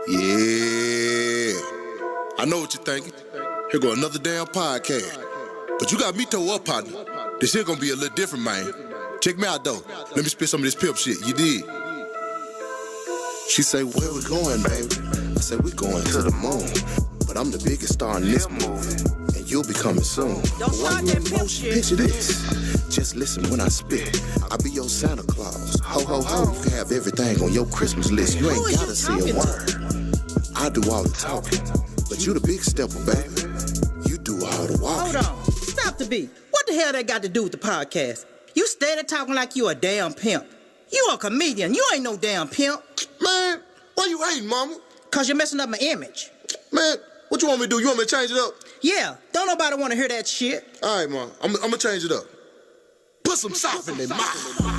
Yeah. I know what you're thinking. Here go another damn podcast. But you got me toe up, partner. This shit gonna be a little different, man. Check me out, though. Let me spit some of this pimp shit. You did. She say, where we going, baby? I said, we going to the moon. But I'm the biggest star in this movie. And you'll be coming soon. Don't start that pimp shit. Picture this. Just listen when I spit. I be your Santa Claus. Ho, ho, ho. You can have everything on your Christmas list. You ain't gotta say a word. I do all the talking. But you the big stepper, baby. You do all the walking. Hold on. Stop the beat. What the hell that got to do with the podcast? You steady talking like you a damn pimp. You a comedian. You ain't no damn pimp. Man, why you hating, mama? Cause you're messing up my image. Man, what you want me to do? You want me to change it up? Yeah, don't nobody want to hear that shit. All right, man. I'm gonna change it up. Put some sauce in their mouth.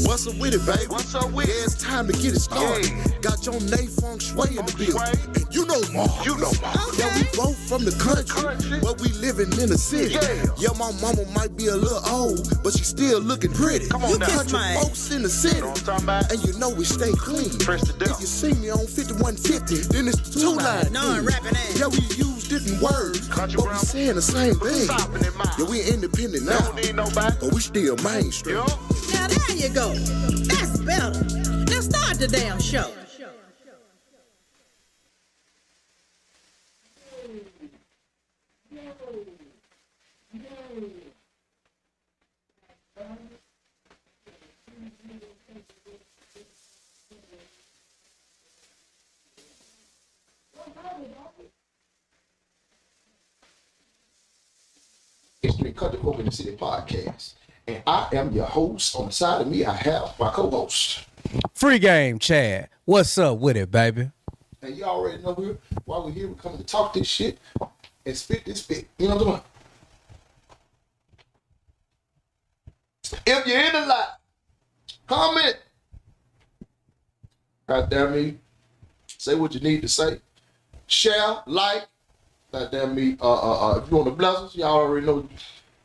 What's up with it, baby? What's up with it? Yeah, it's time to get it started. Yeah. Got your name feng shui in the building. And you know Maaacus. You know Maaacus. Yeah, we both from the country, but we living in the city. Yeah, my mama might be a little old, but she still looking pretty. Come on you now. country folks in the city. You know what I'm talking about? And you know we stay clean. Fresh to death. If you see me on 5150, then it's two line. Non-rapping ass. Yeah, we use different words, Country but we grammar. saying the same thing. Stop in their mouth. Yeah, we independent now, Don't need nobody. but we still mainstream. Yo. Now there you go. That's better. Now start the damn show. It's the Country Folk in the City podcast. And I am your host. On the side of me, I have my co-host. FreeGameChad. What's up with it, baby? And you already know why we're here. We're coming to talk this shit and spit this spit. You know what I'm doing? If you're in the lot, comment. Goddamn me. Say what you need to say. Share, like. Goddamn me. If you want to bless us, y'all already know.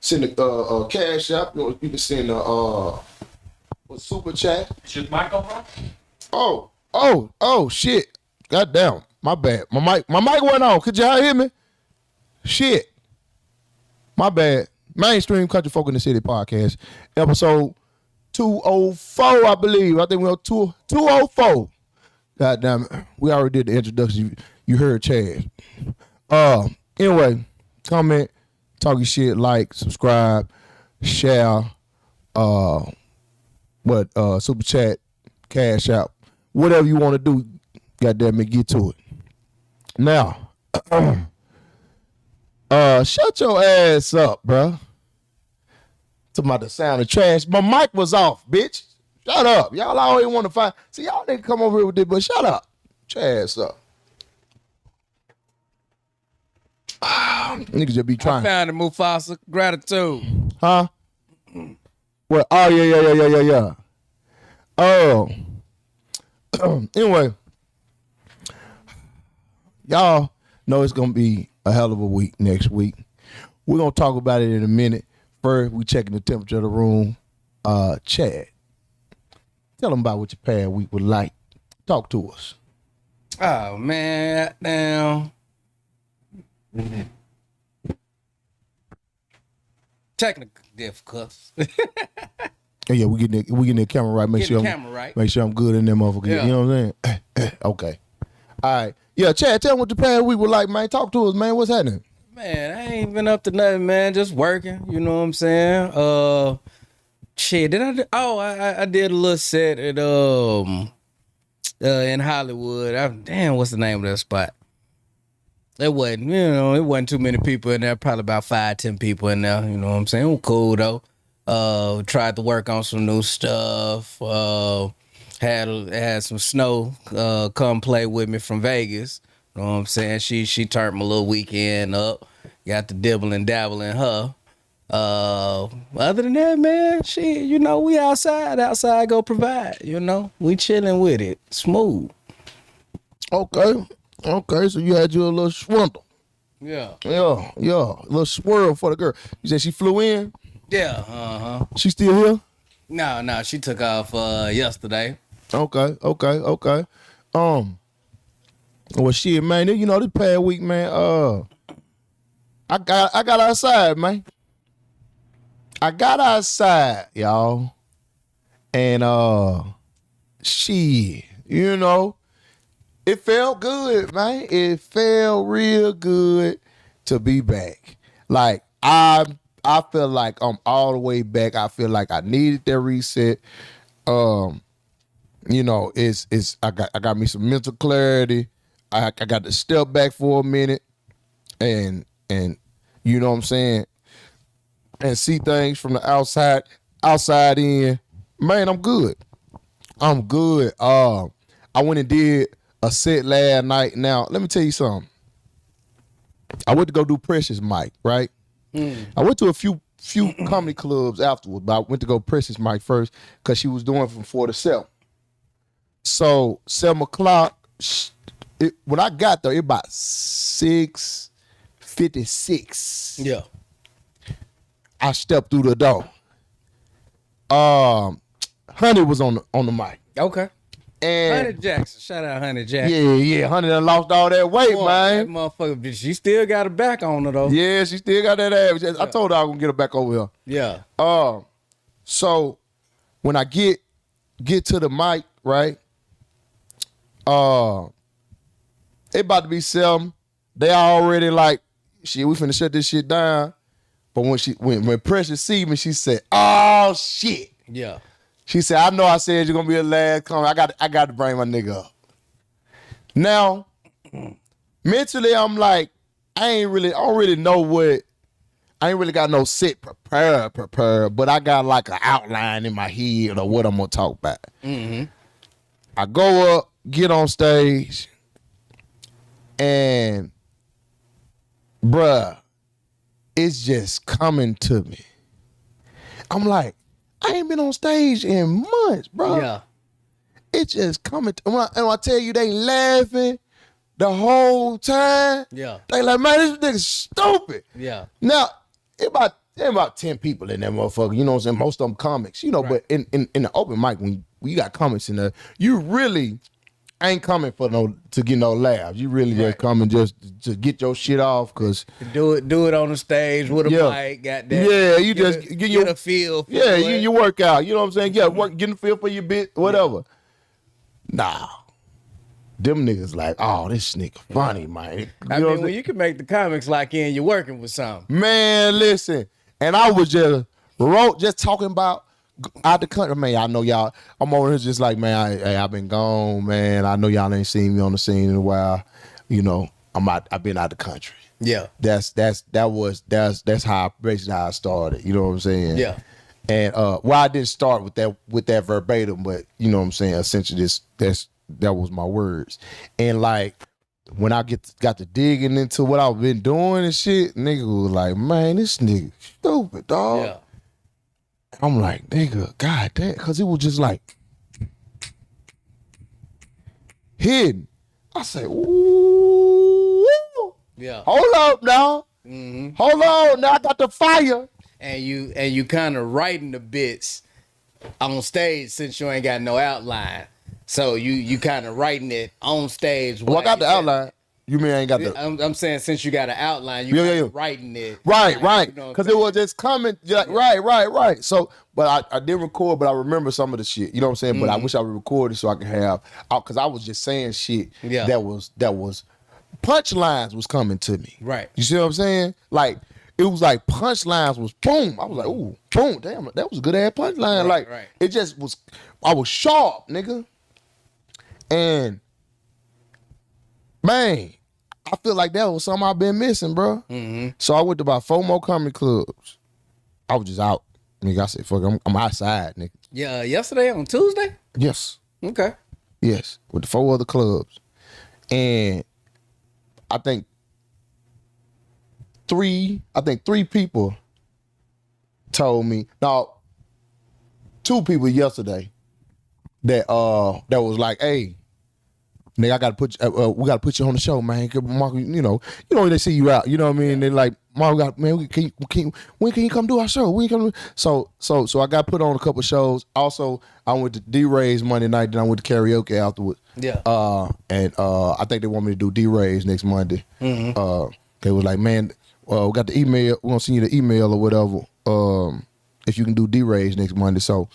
Send a cash app. You can send a super chat. Is your mic on, bro? Oh, shit. Goddamn. My bad. My mic went on. Could y'all hear me? Shit. My bad. Mainstream Country Folk in the City podcast. Episode 204, I believe. I think we're on 204. Goddamn it. We already did the introduction. You heard Chad. Anyway, comment, talk your shit, like, subscribe, share, super chat, cash out, whatever you want to do, goddamn it, get to it. Now, shut your ass up, bro. Talking about the sound of trash. My mic was off, bitch. Shut up. Y'all always want to find. See, y'all didn't come over here with this, but shut up. Shut your ass up. Niggas just be trying. I found the Mufasa gratitude. Huh? What? Oh, yeah. Oh. Anyway. Y'all know it's going to be a hell of a week next week. We're going to talk about it in a minute. First, we checking the temperature of the room. Chad, tell them about what your past week was like. Talk to us. Oh, man. Damn. Technical difficulties. Yeah, we getting the camera right. Make sure I'm good in there, motherfucker. Yeah. You know what I'm saying? Okay. All right. Yeah, Chad, tell them what the past week was like, man. Talk to us, man. What's happening? Man, I ain't been up to nothing, man. Just working. You know what I'm saying? Shit, I did a little set at in Hollywood. Damn, what's the name of that spot? It wasn't too many people in there. Probably about 5-10 people in there. You know what I'm saying? It was cool though. Tried to work on some new stuff. Had some Snow come play with me from Vegas. You know what I'm saying? She turned my little weekend up. Got to dibble and dabble in her. Other than that, man, we outside go provide. We chilling with it, smooth. Okay, so you had your little swindle. Yeah. Yeah, a little swirl for the girl. You said she flew in? Yeah, She still here? No, she took off yesterday. Okay. Well, shit, man. You know, this past week, man. I got outside, man. I got outside, y'all, and shit, you know, it felt good, man. It felt real good to be back. Like I feel like I'm all the way back. I feel like I needed that reset. You know, I got me some mental clarity. I got to step back for a minute and you know what I'm saying, and see things from the outside in. Man, I'm good. I'm good. I went and did a set last night. Now, let me tell you something. I went to go do Precious Mike, right? I went to a few comedy clubs afterwards, but I went to go Precious Mike first because she was doing from 4 to 7. So 7 o'clock, when I got there, it about 6:56. Yeah. I stepped through the door. Honey was on the mic. Okay. And Honey Jackson. Shout out Honey Jackson. yeah. Honey done lost all that weight, Boy, man. that motherfucker, she still got her back on her, though. Yeah, she still got that ass. I told her I was gonna get her back over here. Yeah. So when I get to the mic, right? It about to be 7. They already like, shit, we finna shut this shit down. But when Precious see me, she said, "Oh shit." Yeah. She said, "I know I said you're gonna be a last comment. I got to bring my nigga up." Now, mentally, I'm like, I don't really know what. I ain't really got no set prepared, but I got like an outline in my head of what I'm gonna talk about. Mm-hmm. I go up, get on stage, and bruh, it's just coming to me. I'm like, I ain't been on stage in months, bro. Yeah. It's just coming to me. And I tell you, they laughing the whole time. Yeah. They like, man, this nigga stupid. Yeah. Now, there about 10 people in that motherfucker. You know what I'm saying? Most of them comics. You know, Right. but in the open mic, when you got comics in there, you really ain't coming to get no laughs. You really just coming just to get your shit off, cause Do it on the stage with a mic. Got that. Yeah, you just get a feel. For yeah, it. you work out. You know what I'm saying? Yeah, getting a feel for your bit, whatever. Nah, them niggas like, oh, this nigga funny, man. You I know what mean, I'm when you can make the comics like in, you're working with something. Man, listen, and I was just talking about out the country, man. I know y'all. I'm over here just like, man, I've been gone, man. I know y'all ain't seen me on the scene in a while. You know, I've been out the country. Yeah. That's how basically how I started. You know what I'm saying? Yeah. And I didn't start with that verbatim, but you know what I'm saying. Essentially, that was my words. And like when I got to digging into what I've been doing and shit, nigga was like, man, this nigga stupid, dog. Yeah. I'm like, nigga, god damn, because it was just like hidden. I say, ooh, Yeah. hold up now. Mm-hmm. Hold on, now I got the fire. And you kind of writing the bits on stage since you ain't got no outline. So you kind of writing it on stage. Well, I got the outline. You mean I ain't got the... I'm saying since you got an outline, you writing it. Right. You know Because it was just coming. Like, right. So, but I didn't record, but I remember some of the shit. You know what I'm saying? Mm-hmm. But I wish I would record it so I could have... Because I was just saying shit that was... Punchlines was coming to me. Right. You see what I'm saying? Like, it was like punchlines was boom. I was like, ooh, boom, damn, that was a good ass punchline. Right. It just was... I was sharp, nigga. And... Man... I feel like that was something I've been missing, bro. Mm-hmm. So I went to about 4 more comedy clubs. I was just out. Nigga, I said, fuck, I'm outside, nigga. Yeah, yesterday on Tuesday? Yes. Okay. Yes, with the 4 other clubs. And I think three people told me, no, 2 people yesterday that was like, hey, nigga, I gotta put we gotta put you on the show, man. Mark, you know they see you out. You know what I mean? They're like, Mark, when can you come do our show? When you come? So I got put on a couple shows. Also, I went to D-Ray's Monday night. Then I went to karaoke afterwards. Yeah. And I think they want me to do D-Ray's next Monday. Mm-hmm. They was like, man, we got the email. We're gonna send you the email or whatever. If you can do D-Ray's next Monday. So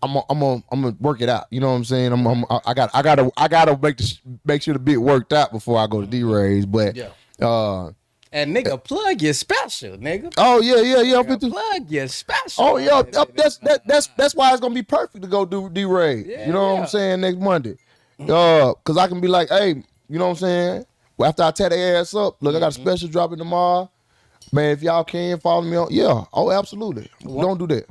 I'm gonna work it out. You know what I'm saying? I gotta make sure the bit worked out before I go to D-Ray's. But and nigga, plug your special, nigga. Oh yeah. Plug your special. Oh yeah, that's why it's gonna be perfect to go do D-Ray's. You know what I'm saying? Next Monday, cause I can be like, hey, you know what I'm saying? Well, after I tear their ass up, look, I got a special dropping tomorrow. Man, if y'all can follow me on, oh, absolutely. Don't do that.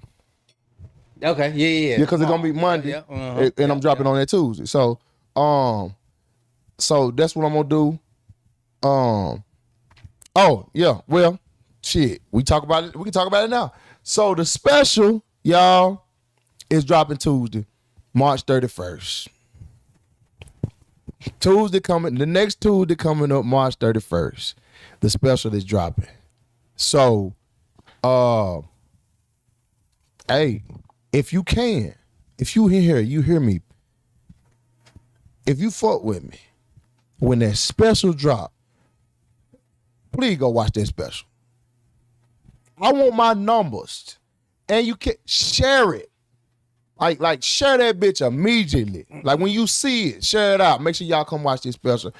Okay, yeah. Because it's gonna be Monday, and I'm dropping on that Tuesday. So, so that's what I'm gonna do. Oh yeah, well, shit. We talk about it. We can talk about it now. So the special, y'all, is dropping Tuesday, March 31st. Tuesday coming. The next Tuesday coming up, March 31st. The special is dropping. So, hey, if you can, if you hear me, if you fuck with me, when that special drop, please go watch that special. I want my numbers, and you can share it. Like share that bitch immediately. Like when you see it, share it out. Make sure y'all come watch this special.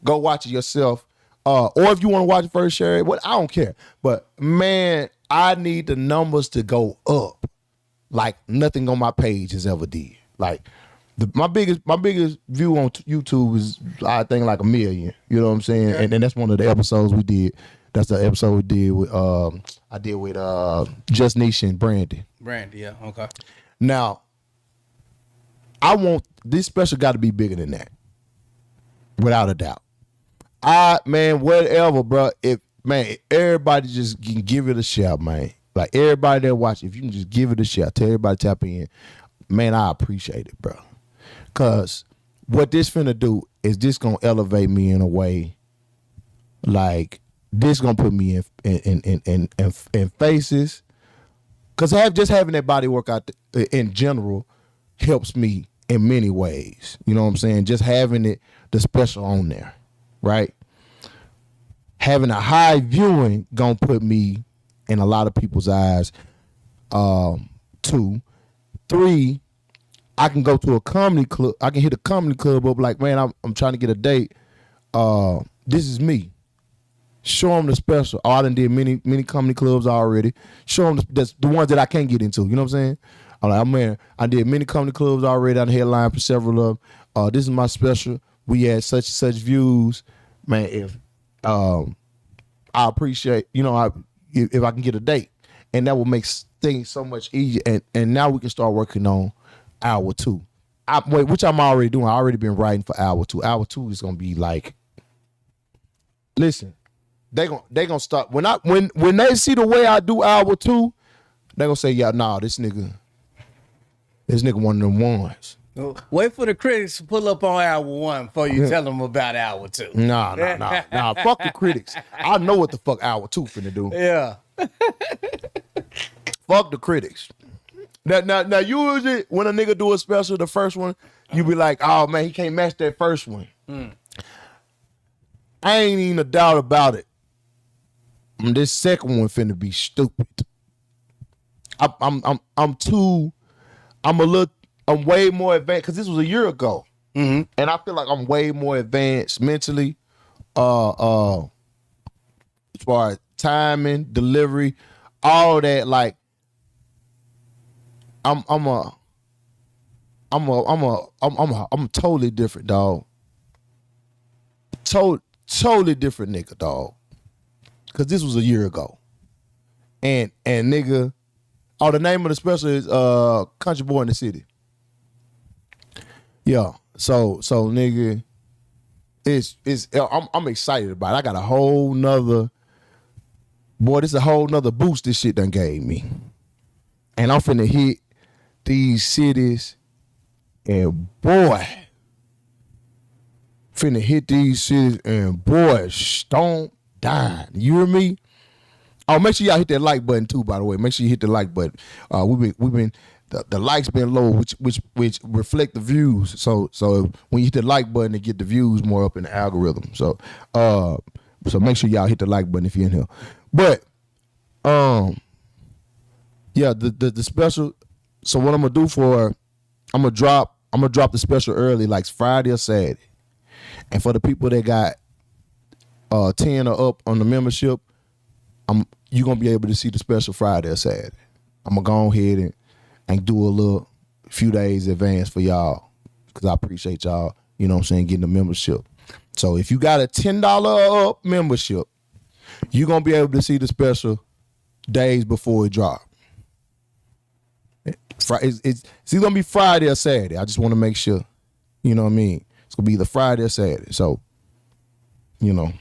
Go watch it yourself. Or if you want to watch it first, share it. I don't care. But man, I need the numbers to go up like nothing on my page has ever did. Like my biggest view on YouTube is, I think, like 1 million. You know what I'm saying? Yeah. And that's one of the episodes we did. That's the episode we did with I did with Just Niche and Brandy. Brandy, yeah, okay. Now, I want this special got to be bigger than that, without a doubt. Whatever, bro. If everybody just can give it a shout, man. Like everybody that watch, if you can just give it a shout, tell everybody to tap in, man, I appreciate it, bro. Cause what this finna do is this gonna elevate me in a way, like this gonna put me in faces. Cause having that body workout in general helps me in many ways. You know what I'm saying? Just having the special on there, right? Having a high viewing gonna put me in a lot of people's eyes. 2, 3, I can go to a comedy club. I can hit a comedy club up like, man, I'm trying to get a date. This is me. Show them the special. Oh, I done did many comedy clubs already. Show them the ones that I can't get into. You know what I'm saying? I'm like, man, I did many comedy clubs already. I done headlined for several of them. This is my special. We had such and such views. Man, if I appreciate, if I can get a date. And that will make things so much easier. And now we can start working on hour 2. Which I'm already doing. I already been writing for hour 2. Hour 2 is gonna be like, listen, they gonna start when they see the way I do hour 2, they gonna say, yeah, nah, this nigga one of them ones. Wait for the critics to pull up on hour 1 before you tell them about hour 2. Nah. Fuck the critics. I know what the fuck hour 2 finna do. Yeah. Fuck the critics. Now, usually when a nigga do a special, the first one, you be like, oh man, he can't match that first one. I ain't even a doubt about it. This second one finna be stupid. I'm way more advanced because this was a year ago, and I feel like I'm way more advanced mentally, as far as timing, delivery, all that. Like, I'm totally different, dog. Totally different nigga, dog. Cause this was a year ago, and nigga, the name of the special is Country Boy in the City. Yeah, so nigga, I'm excited about it. I got a whole nother, this a whole nother boost this shit done gave me. And I'm finna hit these cities, and boy, finna hit these cities and boy, don't die. You hear me? Oh, make sure y'all hit that like button too. By the way, make sure you hit the like button. We've been the likes been low, which reflect the views. So when you hit the like button, it get the views more up in the algorithm. So make sure y'all hit the like button if you're in here. But yeah, the special. So what I'm gonna do I'm gonna drop the special early, like Friday or Saturday. And for the people that got 10 or up on the membership, you're gonna be able to see the special Friday or Saturday. I'm gonna go ahead and do a few days advance for y'all, because I appreciate y'all, you know what I'm saying, getting the membership. So if you got a $10 up membership, you're gonna be able to see the special days before it drop. It's either gonna be Friday or Saturday. I just want to make sure, you know what I mean. It's gonna be either Friday or Saturday. So, you know,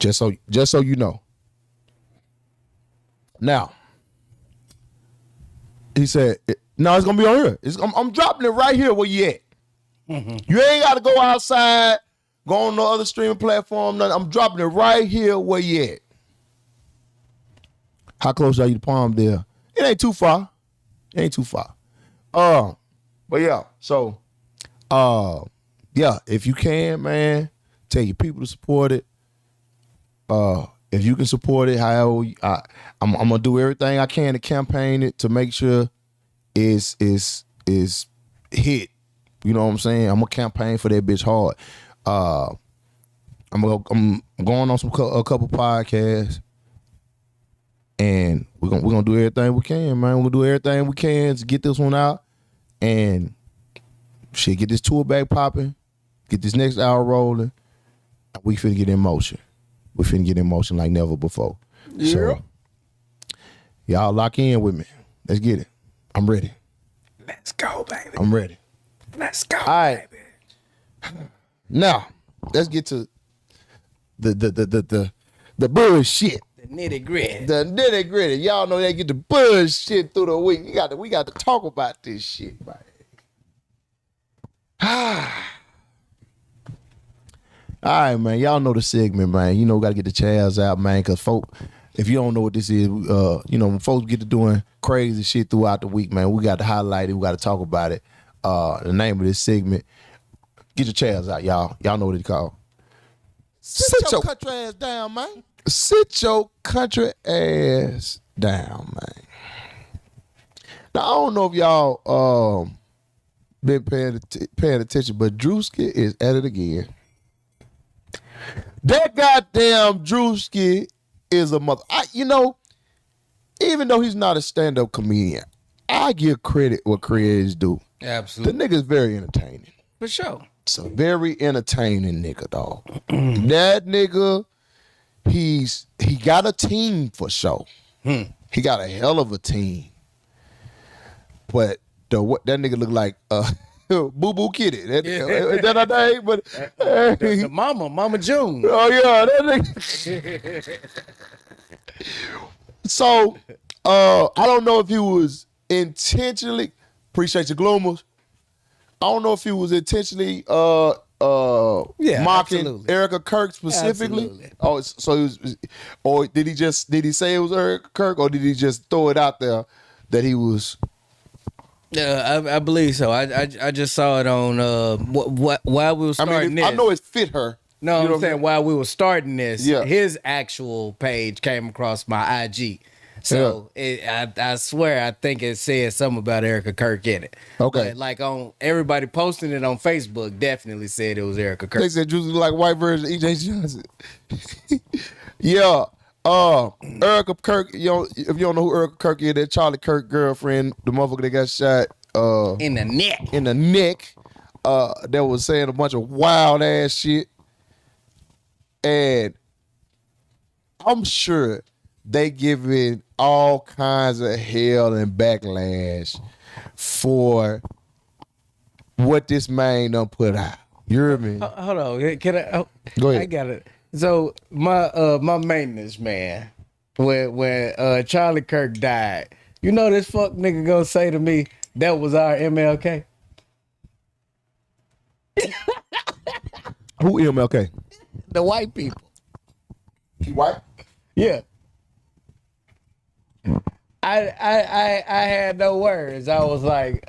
just so you know. Now, he said, "No, it's gonna be on here. I'm dropping it right here where you at. Mm-hmm. You ain't got to go outside, go on no other streaming platform. Nothing. I'm dropping it right here where you at. How close are you to Palmdale? It ain't too far. But yeah, so yeah, if you can, man, tell your people to support it. If you can support it, however, I'm gonna do everything I can to campaign it to make sure it's hit. You know what I'm saying? I'm gonna campaign for that bitch hard. I'm going on a couple podcasts. And we're gonna do everything we can, man. We'll do everything we can to get this one out and shit, get this tour back popping, get this next hour rolling. We finna get in motion. We finna get in motion like never before. Yeah. So y'all lock in with me. Let's get it. I'm ready. Let's go, baby. I'm ready. Let's go, all right, baby. Now, let's get to the bullshit. Nitty gritty. The nitty gritty. Y'all know they get the bullshit through the week. We got to talk about this shit, man. All right, man. Y'all know the segment, man. You know, we got to get the chairs out, man, because if you don't know what this is, you know, when folks get to doing crazy shit throughout the week, man, we got to highlight it. We got to talk about it. The name of this segment, get your chairs out, y'all. Y'all know what it's called. Sit your country ass down, man. Sit your country ass down, man. Now, I don't know if y'all been paying attention, but Druski is at it again. That goddamn Druski is a mother. You know, even though he's not a stand-up comedian, I give credit what creators do. Absolutely. The nigga's very entertaining. For sure. It's a very entertaining nigga, dog. That nigga, he got a team for sure. He got a hell of a team. But that nigga look like Boo Boo Kitty. That her name? But the Mama June. Oh yeah, that nigga. So I don't know if he was intentionally. Appreciate your gloomers. I don't know if he was intentionally mocking absolutely. Erika Kirk specifically. Absolutely. Oh, so he was, or did he say it was Erika Kirk, or did he just throw it out there that he was? Yeah, I believe so. I just saw it on while we were starting this. I know it fit her. No, you know I'm saying while we were starting this, yeah. His actual page came across my IG. So I swear, I think it said something about Erika Kirk in it. Okay. But like on everybody posting it on Facebook definitely said it was Erika Kirk. They said Juicy look like white version of E.J. Johnson. Yeah. Erika Kirk, if you don't know who Erika Kirk is, that Charlie Kirk girlfriend, the motherfucker that got shot in the neck. In the neck. That was saying a bunch of wild ass shit. And I'm sure they giving all kinds of hell and backlash for what this man done put out. You hear me? Hold on. Can I? Go ahead. I got it. So my maintenance man, when Charlie Kirk died, you know this fuck nigga gonna say to me, that was our MLK? Who MLK? The white people. He white? Yeah. I had no words. I was like,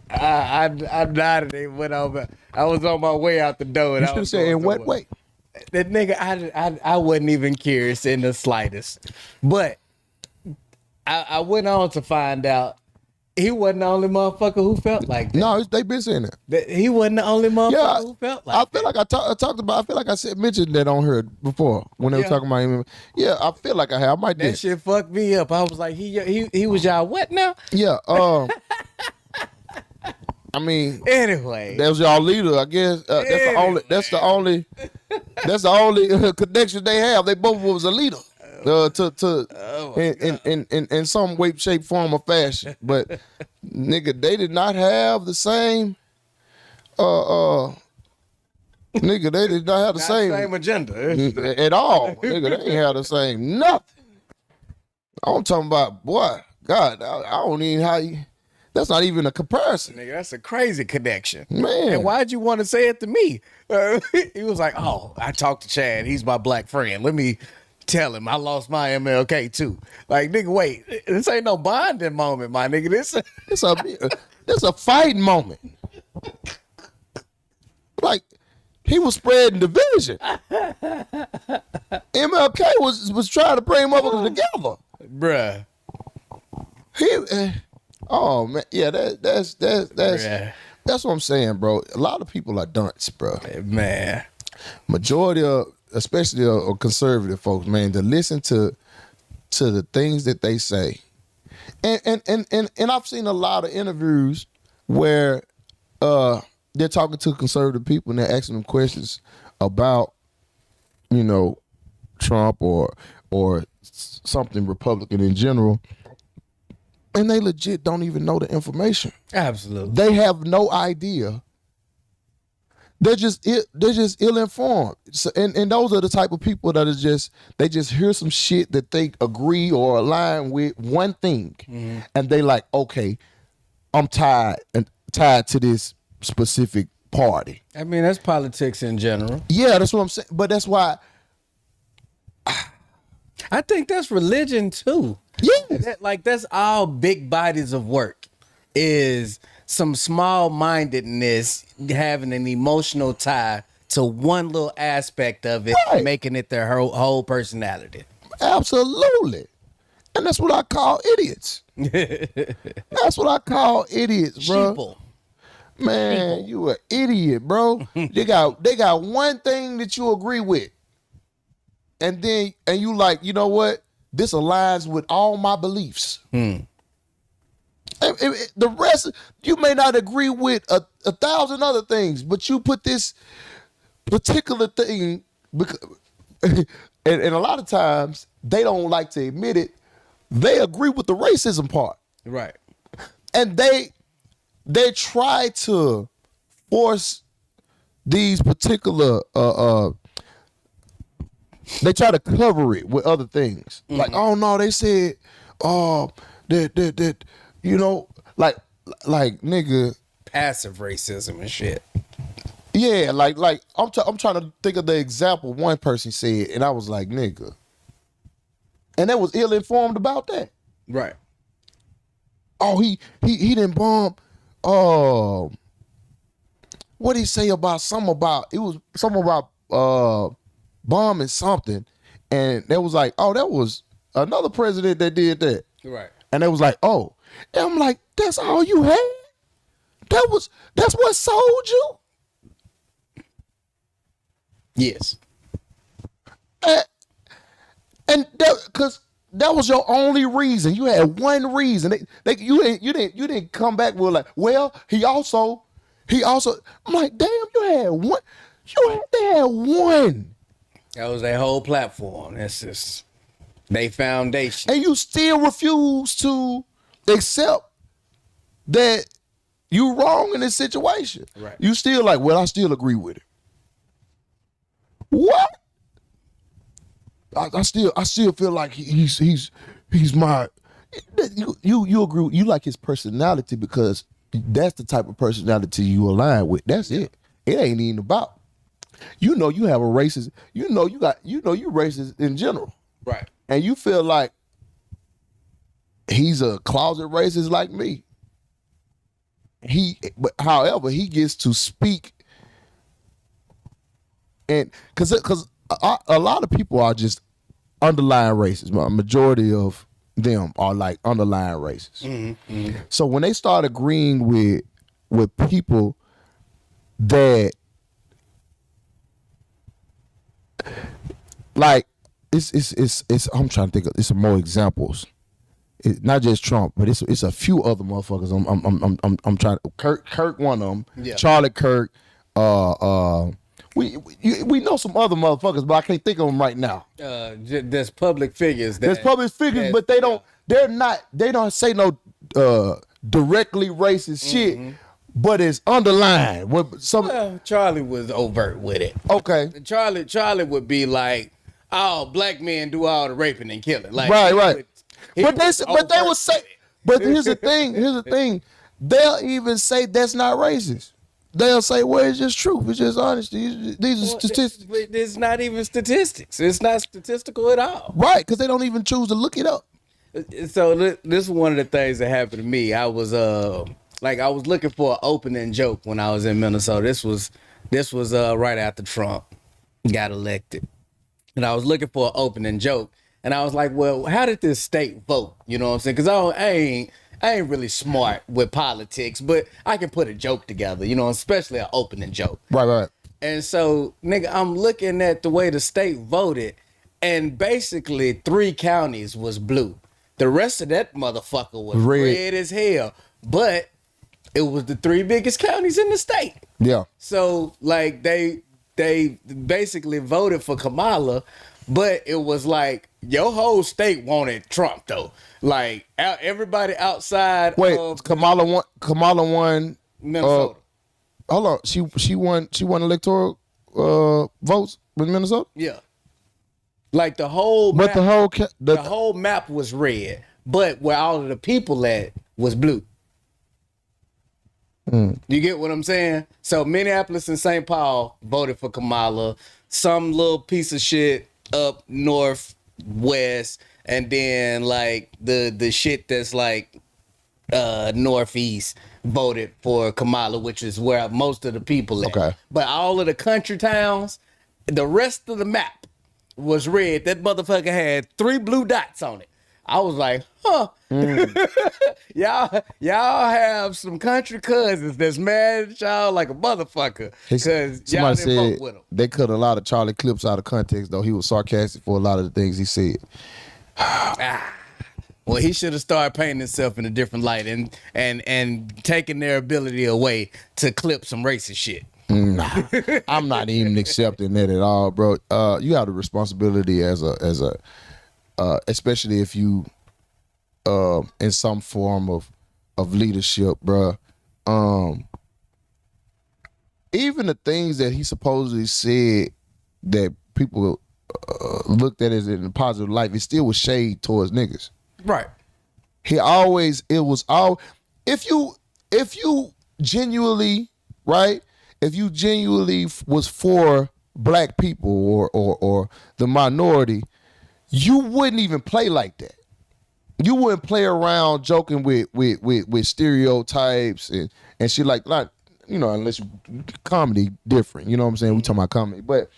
I nodded and went over. I was on my way out the door. And You should have said, in what way? That nigga, I wasn't even curious in the slightest. But I went on to find out he wasn't the only motherfucker who felt like that. No, they been saying that. He wasn't the only motherfucker who felt like that. I feel like I talked about. I feel like I mentioned that on here before when they were talking about him. Yeah, I feel like I have. I might That did. shit fucked me up. I was like, he was y'all what now? Yeah. I mean, Anyway, that was y'all leader. I guess that's the only connection they have. They both was a leader. In some way, shape, form, or fashion. But nigga, they did not have the same nigga, they did not have the same agenda at all. Nigga, they ain't have the same nothing. I'm talking about, boy, God, I don't even how you. That's not even a comparison. Nigga, that's a crazy connection. Man. And why'd you want to say it to me? He was like, oh, I talked to Chad. He's my black friend. Let me tell him I lost my MLK too. Like, nigga, wait, this ain't no bonding moment, my nigga. This a fighting moment. Like, he was spreading division. MLK was trying to bring motherfuckers together. Bruh. Oh man, yeah, that's what I'm saying, bro. A lot of people are dunce, bro. Man. Majority of, especially of conservative folks, man, to listen to the things that they say. And I've seen a lot of interviews where they're talking to conservative people and they're asking them questions about, you know, Trump or something Republican in general. And they legit don't even know the information. Absolutely. They have no idea. They're just ill-informed. So, and those are the type of people that are they just hear some shit that they agree or align with one thing. Mm-hmm. And they like, okay, I'm tied to this specific party. I mean, that's politics in general. Yeah, that's what I'm saying. But that's why I think that's religion too. Yeah. That's all big bodies of work is some small-mindedness having an emotional tie to one little aspect of it, right, making it their whole personality. Absolutely. And that's what I call idiots. That's what I call idiots, bro. Sheeple. Man, Sheeple. You an idiot, bro. They got one thing that you agree with. And you like, you know what? This aligns with all my beliefs. The rest, you may not agree with a thousand other things, but you put this particular thing, and a lot of times they don't like to admit it. They agree with the racism part, right? And they try to force these particular they try to cover it with other things. Mm-hmm. Like, oh no, they said, that you know, like nigga, passive racism and shit. Yeah, like I'm trying to think of the example one person said, and I was like, nigga, and they was ill-informed about that. Right. Oh, he didn't bomb. What did he say about bombing something, and they was like, oh, that was another president that did that. Right. And they was like, oh, and I'm like, that's all you had? That's what sold you? Yes. And because that was your only reason. You had one reason. You didn't come back with like, well, he also. I'm like, damn, you had one. They had one. That was their whole platform. That's just their foundation. And you still refuse to accept that you wrong in this situation. Right. You still like, well, I still agree with it. What? I still feel like he's my. You agree? You like his personality because that's the type of personality you align with. That's it. It ain't even about you know you have a racist, you racist in general. Right. And you feel like he's a closet racist like me. However, he gets to speak, and because a lot of people are just underlying racists. A majority of them are like underlying racists. So when they start agreeing with people that like it's I'm trying to think of it's some more examples. Not just Trump, but it's a few other motherfuckers. I'm trying. Kirk, one of them. Yeah. Charlie Kirk. We know some other motherfuckers, but I can't think of them right now. There's public figures. There's public figures, but they don't. They're not. They don't say no directly racist shit, but it's underlined. Charlie was overt with it. Okay. Charlie would be like, "Oh, black men do all the raping and killing." Like, right. But they will say. But here's the thing. They'll even say that's not racist. They'll say, well, it's just truth. It's just honesty. These are statistics. It's not even statistics. It's not statistical at all. Right, because they don't even choose to look it up. So this is one of the things that happened to me. I was looking for an opening joke when I was in Minnesota. This was right after Trump got elected. And I was looking for an opening joke. And I was like, well, how did this state vote? You know what I'm saying? Because I ain't really smart with politics, but I can put a joke together, you know, especially an opening joke. Right. And so, nigga, I'm looking at the way the state voted, and basically 3 counties was blue. The rest of that motherfucker was red as hell. But it was the 3 biggest counties in the state. Yeah. So, like, they basically voted for Kamala, but it was like, your whole state wanted Trump, though. Like, everybody outside. Wait, Kamala won Minnesota. Hold on, she won electoral votes in Minnesota. Yeah, like the whole. But map, the whole map was red, but where all of the people at was blue. You get what I'm saying? So Minneapolis and St. Paul voted for Kamala. Some little piece of shit up northwest, and then like the shit that's like northeast voted for Kamala, which is where most of the people at. Okay. But all of the country towns, the rest of the map was red. That motherfucker had 3 blue dots on it. I was like, huh. y'all have some country cousins that's mad at y'all like a motherfucker because y'all didn't vote with him. They cut a lot of Charlie clips out of context, though. He was sarcastic for a lot of the things he said. Well, he should have started painting himself in a different light and taking their ability away to clip some racist shit. Nah, I'm not even accepting that at all, bro. You have the responsibility as a especially if you in some form of leadership, bro. Even the things that he supposedly said that people looked at as in a positive light, it still was shade towards niggas. Right. If you genuinely, right, if you genuinely was for black people or the minority, you wouldn't even play like that. You wouldn't play around joking with stereotypes and shit like that, you know, unless you comedy different, you know what I'm saying? We talking about comedy. But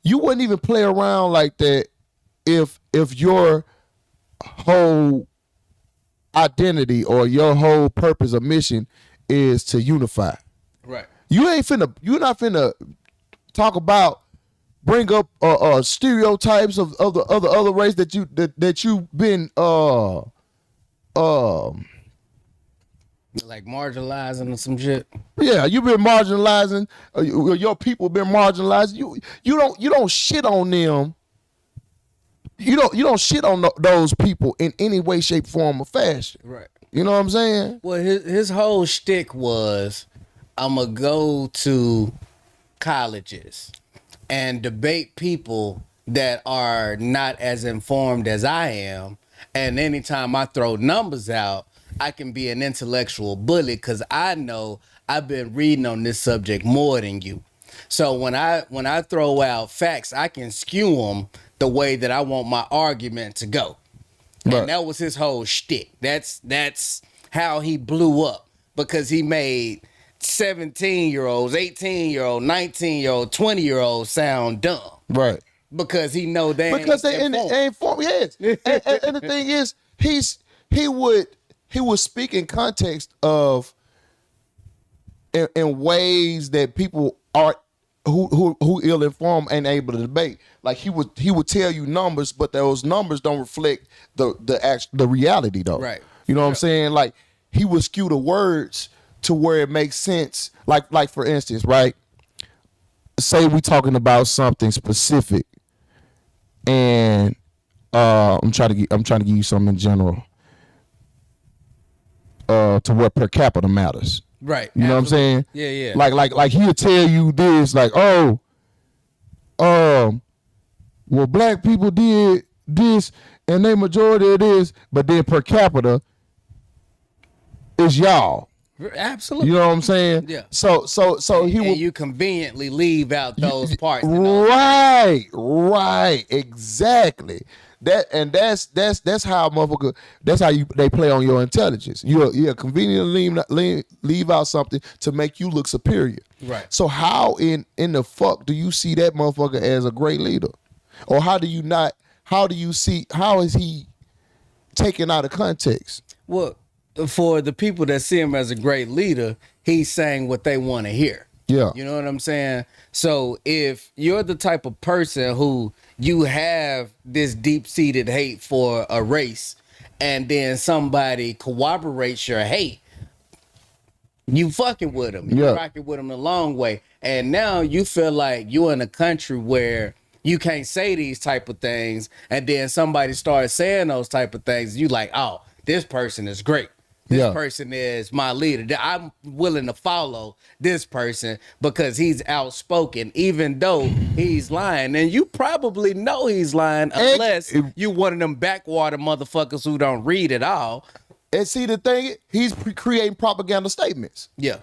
you wouldn't even play around like that if your whole identity or your whole purpose or mission is to unify. Right. You're not finna talk about, bring up stereotypes of the other race that you've been like marginalizing or some shit. Yeah, you've been marginalizing. Your people been marginalized. You don't shit on them. You don't shit on those people in any way, shape, form, or fashion. Right. You know what I'm saying? Well, his whole shtick was, I'm going to go to colleges and debate people that are not as informed as I am. And anytime I throw numbers out, I can be an intellectual bully because I know I've been reading on this subject more than you. So when I throw out facts, I can skew them the way that I want my argument to go. Right. And that was his whole shtick. That's how he blew up, because he made 17-year-olds, 18-year-old, 19-year-old, 20-year-olds sound dumb. Right. Because he know they because they ain't formed. Yes. and the thing is, he would speak in context of in ways that people are who ill informed ain't able to debate. Like he would tell you numbers, but those numbers don't reflect the reality though. Right. You know what I'm saying? Like he would skew the words to where it makes sense. Like for instance, right? Say we talking about something specific, and I'm trying to give you something in general. To what per capita matters. Right. You know what I'm saying? Yeah, yeah. Like he'll tell you this, like, well, black people did this and they majority of this, but then per capita is y'all. Absolutely. You know what I'm saying? Yeah. So he will. You conveniently leave out those parts. Right, exactly. That's how motherfucker. That's how they play on your intelligence. You conveniently leave out something to make you look superior. Right. So how in the fuck do you see that motherfucker as a great leader, or how do you not? How do you see? How is he taken out of context? Well, for the people that see him as a great leader, he's saying what they want to hear. Yeah. You know what I'm saying? So if you're the type of person who you have this deep-seated hate for a race, and then somebody corroborates your hate, you fucking with them. You're rocking with them the long way. And now you feel like you're in a country where you can't say these type of things, and then somebody starts saying those type of things. You like, oh, this person is great. This person is my leader. I'm willing to follow this person because he's outspoken, even though he's lying. And you probably know he's lying unless you one of them backwater motherfuckers who don't read at all. And see, the thing, he's creating propaganda statements. Yeah.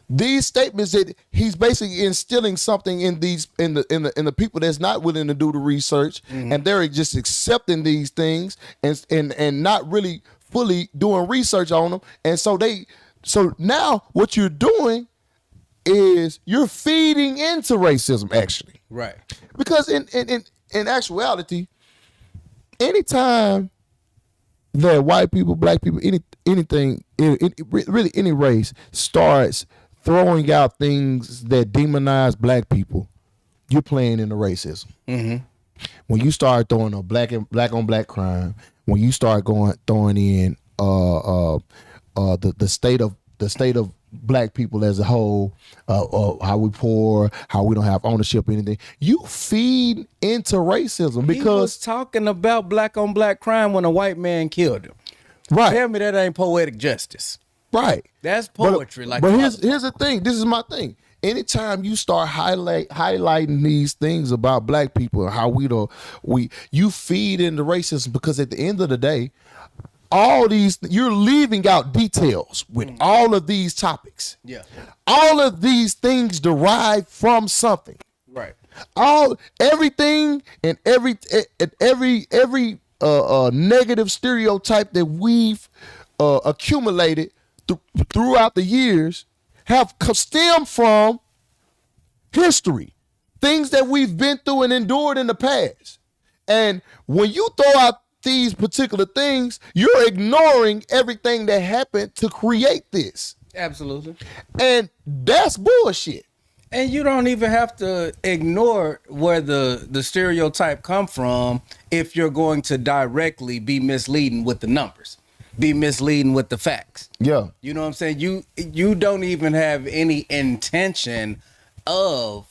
These statements that he's basically instilling something in the people that's not willing to do the research, and they're just accepting these things and not really fully doing research on them. And so now what you're doing is you're feeding into racism, actually. Right. Because in actuality, anytime that white people, black people, anything, really any race starts throwing out things that demonize black people, you're playing into racism. Mm-hmm. When you start throwing a black on black crime, when you start throwing in the state of black people as a whole, how we poor, how we don't have ownership or anything, you feed into racism because he was talking about black on black crime when a white man killed him. Right. Tell me that ain't poetic justice. Right. That's poetry. But here's the thing. This is my thing. Anytime you start highlighting these things about black people and how you feed into racism, because at the end of the day, you're leaving out details with all of these topics. Yeah. All of these things derive from something. Right. Everything and every negative stereotype that we've accumulated throughout the years have stemmed from history, things that we've been through and endured in the past. And when you throw out these particular things, you're ignoring everything that happened to create this. Absolutely. And that's bullshit. And you don't even have to ignore where the stereotype come from if you're going to directly be misleading with the numbers, be misleading with the facts. Yeah. You know what I'm saying? You don't even have any intention of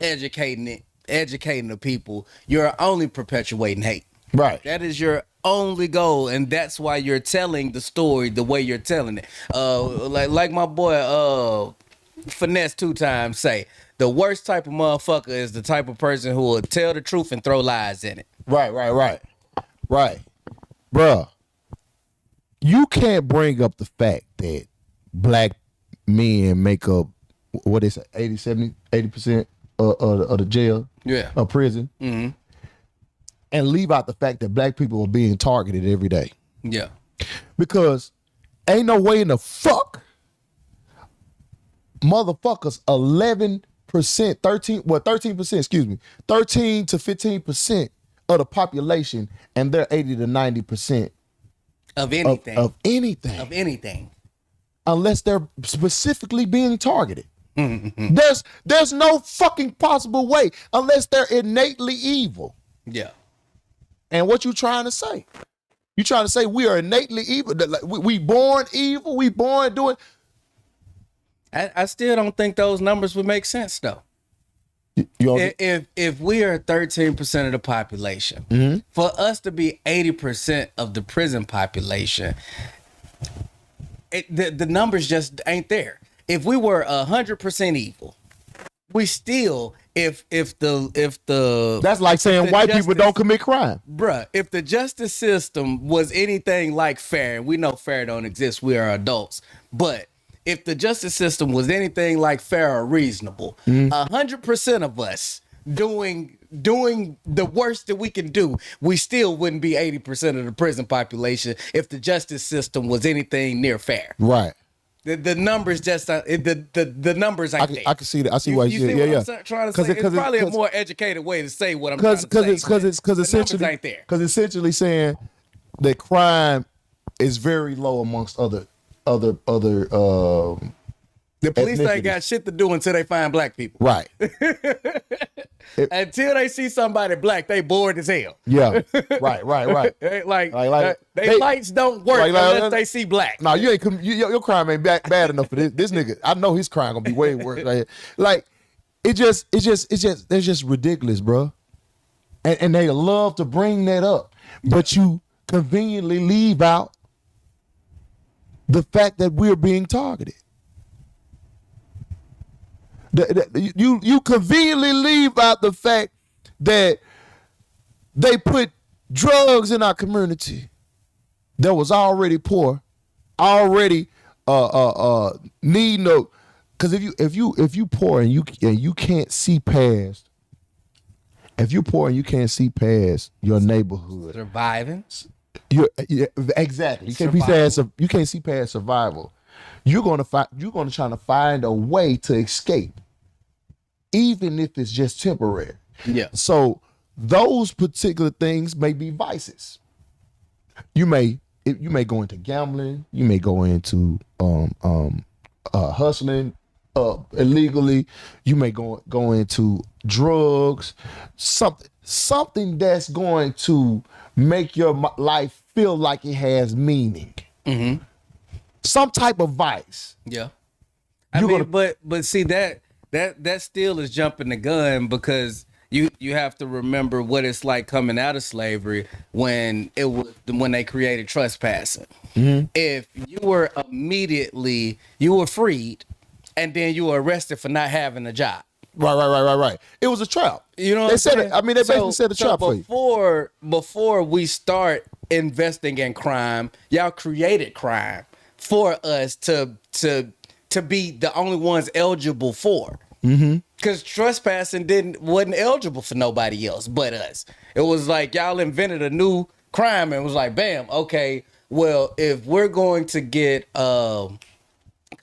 educating the people. You're only perpetuating hate. Right. That is your only goal, and that's why you're telling the story the way you're telling it. Like my boy Finesse 2 times say, the worst type of motherfucker is the type of person who will tell the truth and throw lies in it. Right. Bruh, you can't bring up the fact that black men make up what they say, 80% of the jail, of prison, and leave out the fact that black people are being targeted every day. Yeah. Because ain't no way in the fuck motherfuckers 13% excuse me, 13 to 15% of the population, and they're 80 to 90% of anything. Of anything. Of anything. Unless they're specifically being targeted. There's no fucking possible way unless they're innately evil. Yeah. And what you trying to say? You trying to say we are innately evil? We born evil? We born doing? I still don't think those numbers would make sense though. If we are 13% of the population, for us to be 80% of the prison population, the numbers just ain't there. If we were 100% evil, we still if the that's like saying white people don't commit crime, bruh. If the justice system was anything like fair, and we know fair don't exist, we are adults, but if the justice system was anything like fair or reasonable, 100% of us doing the worst that we can do, we still wouldn't be 80% of the prison population if the justice system was anything near fair. Right. The numbers just the numbers ain't there. I can see that. I see why you see what I'm trying to say. It's probably a more educated way to say what I'm trying to say. Because essentially ain't there. Because essentially saying that crime is very low amongst other the police ain't got shit to do until they find black people. Right. Until they see somebody black, they bored as hell. Yeah. Right. They lights don't work unless they see black. No, you ain't. Your crime ain't bad enough for this nigga. I know his crime gonna be way worse. Like it's just ridiculous, bro. And they love to bring that up, but you conveniently leave out the fact that we're being targeted. You conveniently leave out the fact that they put drugs in our community that was already poor, already needing no. Because if you poor and you can't see past, if you're poor and you can't see past your neighborhood, surviving. Exactly. You can't see past survival. You're gonna try to find a way to escape, even if it's just temporary. Yeah. So those particular things may be vices. You may go into gambling. You may go into hustling illegally. You may go into drugs. Something that's going to make your life feel like it has meaning. Mm-hmm. Some type of vice. Yeah. But see that still is jumping the gun, because you have to remember what it's like coming out of slavery when they created trespassing. Mm-hmm. If you were freed and then you were arrested for not having a job. Right. It was a trap. You know what they I'm said saying? it. I mean, they basically said a trap for you. Before we start investing in crime, y'all created crime for us to be the only ones eligible for. Mm-hmm. Because trespassing wasn't eligible for nobody else but us. It was like y'all invented a new crime and was like, bam, okay, well, if we're going to get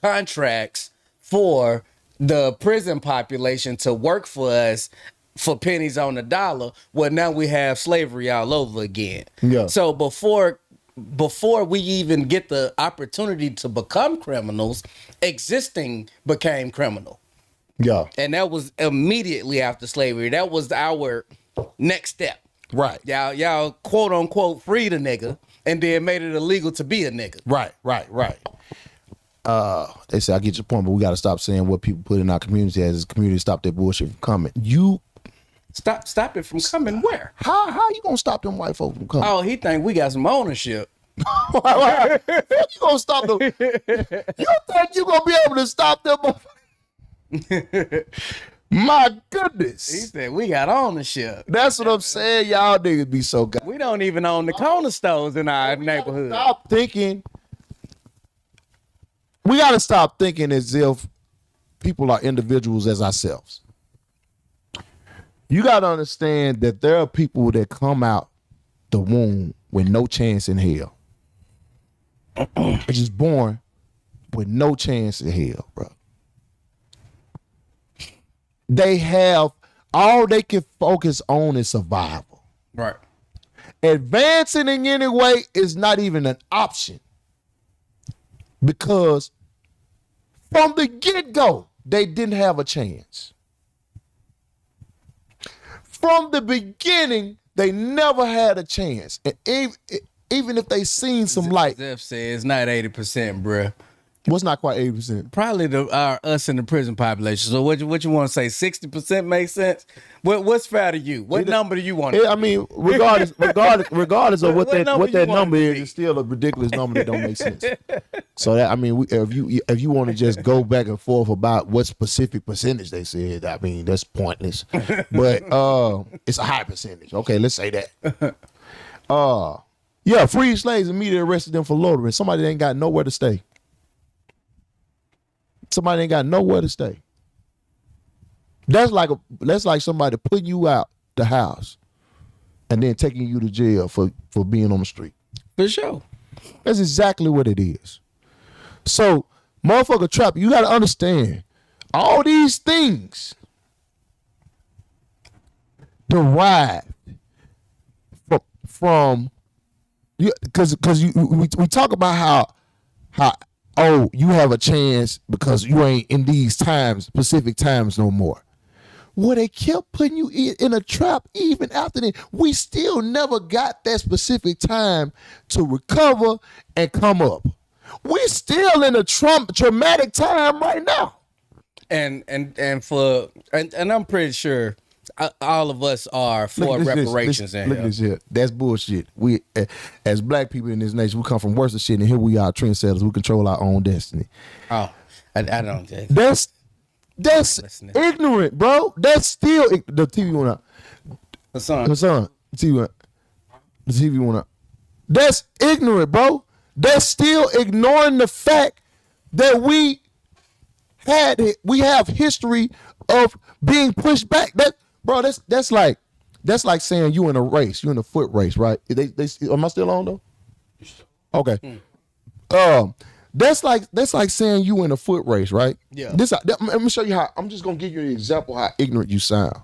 contracts for the prison population to work for us for pennies on the dollar, well, now we have slavery all over again. Yeah. So before we even get the opportunity to become criminals, existing became criminal. Yeah. And that was immediately after slavery. That was our next step. Right. Y'all quote unquote freed a nigga and then made it illegal to be a nigga. Right. They say I get your point, but we got to stop saying what people put in our community as community stop that bullshit from coming. You stop it from coming where? How you gonna stop them white folks from coming? Oh, he think we got some ownership. What you gonna stop them? You think you gonna be able to stop them? My goodness. He said we got ownership. That's what I'm saying. Y'all niggas be so good. We don't even own the corner stores in our neighborhood. Stop thinking. We gotta stop thinking as if people are individuals as ourselves. You got to understand that there are people that come out the womb with no chance in hell. They're just born with no chance in hell, bro. They have all they can focus on is survival. Right. Advancing in any way is not even an option because from the get-go, they didn't have a chance. From the beginning, they never had a chance. And even if they seen some light. Zeph said it's not 80%, bruh. What's not quite 80%? Probably us in the prison population. So what you want to say? 60% makes sense. What's fair to you? What number do you want? I mean, regardless of what that number is, it's still a ridiculous number that don't make sense. So that, I mean, if you want to just go back and forth about what specific percentage they said, I mean, that's pointless. But it's a high percentage. Okay, let's say that. Yeah, freed slaves immediately arrested them for loitering. Somebody ain't got nowhere to stay. Somebody ain't got nowhere to stay. That's like somebody putting you out the house and then taking you to jail for being on the street. For sure. That's exactly what it is. So, motherfucker trap, you got to understand, all these things derived from because we talk about how oh, you have a chance because you ain't in these times, specific times no more. Well, they kept putting you in a trap even after that. We still never got that specific time to recover and come up. We're still in a traumatic time right now. And I'm pretty sure all of us are for reparations. Look at this here. That's bullshit. We, as black people in this nation, we come from worse shit, and here we are, trendsetters. We control our own destiny. Oh, I don't. That's ignorant, bro. That's still the TV went out. Hassan, the TV went out. That's ignorant, bro. That's still ignoring the fact that we have history of being pushed back. Bro, that's like saying you in a race, you in a foot race, right? They am I still on though? Okay. That's like saying you in a foot race, right? Yeah. Let me show you how. I'm just gonna give you an example how ignorant you sound.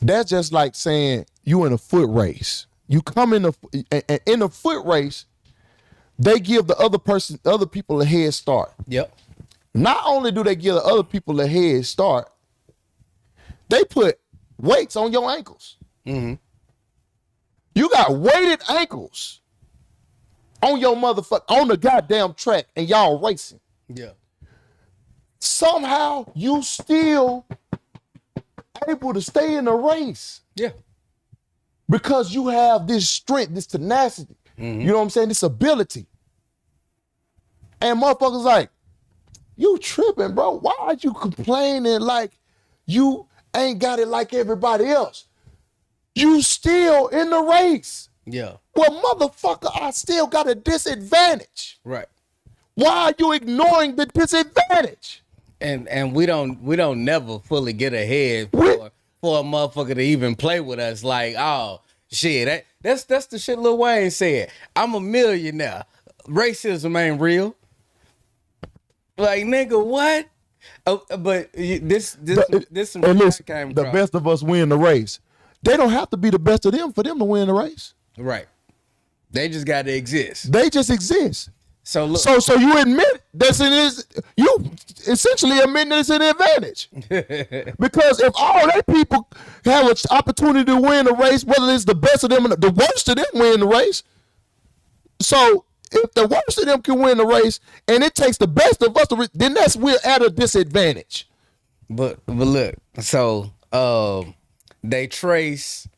That's just like saying you in a foot race. You come in a foot race, they give the other people a head start. Yep. Not only do they give the other people a head start, they put weights on your ankles. Mm-hmm. You got weighted ankles on your on the goddamn track, and y'all racing. Yeah. Somehow you still able to stay in the race. Yeah. Because you have this strength, this tenacity. Mm-hmm. You know what I'm saying? This ability. And motherfuckers like, you tripping, bro. Why are you complaining like you ain't got it like everybody else? You still in the race. Yeah. Well, motherfucker, I still got a disadvantage. Right. Why are you ignoring the disadvantage? And we don't never fully get ahead for a motherfucker to even play with us. Like, oh shit, that's the shit Lil Wayne said. I'm a millionaire. Racism ain't real. Like, nigga, what? But this came the best of us win the race. They don't have to be the best of them for them to win the race. Right. They just got to exist. They just exist. So look. So you admit you essentially admit that it's an advantage. Because if all that people have an opportunity to win the race, whether it's the best of them and the worst of them win the race. So if the worst of them can win the race and it takes the best of us to then we're at a disadvantage. But look, so they trace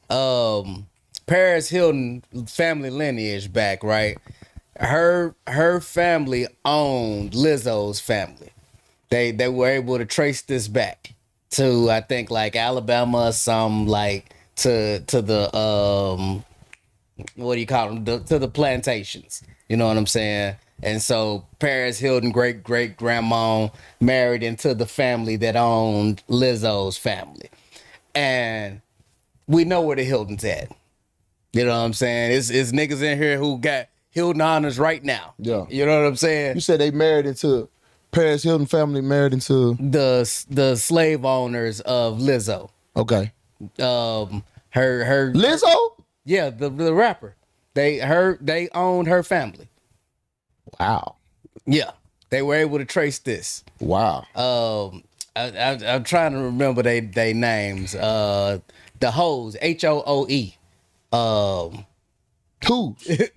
Paris Hilton family lineage back, right? Her family owned Lizzo's family. They were able to trace this back to, I think, like Alabama or some, like to the what do you call them? To the plantations. You know what I'm saying? And so Paris Hilton, great grandma, married into the family that owned Lizzo's family. And we know where the Hiltons at. You know what I'm saying? It's niggas in here who got Hilton honors right now. Yeah. You know what I'm saying? You said they married into Paris Hilton family married into the slave owners of Lizzo. Okay. Her Lizzo? Yeah, the rapper. They owned her family. Wow. Yeah. They were able to trace this. Wow. I'm trying to remember they names. The Hoes, HOOE. Who's?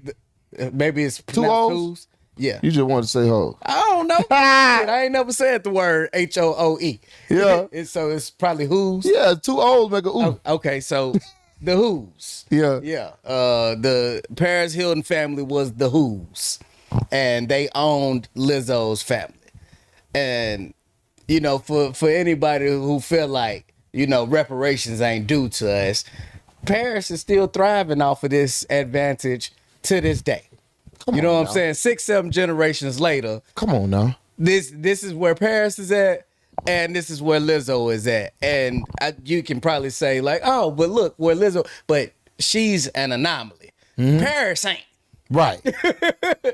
Maybe it's Two pronounced O's? Who's. Yeah. You just want to say ho. I don't know. Shit, I ain't never said the word HOOE. Yeah. So it's probably Who's. Yeah, 2 O's make a ooh. Okay, so the Who's. Yeah. Yeah. The Paris Hilton family was the Who's. And they owned Lizzo's family. And, you know, for anybody who feel like, you know, reparations ain't due to us, Paris is still thriving off of this advantage to this day. You know what I'm saying? 6-7 generations later. Come on now. This is where Paris is at, and this is where Lizzo is at. And you can probably say like, oh, but look where Lizzo, but she's an anomaly. Paris ain't. Right.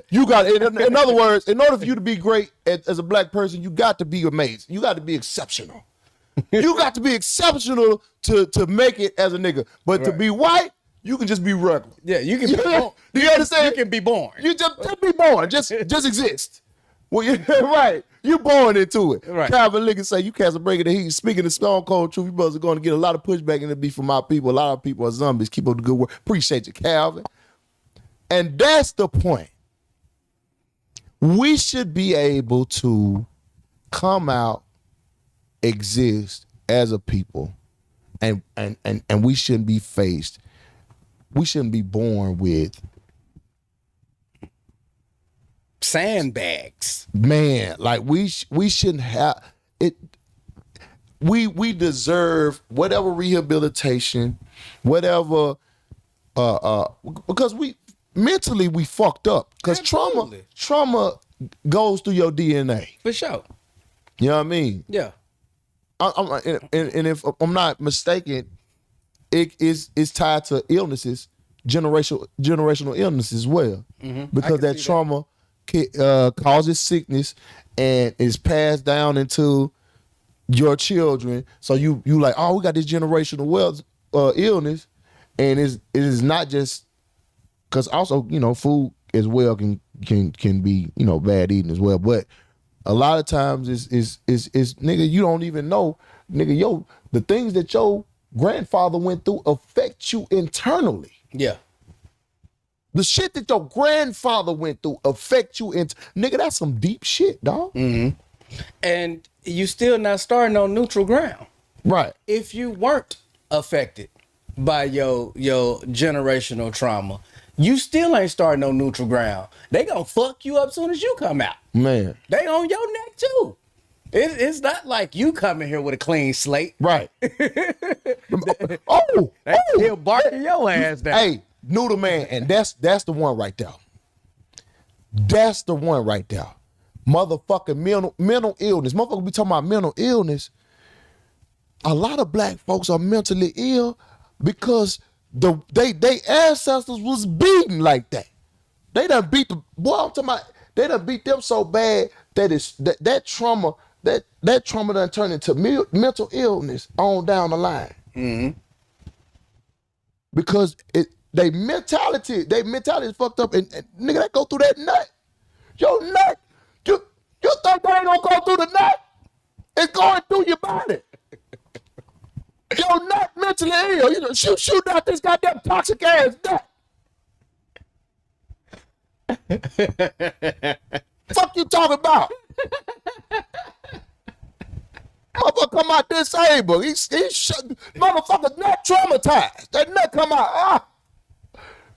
You got, in other words, in order for you to be great as a black person, you got to be amazing. You got to be exceptional. You got to be exceptional to make it as a nigga. But to be white, you can just be regular. Yeah, you can be born. Do you understand? You can be born. You just be born. Just exist. Well, right. You born into it. Right. Calvin Liggins say you cast a break in the heat. Speaking of Stone Cold Truth, you brothers are going to get a lot of pushback and it be from my people. A lot of people are zombies. Keep up the good work. Appreciate you, Calvin. And that's the point. We should be able to come out, exist as a people, and we shouldn't be faced. We shouldn't be born with sandbags. Man, like we shouldn't have it. We deserve whatever rehabilitation, whatever because we mentally we fucked up. Because trauma goes through your DNA. For sure. You know what I mean? Yeah. And if I'm not mistaken, it's tied to illnesses, generational illness as well, because that trauma causes sickness and is passed down into your children. So you like, oh, we got this generational illness, and it is not just because also food as well can be bad eating as well, but a lot of times is nigga, you don't even know, nigga, the things that your grandfather went through affect you internally. Yeah. The shit that your grandfather went through affect you nigga, that's some deep shit, dog. Mm-hmm. And you still not starting on neutral ground. Right. If you weren't affected by your generational trauma, you still ain't starting on neutral ground. They gonna fuck you up soon as you come out. Man. They on your neck too. It's not like you coming here with a clean slate. Right. They still barking your ass down. Hey, Noodle Man, and that's the one right there. That's the one right there. Motherfucking mental illness. Motherfucker be talking about mental illness. A lot of black folks are mentally ill because they ancestors was beaten like that. They done beat the boy. I'm talking about. They done beat them so bad that that trauma done turned into mental illness on down the line. Mm-hmm. Because they mentality is fucked up, and nigga, that go through that nut. Your nut, you think that ain't gonna go through the nut? It's going through your body. Your nut mentally ill. You know, shoot out this goddamn toxic ass nut. Fuck you talking about? Motherfucker come out disabled. He's motherfucker's not traumatized. That nut come out.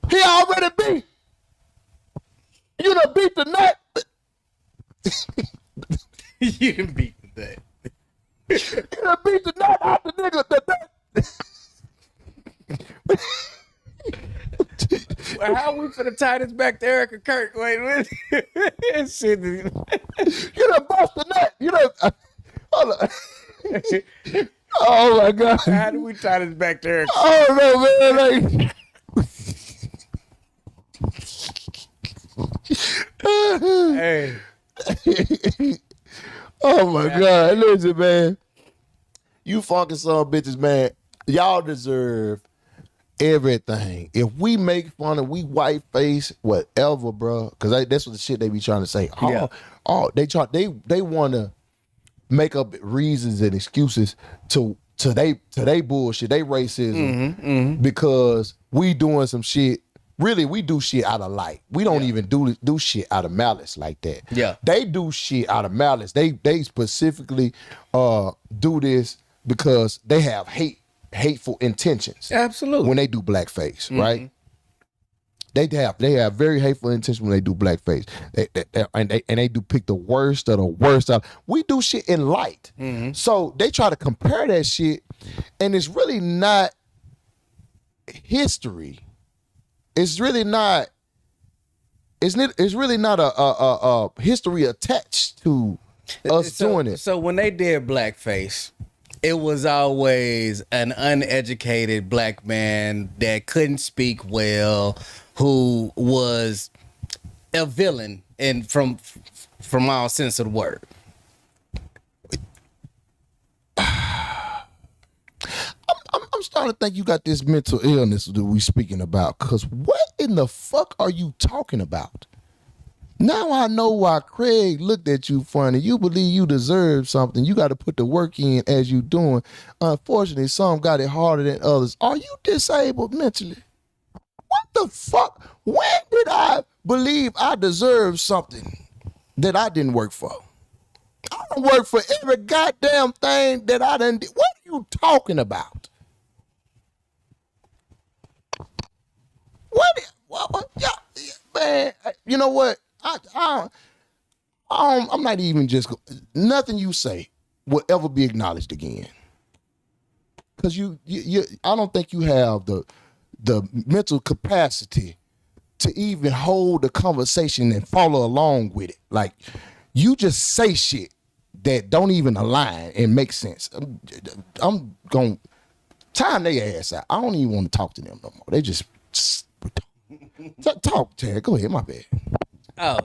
He already beat. You done beat the nut. You done beat the nut. You done beat the nut out the nigga. how we finna tie this back to Erika Kirk? Wait. Shit. You done bust the nut. You done. Hold on. Oh my God. How do we tie this back to Erika? Oh no, man. Hey. Oh my God. Listen, man. You fucking some bitches, man. Y'all deserve everything. If we make fun of, we white face, whatever, bro. Because that's what the shit they be trying to say. Yeah. They want to make up reasons and excuses to they bullshit, they racism, because we doing some shit. Really, we do shit out of light. We don't even do shit out of malice like that. Yeah. They do shit out of malice. They specifically do this because they have hateful intentions. Absolutely. When they do blackface, right? They have very hateful intentions when they do blackface. They do pick the worst of the worst out. We do shit in light. So they try to compare that shit, and it's really not history. It's really not. It's really not a history attached to us doing it. So when they did blackface, it was always an uneducated black man that couldn't speak well, who was a villain and from all sense of the word. I'm starting to think you got this mental illness that we speaking about. Cause what in the fuck are you talking about? Now I know why Craig looked at you funny. You believe you deserve something. You got to put the work in as you doing. Unfortunately, some got it harder than others. Are you disabled mentally? What the fuck? When did I believe I deserved something that I didn't work for? I don't work for every goddamn thing that I done did. What are you talking about? What? Yeah, man, you know what? I'm not even just, nothing you say will ever be acknowledged again. Because I don't think you have the mental capacity to even hold a conversation and follow along with it. Like, you just say shit that don't even align and make sense. I'm going to time their ass out. I don't even want to talk to them no more. They just talk, Chad. Go ahead, my bad. Oh,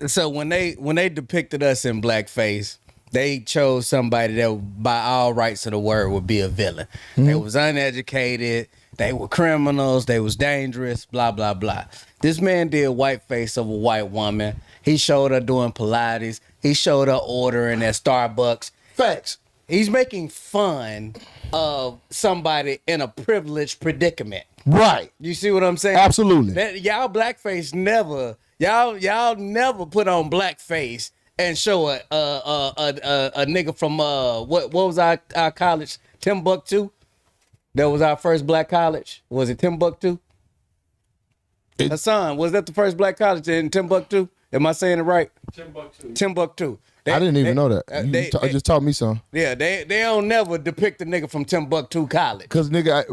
so when they depicted us in blackface, they chose somebody that by all rights of the word would be a villain. They was uneducated, they were criminals, they was dangerous, blah, blah, blah. This man did whiteface of a white woman. He showed her doing Pilates. He showed her ordering at Starbucks. Facts. He's making fun of somebody in a privileged predicament. Right. You see what I'm saying? Absolutely. Y'all blackface never. Y'all never put on blackface and show a nigga from what was our college? Timbuktu. That was our first black college. Was it Timbuktu? Hassan, was that the first black college in Timbuktu? Am I saying it right? Timbuktu. I didn't even know that. You just taught me something. Yeah, they don't never depict a nigga from Timbuktu College. Cause nigga,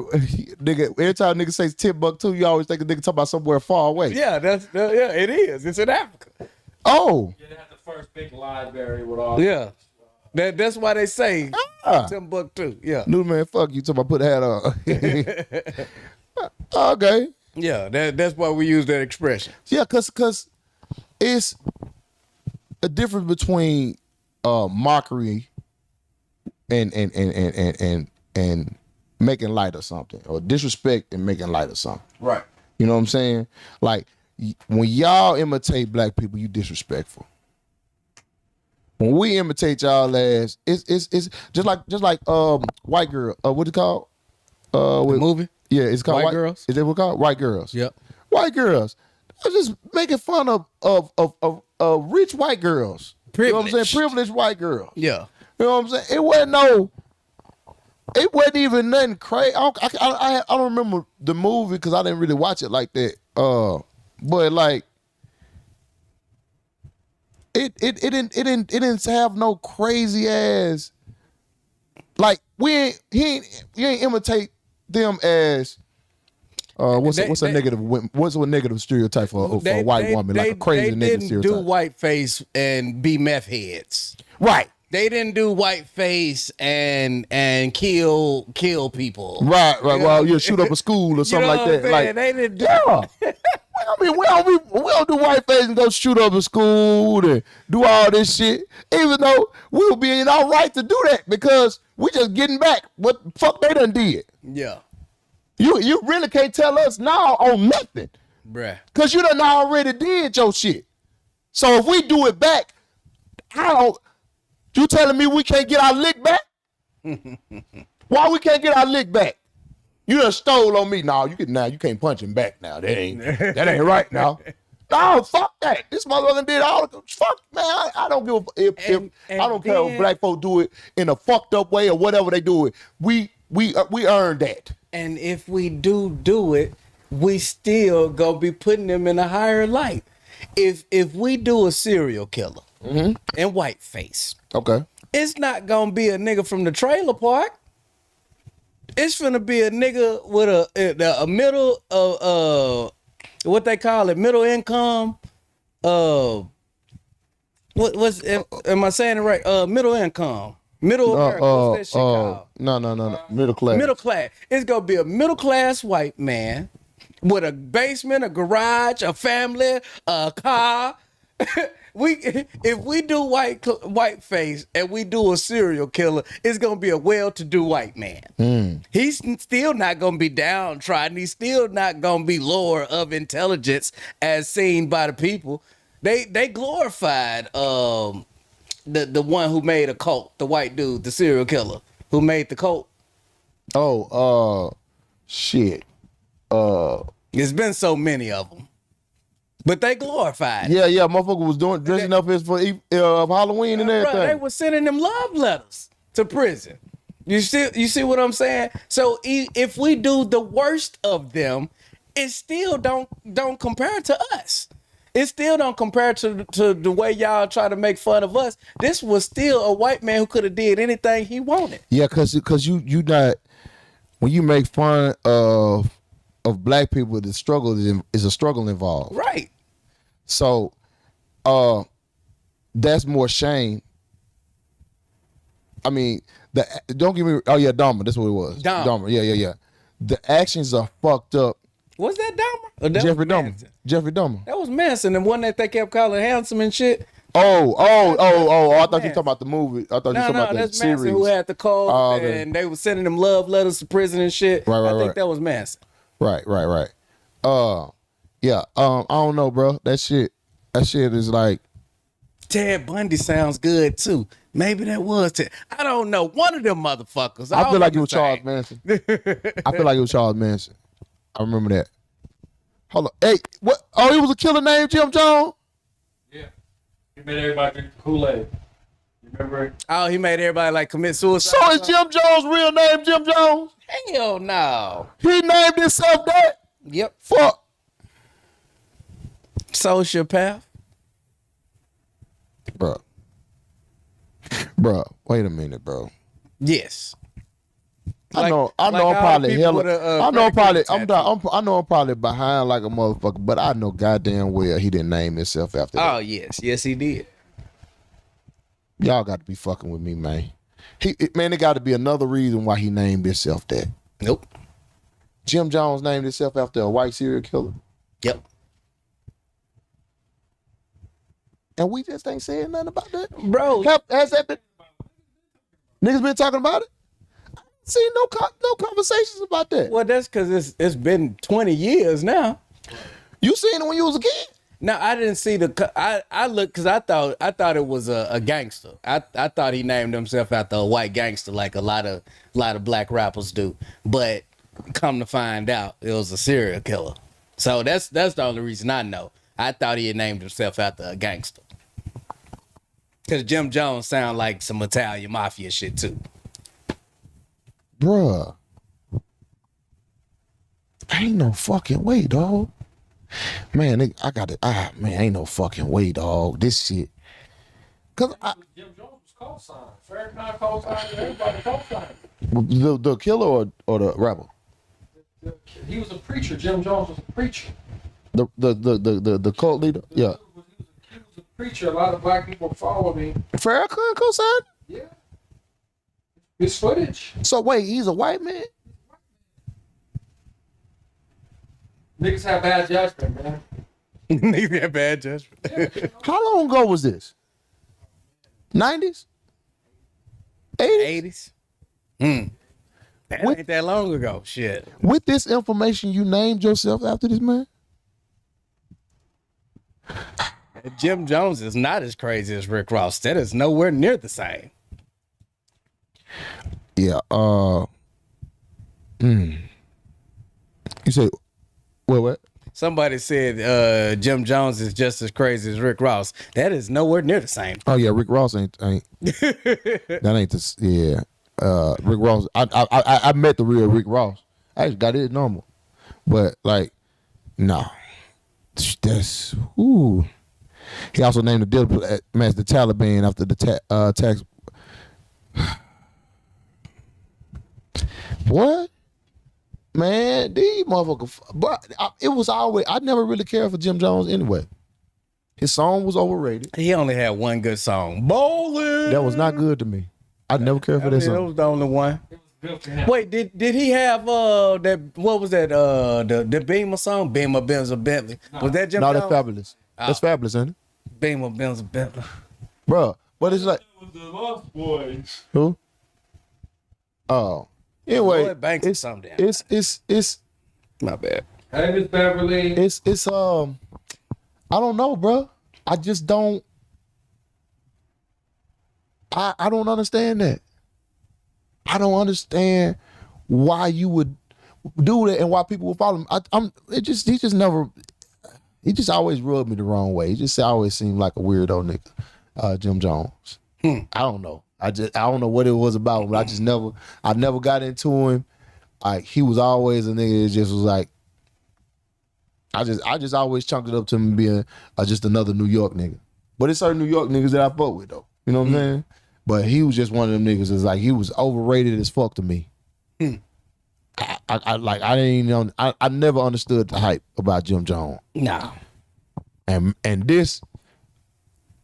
every time nigga says Timbuktu, you always think a nigga talking about somewhere far away. Yeah, it is. It's in Africa. Oh. Yeah, they have the first big library with all. Yeah. That's why they say Timbuktu. Yeah. New man, fuck you. Till I put a hat on. Okay. Yeah, that's why we use that expression. Yeah, cause it's a difference between mockery and making light of something, or disrespect and making light of something. Right. You know what I'm saying? Like, when y'all imitate black people, you disrespectful. When we imitate y'all ass, it's just like white girl. What it called? The movie? Yeah, it's called White Girls. Is that what it's called? White Girls. Yep. White girls. They're just making fun of rich white girls. You know what I'm saying? Privileged white girls. Yeah. You know what I'm saying? It wasn't even nothing crazy. I don't remember the movie because I didn't really watch it like that. But like, it didn't have no crazy ass. Like, you ain't imitate them as What's a negative stereotype for a white woman, like a crazy nigga They stereotype? didn't do whiteface and be meth heads. Right. They didn't do whiteface and kill people. Right. Well, you shoot up a school or something like that. Like they didn't. Yeah. I mean, we don't do whiteface and go shoot up a school and do all this shit. Even though we'll be in our right to do that because we just getting back what the fuck they done did. Yeah. You really can't tell us now on nothing. Bruh. Cause you done already did your shit. So if we do it back, you telling me we can't get our lick back? Why we can't get our lick back? You done stole on me. No, you can't punch him back now. That ain't right now. No, fuck that. This motherfucker did all the fuck, man. I don't give a I don't care if black folk do it in a fucked up way or whatever they do it. We earned that. And if we do it, we still gonna be putting them in a higher light. If we do a serial killer and whiteface, okay, it's not gonna be a nigga from the trailer park. It's finna be a nigga with a middle what they call it, middle income. Am I saying it right? Middle income. Middle America. What's that shit called? No. Middle class. Middle class. It's gonna be a middle class white man with a basement, a garage, a family, a car. If we do whiteface and we do a serial killer, it's gonna be a well-to-do white man. He's still not gonna be downtrodden. He's still not gonna be lower of intelligence as seen by the people. They glorified the one who made a cult, the white dude, the serial killer who made the cult. Shit. There's been so many of them. But they glorified. Yeah, motherfucker was dressing up as for Halloween and everything. Bro, they were sending them love letters to prison. You see what I'm saying? So if we do the worst of them, it still don't compare to us. It still don't compare to the way y'all try to make fun of us. This was still a white man who could have did anything he wanted. Yeah, cause you not, when you make fun of black people, the struggle is a struggle involved. Right. So that's more shame. I mean, don't give me, Dahmer, that's what it was. Dahmer, yeah. The actions are fucked up. Was that Dahmer? Jeffrey Dahmer. That was Manson, the one that they kept calling handsome and shit. Oh, I thought you were talking about the movie. I thought you were talking about the series. Manson who had the cold and they were sending them love letters to prison and shit. Right, I think that was Manson. Right. I don't know, bro. That shit is like, Ted Bundy sounds good too. Maybe that was Ted. I don't know. One of them motherfuckers. I feel like it was Charles Manson. I remember that. Hold on. Hey, what? Oh, he was a killer named Jim Jones? Yeah. He made everybody drink Kool-Aid. Remember? Oh, he made everybody like commit suicide. So is Jim Jones' real name Jim Jones? Hell no. He named himself that? Yep. Fuck. Sociopath. Bro, wait a minute, bro. Yes. I know I'm probably behind like a motherfucker, but I know goddamn well he didn't name himself after that. Oh yes, he did. Y'all got to be fucking with me, man. There got to be another reason why he named himself that. Nope. Jim Jones named himself after a white serial killer. Yep. And we just ain't saying nothing about that, bro. Has that been? Niggas been talking about it. See no conversations about that. Well, that's because it's been 20 years now. You seen it when you was a kid? No, I didn't see I looked because I thought it was a gangster. I thought he named himself after a white gangster like a lot of black rappers do. But come to find out, it was a serial killer. So that's the only reason I know. I thought he had named himself after a gangster. Because Jim Jones sound like some Italian mafia shit too. Bruh. Ain't no fucking way, dog. Man, ain't no fucking way, dog. This shit. Cause Jim Jones was co-signed. Farrakhan co-signed, everybody co-signed. The killer or the rebel? He was a preacher. Jim Jones was a preacher. The cult leader? Yeah. He was a preacher. A lot of black people followed him. Farrakhan co-signed? Yeah. It's footage. So wait, he's a white man? Niggas have bad judgment, man. Niggas have bad judgment. How long ago was this? 90s? 80s? 80s? That ain't that long ago. Shit. With this information, you named yourself after this man? Jim Jones is not as crazy as Rick Ross. That is nowhere near the same. Yeah. You say, what? Somebody said Jim Jones is just as crazy as Rick Ross. That is nowhere near the same. Oh yeah, Rick Ross ain't that ain't this. Yeah, Rick Ross. I met the real Rick Ross. I just got it normal, but like, no, that's ooh. He also named the deal match the Taliban after the tax. What? Man, these motherfuckers. But it was always. I never really cared for Jim Jones anyway. His song was overrated. He only had one good song, Bowling. That was not good to me. I never cared for that That song. was the only one. It was built to him. Wait, did he have that? What was that? The Beamer song, Beamer, Benz, or Bentley. Was that Jim No, Jones? that's fabulous. That's fabulous, ain't it? Beamer, Benz, or Bentley. Bro, but it's like, It was the Lost Boys. who? Oh. Anyway, Lloyd Banks or it's something. it's My bad. Hey, Miss Beverly. it's I don't know, bro. I just don't. I don't understand that. I don't understand why you would do that and why people would follow him. He just always rubbed me the wrong way. He just always seemed like a weirdo nigga, Jim Jones. I don't know. I don't know what it was about, but I never got into him. Like, he was always a nigga that just was like, I just always chunked it up to him being just another New York nigga. But it's certain New York niggas that I fuck with though. You know what I'm saying? But he was just one of them niggas that's like, he was overrated as fuck to me. I didn't know. I never understood the hype about Jim Jones. No. And this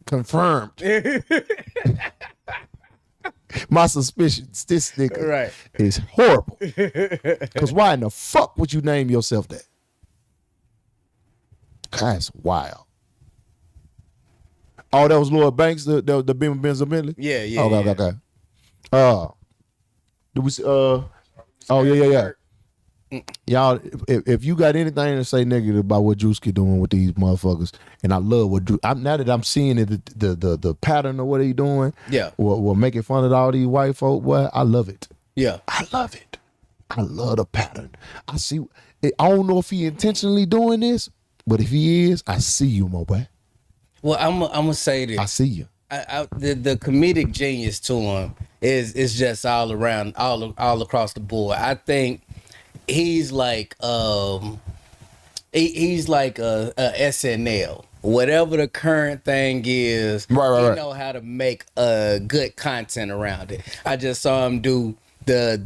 confirmed my suspicions. This nigga Right. is horrible. Because why in the fuck would you name yourself that? That's wild. Oh, that was Lloyd Banks, the Beamer Benz Bentley? Yeah. Okay. Do we yeah. Y'all, if you got anything to say negative about what Druski doing with these motherfuckers, and I love what now that I'm seeing it, the pattern of what he doing, Yeah. or making fun of all these white folk, boy, I love it. Yeah. I love it. I love the pattern. I see. I don't know if he intentionally doing this, but if he is, I see you, my boy. Well, I'm gonna say this. I see you. The comedic genius to him is just all around, all across the board. I think he's like he's like a SNL. Whatever the current thing is, Right. he know how to make good content around it. I just saw him do the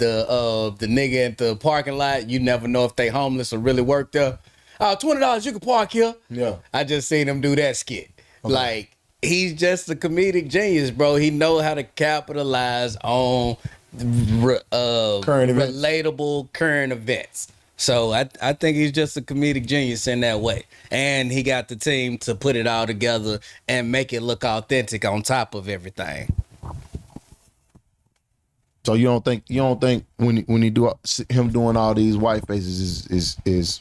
nigga at the parking lot. You never know if they homeless or really work there. $20 you can park here. Yeah. I just seen him do that skit. Okay. Like, he's just a comedic genius, bro. He know how to capitalize on Current events. relatable current events. So I think he's just a comedic genius in that way. And he got the team to put it all together and make it look authentic on top of everything. So you don't think when he do him doing all these white faces is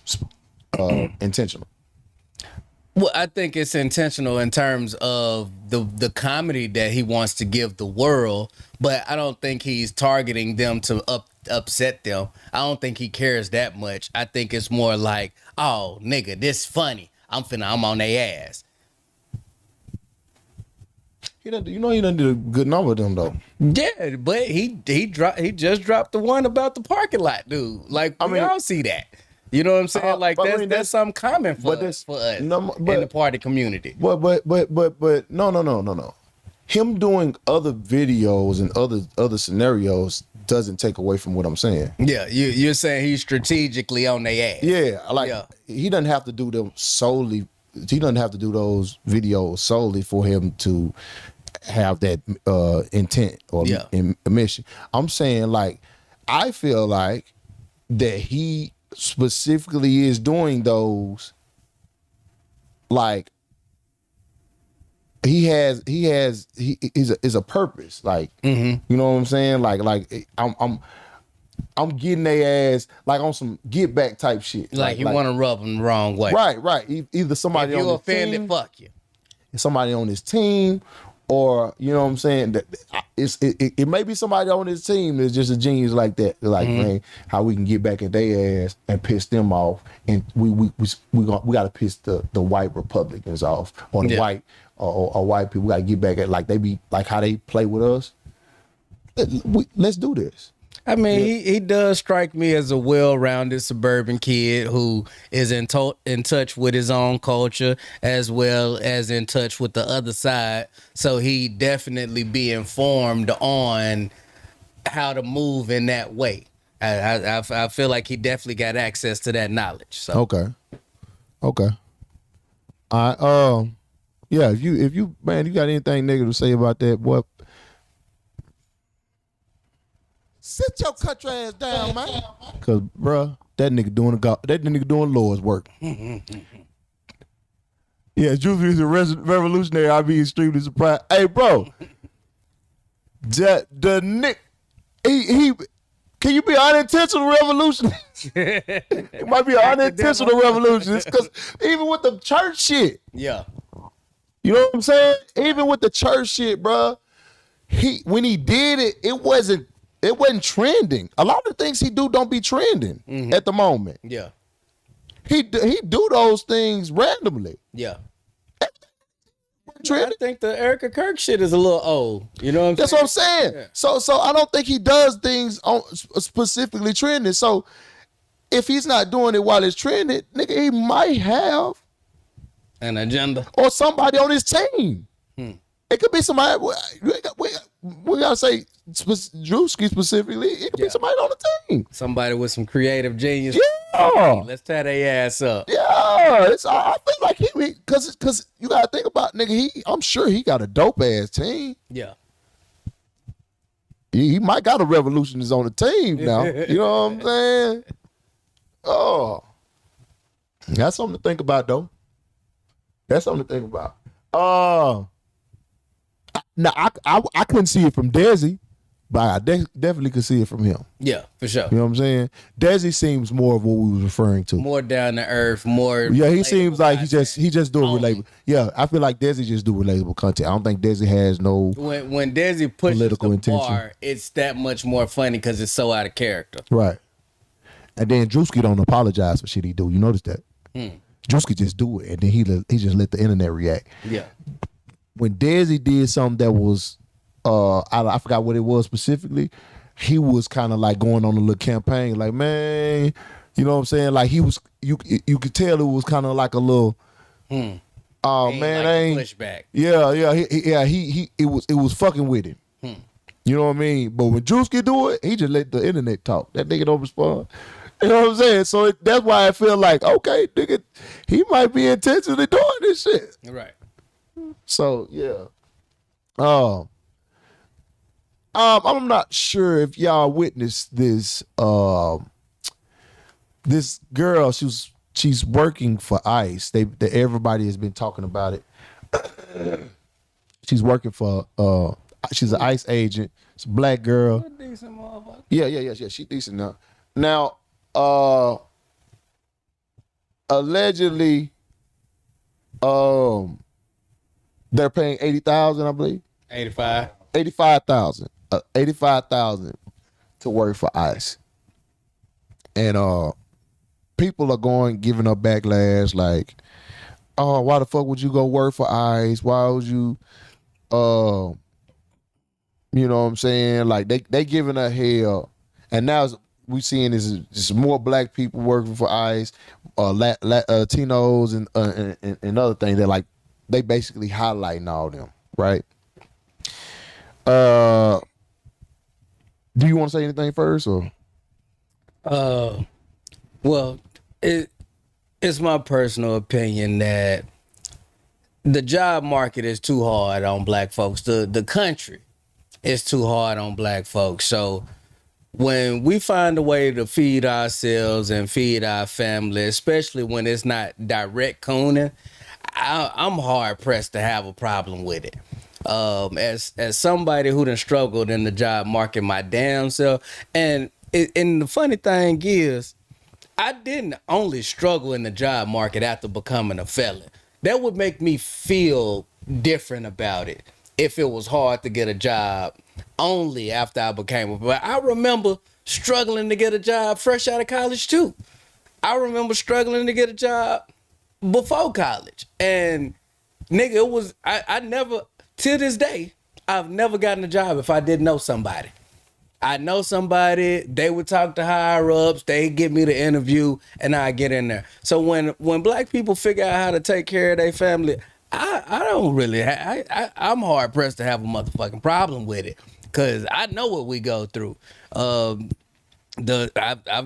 intentional? Well, I think it's intentional in terms of the comedy that he wants to give the world, but I don't think he's targeting them to upset them. I don't think he cares that much. I think it's more like, oh, nigga, this funny. I'm on their ass. He done did a good number of them though. Yeah, but he just dropped the one about the parking lot, dude. Like, we all see that. You know what I'm saying? Like, that's something common for us in the party community. But no. him doing other videos and other scenarios doesn't take away from what I'm saying. Yeah, you're saying he's strategically on their ass. Yeah, like he doesn't have to do them solely. He doesn't have to do those videos solely for him to have that intent or mission. I'm saying, like, I feel like that he specifically is doing those, like, he is a purpose, like, you know what I'm saying, like I'm getting their ass, like, on some get back type shit, like you want to rub them the wrong way, right. Either somebody if you on offended, team, fuck you, somebody on his team, or you know what I'm saying, that it may be somebody on his team that's just a genius like that, like, man, how we can get back at their ass and piss them off, and we got to piss the white Republicans off, or the white or white people. We got to get back at, like, they be like how they play with us. Let's do this. I mean, he does strike me as a well-rounded suburban kid who is in touch with his own culture as well as in touch with the other side. So he definitely be informed on how to move in that way. I feel like he definitely got access to that knowledge. So Okay. I yeah. If you man, you got anything negative to say about that, boy? Sit your country ass down, man. Cause, bruh, that nigga doing Lord's work. Yeah, Juicy is a revolutionary. I'd be extremely surprised. Hey, bro, the Nick, he can you be unintentional revolutionary? It might be an unintentional revolution. Because even with the church shit, yeah, you know what I'm saying? Even with the church shit, bruh, when he did it, it wasn't trending. A lot of the things he do don't be trending at the moment. Yeah. He do those things randomly. Yeah. Trending. I think the Erika Kirk shit is a little old. You know what I'm That's saying? what I'm saying. Yeah. So I don't think he does things on specifically trending. So if he's not doing it while it's trending, nigga, he might have An agenda. or somebody on his team. It could be somebody. We gotta say Druski specifically. It could be somebody on the team. Somebody with some creative genius. Yeah. Let's tie their ass up. Yeah. I feel like because you gotta think about, nigga. I'm sure he got a dope ass team. Yeah. He might got a revolutionist on the team now. You know what I'm saying? Oh, that's something to think about, though. That's something to think about. Now I couldn't see it from Desi, but I definitely could see it from him. Yeah, for sure. You know what I'm saying? Desi seems more of what we was referring to. More down to earth, more. Yeah, he seems like he just do relatable. Yeah, I feel like Desi just do relatable content. I don't think Desi has no when Desi pushes political the intention. bar, it's that much more funny because it's so out of character. Right. And then Druski don't apologize for shit he do. You notice that? Druski just do it, and then he just let the internet react. Yeah. When Desi did something that was, I forgot what it was specifically, he was kind of like going on a little campaign, like, man, you know what I'm saying? Like, he was, you could tell it was kind of like a little, oh man, like I ain't pushback. Yeah, he it was fucking with him. You know what I mean? But when Druski do it, he just let the internet talk. That nigga don't respond. You know what I'm saying? So that's why I feel like, okay, nigga, he might be intentionally doing this shit. Right. So yeah. I'm not sure if y'all witnessed this. This girl, she's working for ICE. Everybody has been talking about it. She's working for she's an ICE agent. It's a black girl. Decent motherfucker. Yeah. She decent now. Now, allegedly, they're paying $80,000, I believe. 85. $85,000. $85,000 to work for ICE. And people are giving her backlash like, oh, why the fuck would you go work for ICE? Why would you you know what I'm saying? Like they giving her hell. And now we seeing is more black people working for ICE, Latinos and other things that, like, they basically highlighting all them, right? Do you want to say anything first, or? Well, it's my personal opinion that the job market is too hard on black folks. The country is too hard on black folks. So when we find a way to feed ourselves and feed our family, especially when it's not direct cooning, I'm hard pressed to have a problem with it. As somebody who done struggled in the job market my damn self, and the funny thing is, I didn't only struggle in the job market after becoming a felon. That would make me feel different about it if it was hard to get a job only after I became a. But I remember struggling to get a job fresh out of college too. I remember struggling to get a job before college, and nigga, it was I never, to this day, I've never gotten a job if I didn't know somebody. I know somebody, they would talk to higher ups, they give me the interview, and I get in there. So when black people figure out how to take care of their family, I don't really, I'm hard pressed to have a motherfucking problem with it, cause I know what we go through. I've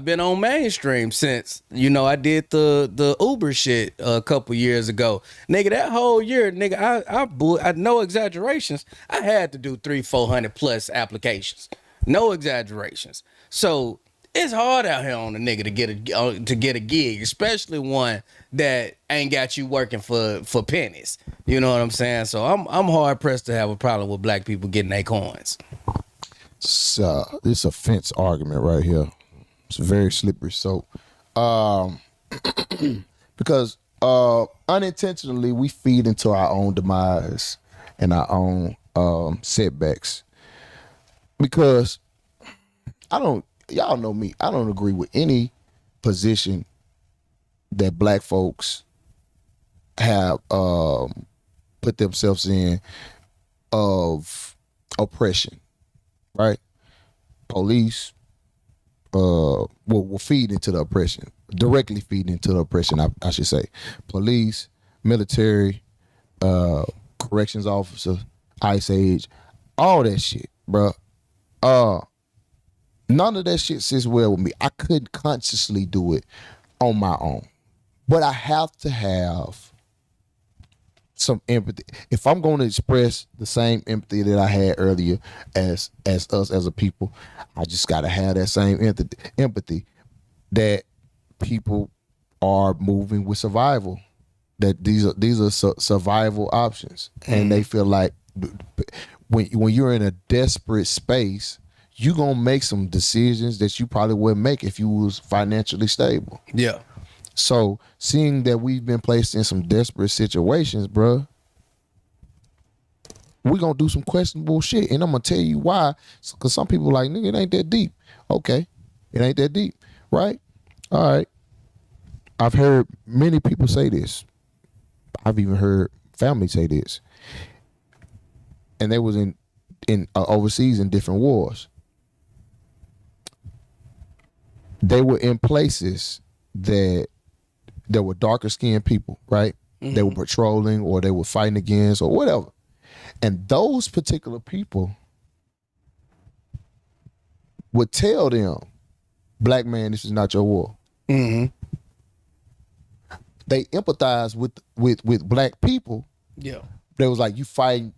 been on mainstream since, I did the Uber shit a couple years ago. Nigga, that whole year, nigga, I no exaggerations, I had to do 300-400 plus applications. No exaggerations. So it's hard out here on a nigga to get a gig, especially one that ain't got you working for pennies. You know what I'm saying? So I'm hard pressed to have a problem with black people getting their coins. So this a fence argument right here. It's very slippery slope. Because unintentionally we feed into our own demise and our own setbacks. Because y'all know me, I don't agree with any position that black folks have put themselves in of oppression, right? Police will feed into the oppression, directly feed into the oppression, I should say. Police, military, corrections officer, Ice Age, all that shit, bruh. None of that shit sits well with me. I couldn't consciously do it on my own, but I have to have some empathy. If I'm going to express the same empathy that I had earlier as us as a people, I just got to have that same empathy that people are moving with survival, that these are survival options. And they feel like when you're in a desperate space, you gonna make some decisions that you probably wouldn't make if you was financially stable. Yeah. So seeing that we've been placed in some desperate situations, bruh, we gonna do some questionable shit. And I'm gonna tell you why. Cause some people like, nigga, it ain't that deep. Okay, it ain't that deep, right? All right. I've heard many people say this. I've even heard family say this. And they was in overseas in different wars. They were in places that there were darker skinned people, right? Mm-hmm. They were patrolling or they were fighting against or whatever. And those particular people would tell them, black man, this is not your war. Mm-hmm. They empathize with black people. Yeah. They was like, you fight.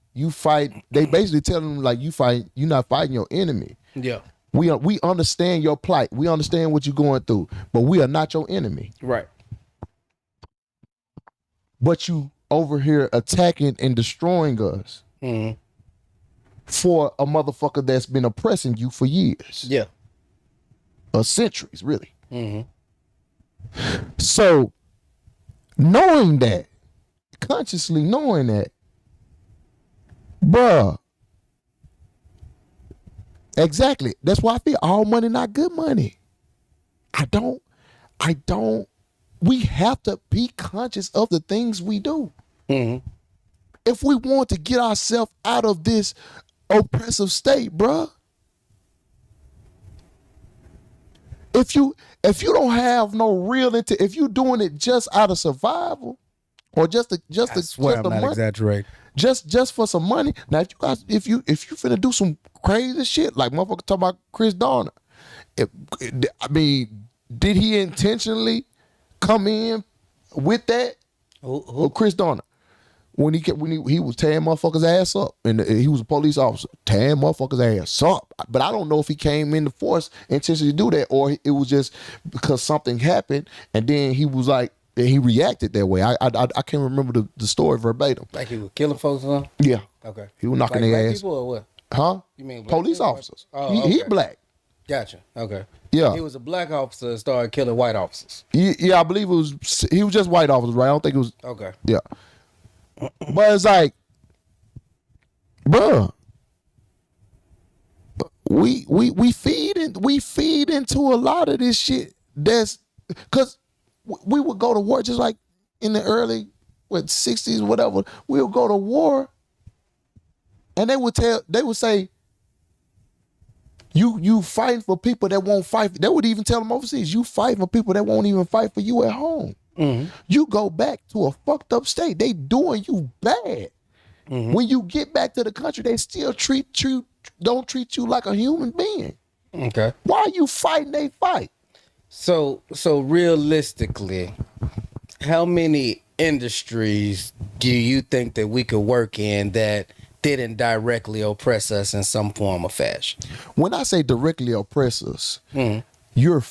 They basically tell them like, you're not fighting your enemy. Yeah. We understand your plight. We understand what you're going through, but we are not your enemy. Right. But you over here attacking and destroying us for a motherfucker that's been oppressing you for years. Yeah. Or centuries, really. Mm-hmm. So knowing that, consciously knowing that, bruh, exactly. That's why I feel all money not good money. I don't. We have to be conscious of the things we do. Mm-hmm. If we want to get ourselves out of this oppressive state, bruh. If you don't have no real if you doing it just out of survival, or just I swear I'm the not money, exaggerating. just for some money. Now, if you guys, if you finna do some crazy shit like motherfucker talking about Chris Donner, I mean, did he intentionally come in with that? Who? Chris Donner. When he was tearing motherfuckers' ass up, and he was a police officer tearing motherfuckers' ass up. But I don't know if he came into force intentionally to do that, or it was just because something happened, and then he was like, he reacted that way. I can't remember the story verbatim. Like he was killing folks or something? Yeah. Okay. He was knocking like their black ass. people or what? Huh? You mean black police people? officers? Oh, He okay. black. Gotcha. Okay. Yeah. He was a black officer and started killing white officers. Yeah, I believe he was just white officers, right? I don't think it was. Okay. Yeah. But it's like, bruh, we feed into a lot of this shit. That's because we would go to war just like in the early 60s, whatever. We would go to war, and they would say, you fighting for people that won't fight. They would even tell them overseas, you fight for people that won't even fight for you at home. Mm-hmm. You go back to a fucked up state, they doing you bad. Mm-hmm. When you get back to the country, they still don't treat you like a human being. Okay. Why are you fighting they fight? So realistically, how many industries do you think that we could work in that didn't directly oppress us in some form or fashion? When I say directly oppress us, you're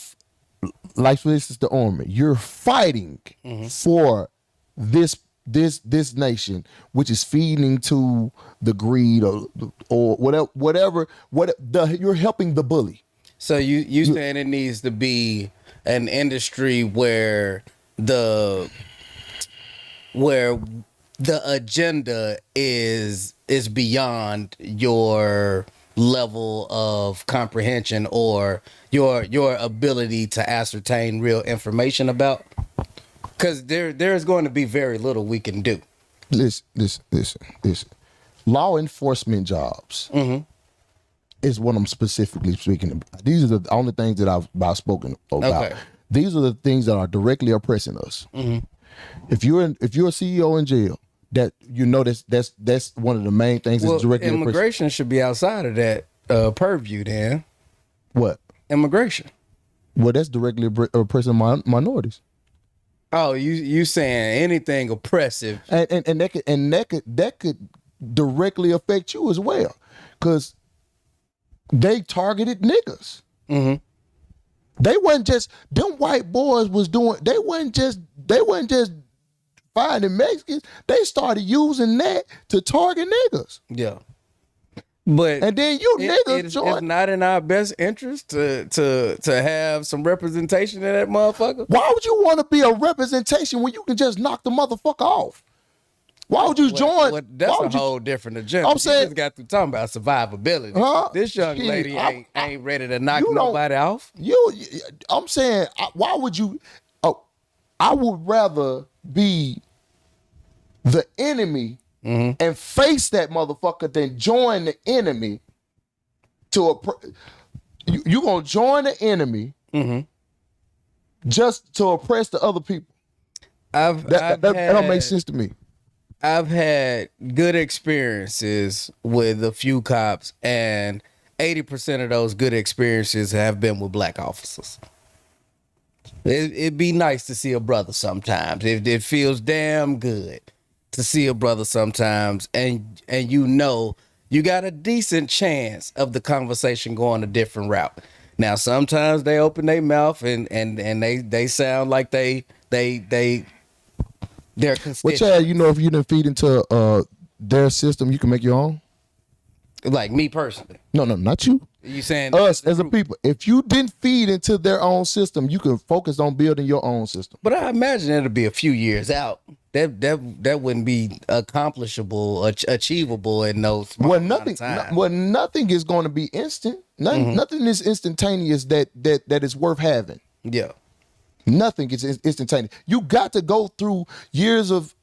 like, for instance, the army. You're fighting for this nation, which is feeding to the greed or whatever. You're helping the bully. So you saying it needs to be an industry where the agenda is beyond your level of comprehension or your ability to ascertain real information about, because there's going to be very little we can do. Listen. Law enforcement jobs is what I'm specifically speaking about. These are the only things that I've spoken about. Okay. These are the things that are directly oppressing us. If you're a CEO in jail, that that's one of the main things that's directly immigration should be outside of that purview. Then what? Immigration. Well, that's directly oppressing minorities. Oh, you saying anything oppressive? And that could directly affect you as well, because they targeted niggas. Mm-hmm. They wasn't just them white boys was doing. They wasn't just finding Mexicans. They started using that to target niggas. Yeah. But and then it's not in our best interest to have some representation of that motherfucker. Why would you want to be a representation when you can just knock the motherfucker off? Why would you join? That's a whole different agenda. I'm saying, you just got through talking about survivability. Huh? This young lady ain't ready to knock nobody off. I'm saying, why would you? I would rather be the enemy and face that motherfucker than join the enemy you gonna join the enemy just to oppress the other people. That don't make sense to me. I've had good experiences with a few cops, and 80% of those good experiences have been with black officers. It'd be nice to see a brother sometimes. It feels damn good to see a brother sometimes, and you got a decent chance of the conversation going a different route. Now sometimes they open their mouth and they sound like they're constituent. Well, Chad, if you didn't feed into their system, you can make your own. Like me personally. No, not you. You saying us as a people? If you didn't feed into their own system, you can focus on building your own system. But I imagine it'll be a few years out. That wouldn't be accomplishable, achievable in no small amount of time. Nothing is going to be instant. Nothing is instantaneous that is worth having. Yeah. Nothing is instantaneous. You got to go through years of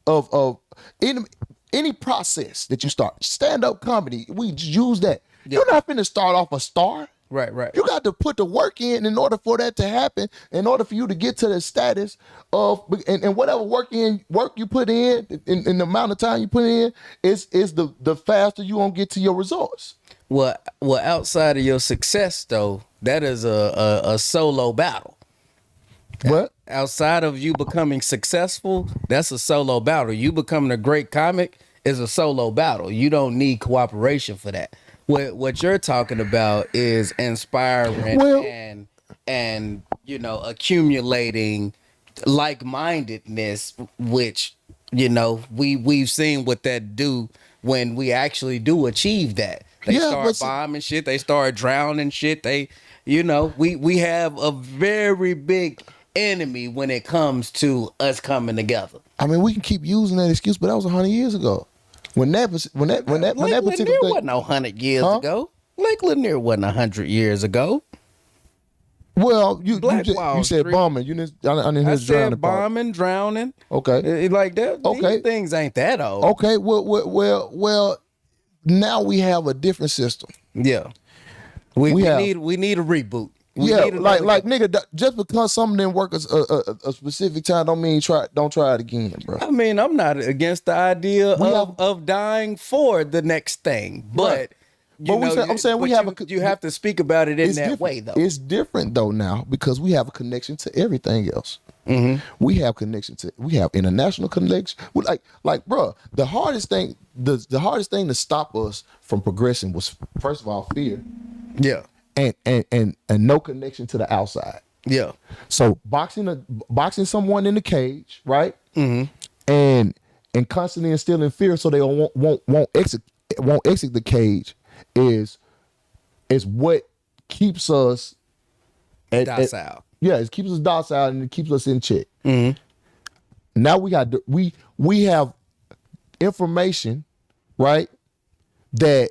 any process that you start. Stand-up comedy, we use that. Yeah. You're not finna start off a star. Right, right. You got to put the work in order for that to happen, in order for you to get to the status of, and whatever work you put in the amount of time you put in, is the faster you gonna get to your results. Well, outside of your success though, that is a solo battle. What? Outside of you becoming successful, that's a solo battle. You becoming a great comic is a solo battle. You don't need cooperation for that. What you're talking about is inspiring and accumulating like-mindedness, which we've seen what that do when we actually do achieve that. They start bombing shit. They start drowning shit. We have a very big enemy when it comes to us coming together. I mean, we can keep using that excuse, but that was 100 years ago. When that particular thing wasn't 100 years ago. Lake Lanier wasn't 100 years ago. Well, you said Street. bombing. I said bombing, drowning. Okay, like that. Okay, these things ain't that old. Okay, well. Now we have a different system. Yeah, we need a reboot. Like nigga, just because something didn't work a specific time don't mean don't try it again, bro. I mean, I'm not against the idea of dying for the next thing, but you have to speak about it in that way though. It's different though now because we have a connection to everything else. Mm-hmm. We have international connection. Like, bro, the hardest thing to stop us from progressing was, first of all, fear. Yeah. And no connection to the outside. Yeah. So boxing someone in the cage, right? Mm-hmm. And constantly instilling fear so they won't exit the cage is what keeps us docile. It keeps us docile and it keeps us in check. Mm-hmm. Now we have information, right? That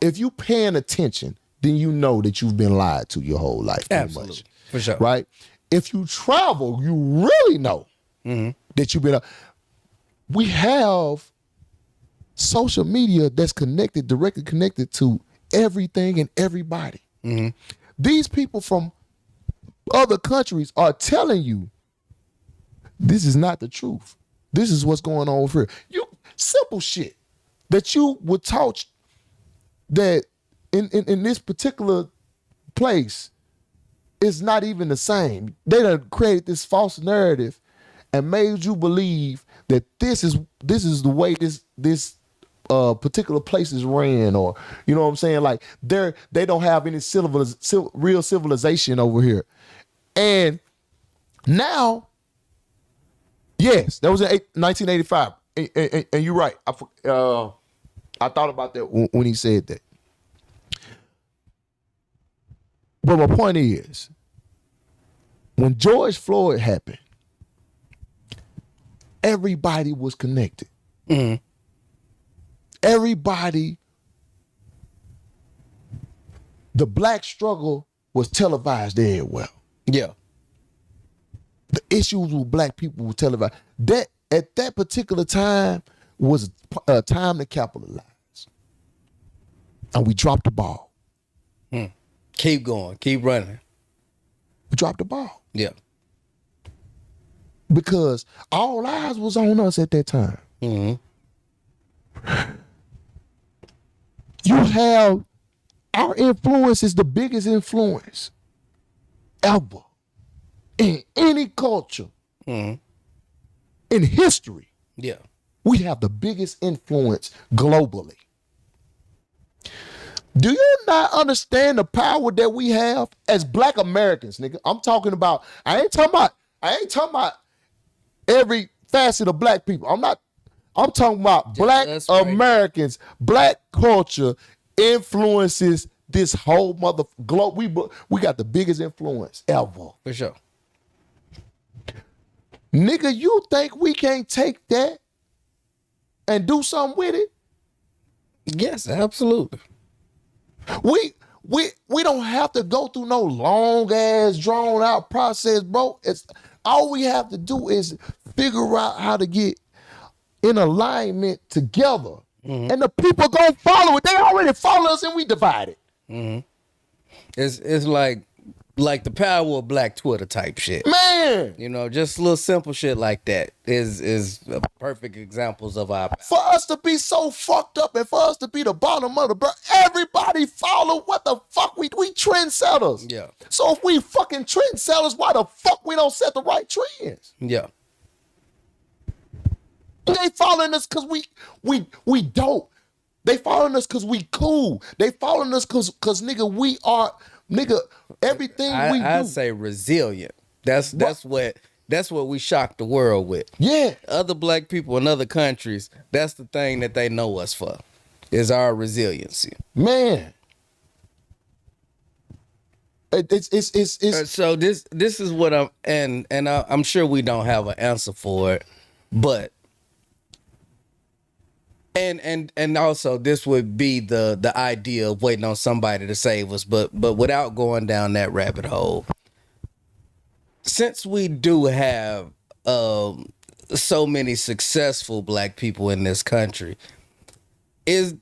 if you paying attention, then you know that you've been lied to your whole life. Absolutely. Much, for sure. Right? If you travel, you really know that you've been. We have social media that's directly connected to everything and everybody. Mm-hmm. These people from other countries are telling you this is not the truth. This is what's going on over here. Simple shit that you were taught that in this particular place is not even the same. They done created this false narrative and made you believe that this is the way this particular place is ran, or you know what I'm saying? Like they don't have any real civilization over here. And now, yes, that was in 1985, and you're right. I thought about that when he said that. But my point is, when George Floyd happened, everybody was connected. Mm-hmm. Everybody, the black struggle was televised everywhere. Yeah. The issues with black people were televised. That at that particular time was a time to capitalize. And we dropped the ball. Keep going. Keep running. We dropped the ball. Yeah. Because all eyes was on us at that time. Mm-hmm. You have, our influence is the biggest influence ever in any culture in history. Yeah. We have the biggest influence globally. Do you not understand the power that we have as black Americans, nigga? I'm talking about, I ain't talking about every facet of black people. I'm talking about black Americans. Black culture influences this whole globe. We got the biggest influence ever. For sure. Nigga, you think we can't take that and do something with it? Yes, absolutely. We don't have to go through no long ass drawn out process, bro. It's all we have to do is figure out how to get in alignment together. Mm-hmm. And the people gonna follow it. They already follow us and we divided. Mm-hmm. It's like the power of Black Twitter type shit. Man, You know, just little simple shit like that is perfect examples of our power. for us to be so fucked up and for us to be the bottom of the barrel, everybody follow what the fuck we trendsetters. Yeah. So if we fucking trendsetters, why the fuck we don't set the right trends? Yeah. They following us because we dope. They following us because we cool. They following us because nigga, we are nigga, everything we do. I say resilient. That's what we shock the world with. Yeah. Other Black people in other countries, that's the thing that they know us for, is our resiliency. Man. It's So this is what I'm sure we don't have an answer for it, but and also this would be the idea of waiting on somebody to save us, but without going down that rabbit hole, since we do have so many successful Black people in this country, is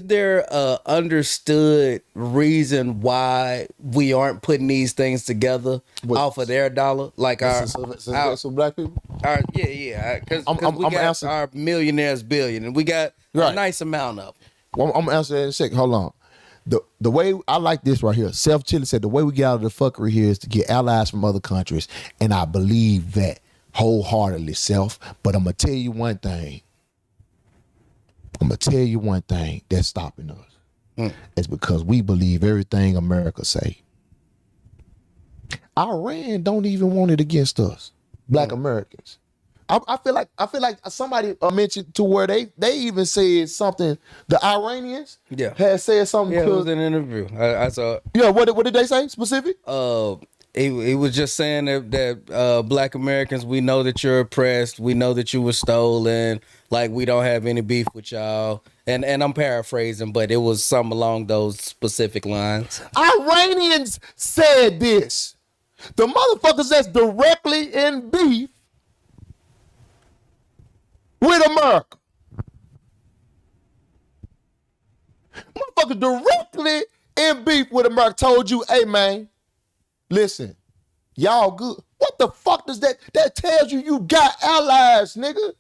there a understood reason why we aren't putting these things together off of their dollar? Like some Black people. Because I'm we got answering- our millionaires billion, and we got Right. a nice amount of them. Well, I'm gonna answer that in a second. Hold on. The way I like this right here, Self Chili said the way we get out of the fuckery here is to get allies from other countries, and I believe that wholeheartedly, Self. But I'm gonna tell you one thing. That's stopping us. It's because we believe everything America say. Iran don't even want it against us, Black Americans. I feel like somebody mentioned to where they even said something. The Iranians had said something. Yeah, to, it was an interview. I saw. Yeah, what did they say specific? He was just saying that Black Americans, we know that you're oppressed. We know that you were stolen. Like, we don't have any beef with y'all. And I'm paraphrasing, but it was something along those specific lines. Iranians said this. The motherfuckers that's directly in beef with America. Motherfuckers directly in beef with America told you, hey man, listen, y'all good. What the fuck does that tells you you got allies, nigga?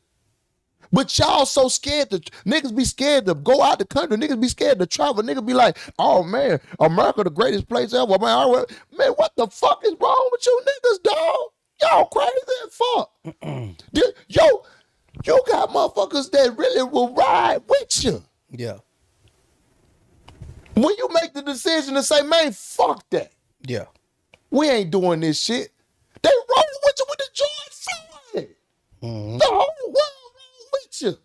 But y'all so scared to, niggas be scared to go out the country. Niggas be scared to travel. Niggas be like, oh man, America the greatest place ever. Man, what the fuck is wrong with you niggas, dog? Y'all crazy as fuck. Yo, you got motherfuckers that really will ride with you. Yeah. When you make the decision to say, man, fuck that. Yeah. We ain't doing this shit. They roll with you with the George Floyd. The whole world roll with you.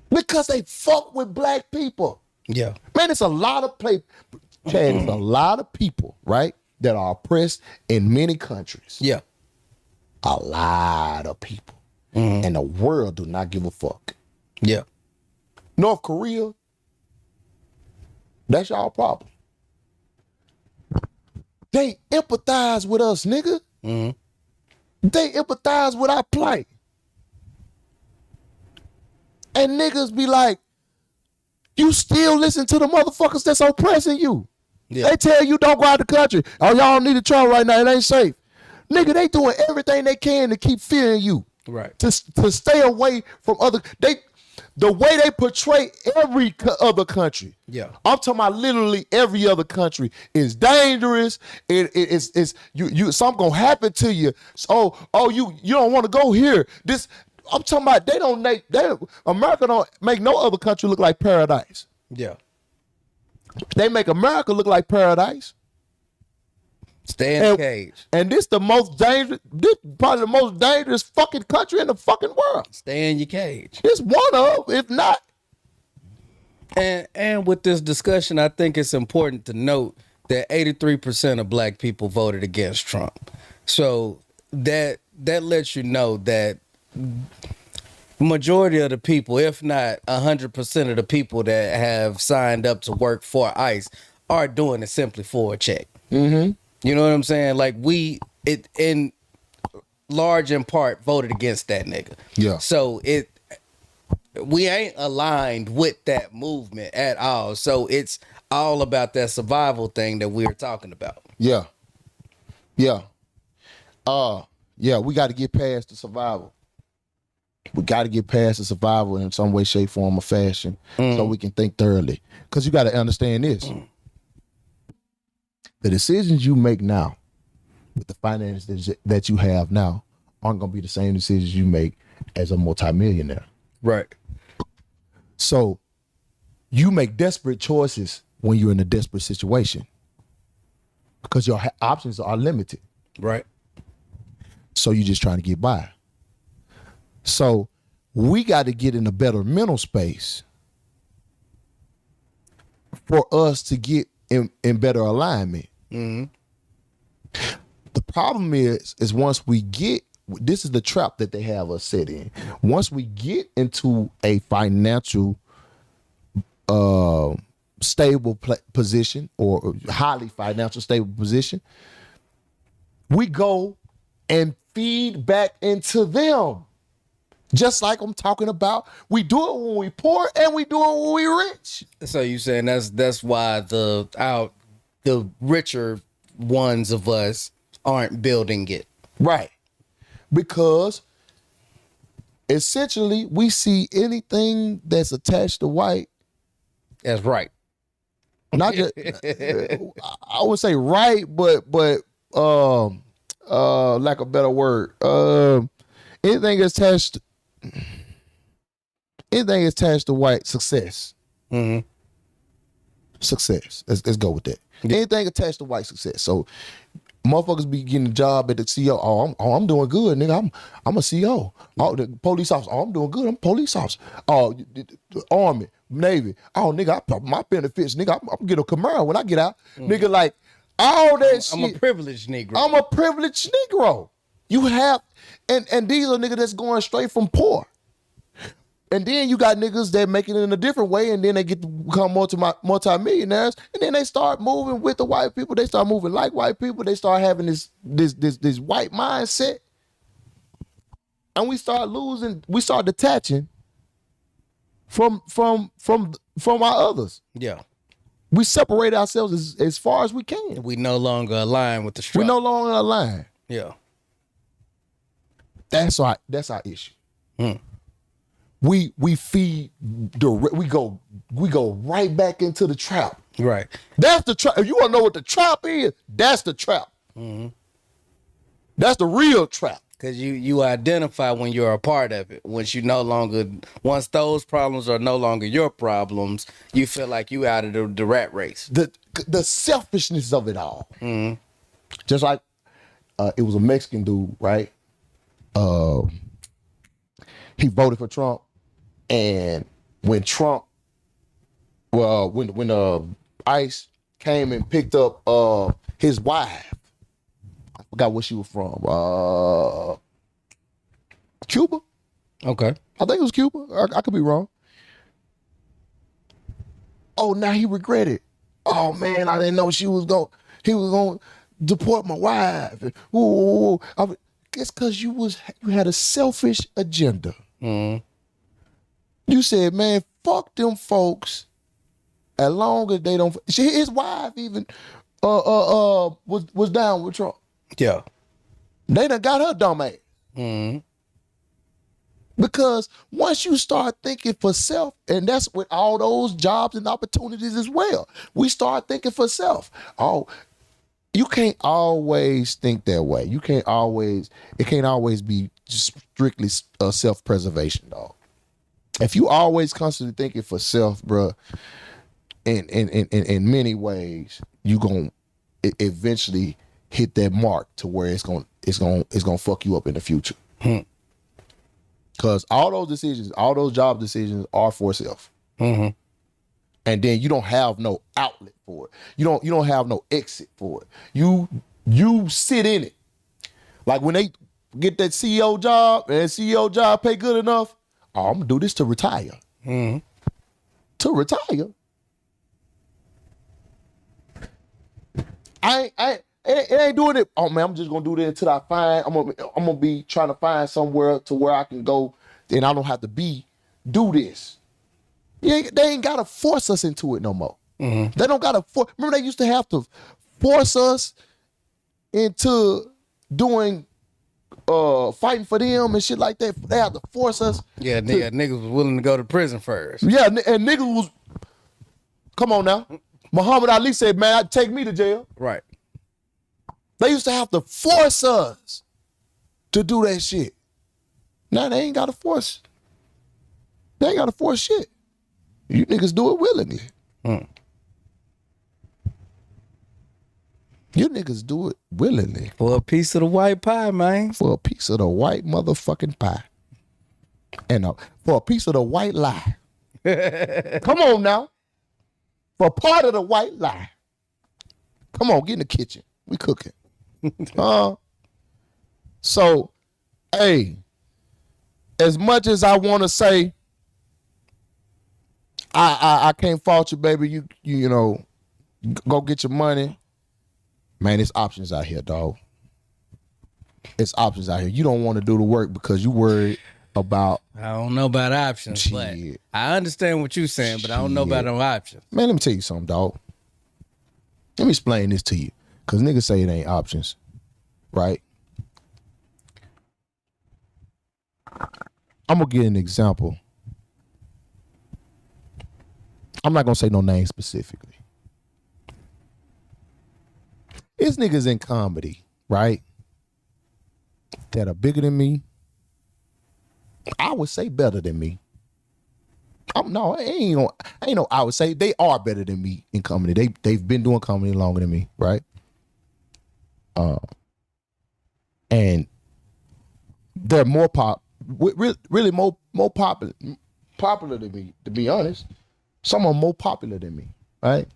Because they fuck with Black people. Yeah. Man, it's a lot of Chad, it's a lot of people, right, that are oppressed in many countries. Yeah. A lot of people. And the world do not give a fuck. Yeah. North Korea, that's y'all problem. They empathize with us, nigga. They empathize with our plight. And niggas be like, you still listen to the motherfuckers that's oppressing you. Yeah. They tell you don't go out the country. Oh, y'all need to travel right now. It ain't safe. Nigga, they doing everything they can to keep fearing you. Right. To stay away from other. The way they portray every other country. Yeah. I'm talking about literally every other country is dangerous. It's something gonna happen to you. So, you don't want to go here. I'm talking about America don't make no other country look like paradise. Yeah. They make America look like paradise. Stay in the cage. And this probably the most dangerous fucking country in the fucking world. Stay in your cage. It's one of, if not. And with this discussion, I think it's important to note that 83% of Black people voted against Trump. So that lets you know that majority of the people, if not 100% of the people that have signed up to work for ICE are doing it simply for a check. You know what I'm saying? Like, in large in part, voted against that nigga. Yeah. So we ain't aligned with that movement at all. So it's all about that survival thing that we're talking about. Yeah. Yeah. Yeah, we got to get past the survival. We got to get past the survival in some way, shape, form, or fashion so we can think thoroughly. Because you got to understand this. The decisions you make now with the finances that you have now aren't going to be the same decisions you make as a multimillionaire. Right. So you make desperate choices when you're in a desperate situation because your options are limited. Right. So you're just trying to get by. So we got to get in a better mental space for us to get in better alignment. The problem is once we get, this is the trap that they have us set in. Once we get into a financial stable position or highly financial stable position, we go and feed back into them. Just like I'm talking about, we do it when we poor and we do it when we rich. So you saying that's why the richer ones of us aren't building it. Right. Because essentially we see anything that's attached to white. That's right. Not just I would say right, but lack of a better word. Anything attached to white success. Success. Let's go with that. Yeah. Anything attached to white success. So motherfuckers be getting a job at the CEO. I'm doing good, nigga. I'm a CEO. Oh, the police officer. I'm doing good. I'm a police officer. Oh, the Army, Navy. Oh, nigga, my benefits, nigga. I'm getting a Camaro when I get out. Nigga, like all that shit. I'm a privileged Negro. I'm a privileged Negro. You have, and these are niggas that's going straight from poor. And then you got niggas that make it in a different way, and then they get to become multi-millionaires, and then they start moving with the white people. They start moving like white people. They start having this white mindset, and we start detaching from our others. Yeah. We separate ourselves as far as we can. We no longer align with the struggle. We no longer align. Yeah. That's our issue. We feed we go right back into the trap. Right. That's the trap. If you want to know what the trap is, that's the trap. That's the real trap. Because you identify when you're a part of it. Once those problems are no longer your problems, you feel like you out of the rat race. The selfishness of it all. Just like it was a Mexican dude, right? He voted for Trump, and when Trump, when ICE came and picked up his wife, I forgot where she was from, Cuba. Okay, I think it was Cuba. I could be wrong. Oh, now he regretted. Oh man, I didn't know he was going to deport my wife. Ooh. It's because you had a selfish agenda. You said, man, fuck them folks. As long as they don't, his wife even was down with Trump. Yeah, they done got her dumb ass. Because once you start thinking for self, and that's with all those jobs and opportunities as well, we start thinking for self. Oh. You can't always think that way. It can't always be just strictly self-preservation, dog. If you always constantly thinking for self, bro, in many ways, you gonna eventually hit that mark to where it's gonna fuck you up in the future. Because all those decisions, all those job decisions are for self. And then you don't have no outlet for it. You don't have no exit for it. You sit in it. Like when they get that CEO job and that CEO job pay good enough, oh, I'm gonna do this to retire. To retire. It ain't doing it. Oh man, I'm just gonna do this until I find. I'm gonna be trying to find somewhere to where I can go, and I don't have to be do this. They ain't gotta force us into it no more. They don't gotta force. Remember, they used to have to force us into doing fighting for them and shit like that. They had to force us. Yeah, niggas was willing to go to prison first. Yeah, and niggas was. Come on now, Muhammad Ali said, "Man, take me to jail." Right. They used to have to force us to do that shit. Now they ain't gotta force. They ain't gotta force shit. You niggas do it willingly. You niggas do it willingly. For a piece of the white pie, man. For a piece of the white motherfucking pie. And for a piece of the white lie. Come on now. For part of the white lie. Come on, get in the kitchen. We cooking. So, hey, as much as I want to say, I can't fault you, baby. You know, go get your money. Man, it's options out here, dog. It's options out here. You don't want to do the work because you worried about. I don't know about options, but I understand what you're saying, but I don't know about no options. Man, let me tell you something, dog. Let me explain this to you. Because niggas say it ain't options, right? I'm going to give an example. I'm not going to say no name specifically. It's niggas in comedy, right? That are bigger than me. I would say better than me. I would say they are better than me in comedy. They've been doing comedy longer than me, right? And they're more really more popular than me, to be honest. Some are more popular than me, right?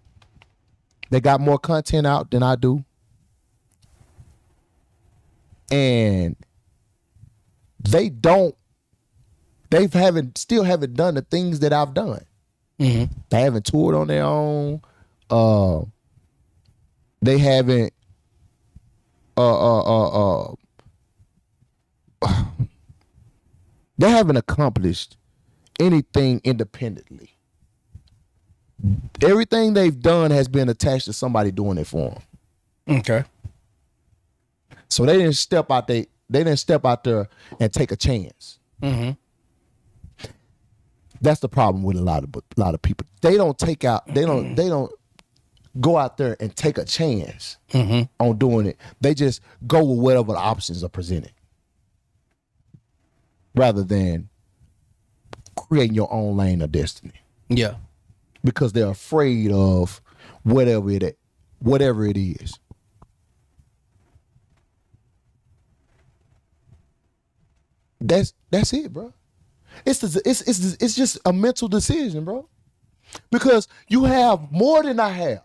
They got more content out than I do. And still haven't done the things that I've done. They haven't toured on their own. They haven't they haven't accomplished anything independently. Everything they've done has been attached to somebody doing it for them. Okay. So they didn't step out there and take a chance. That's the problem with a lot of people. They don't go out there and take a chance on doing it. They just go with whatever the options are presented, rather than creating your own lane of destiny. Yeah. Because they're afraid of whatever it is. That's it, bro. It's just a mental decision, bro. Because you have more than I have.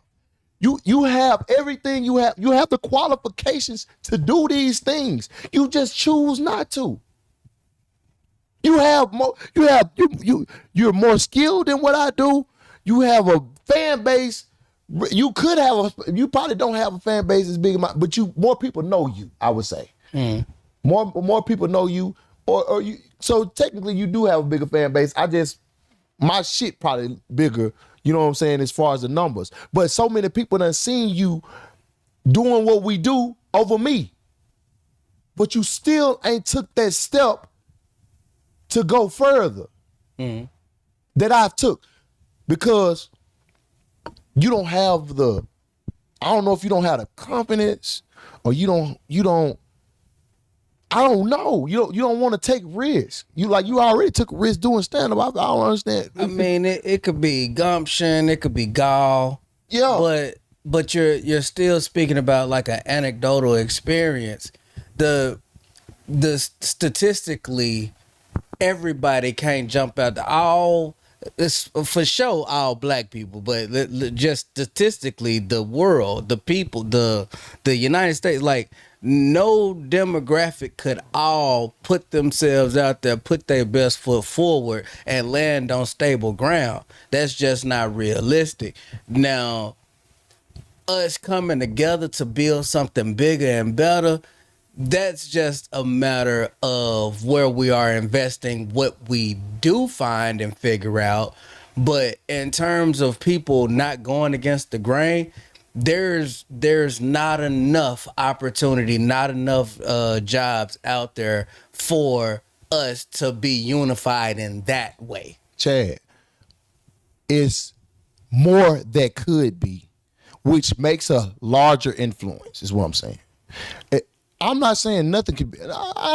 You have everything. You have the qualifications to do these things. You just choose not to. You have more. You're more skilled than what I do. You have a fan base. You probably don't have a fan base as big as mine, but more people know you, I would say. More people know you, or you. So technically, you do have a bigger fan base. My shit probably bigger. You know what I'm saying, as far as the numbers. But so many people done seen you doing what we do over me. But you still ain't took that step to go further that I've took. Because you don't have I don't know if you don't have the confidence, or you don't, I don't know. You don't want to take risks. You already took a risk doing stand-up. I don't understand. I mean, it could be gumption, it could be gall. Yeah. But you're still speaking about like an anecdotal experience. The statistically, everybody can't jump out it's for sure all black people, but just statistically, the world, the people, the United States, like no demographic could all put themselves out there, put their best foot forward and land on stable ground. That's just not realistic. Now, us coming together to build something bigger and better, that's just a matter of where we are investing what we do find and figure out. But in terms of people not going against the grain, there's not enough opportunity, not enough jobs out there for us to be unified in that way. Chad, it's more that could be, which makes a larger influence, is what I'm saying. I'm not saying nothing could be, I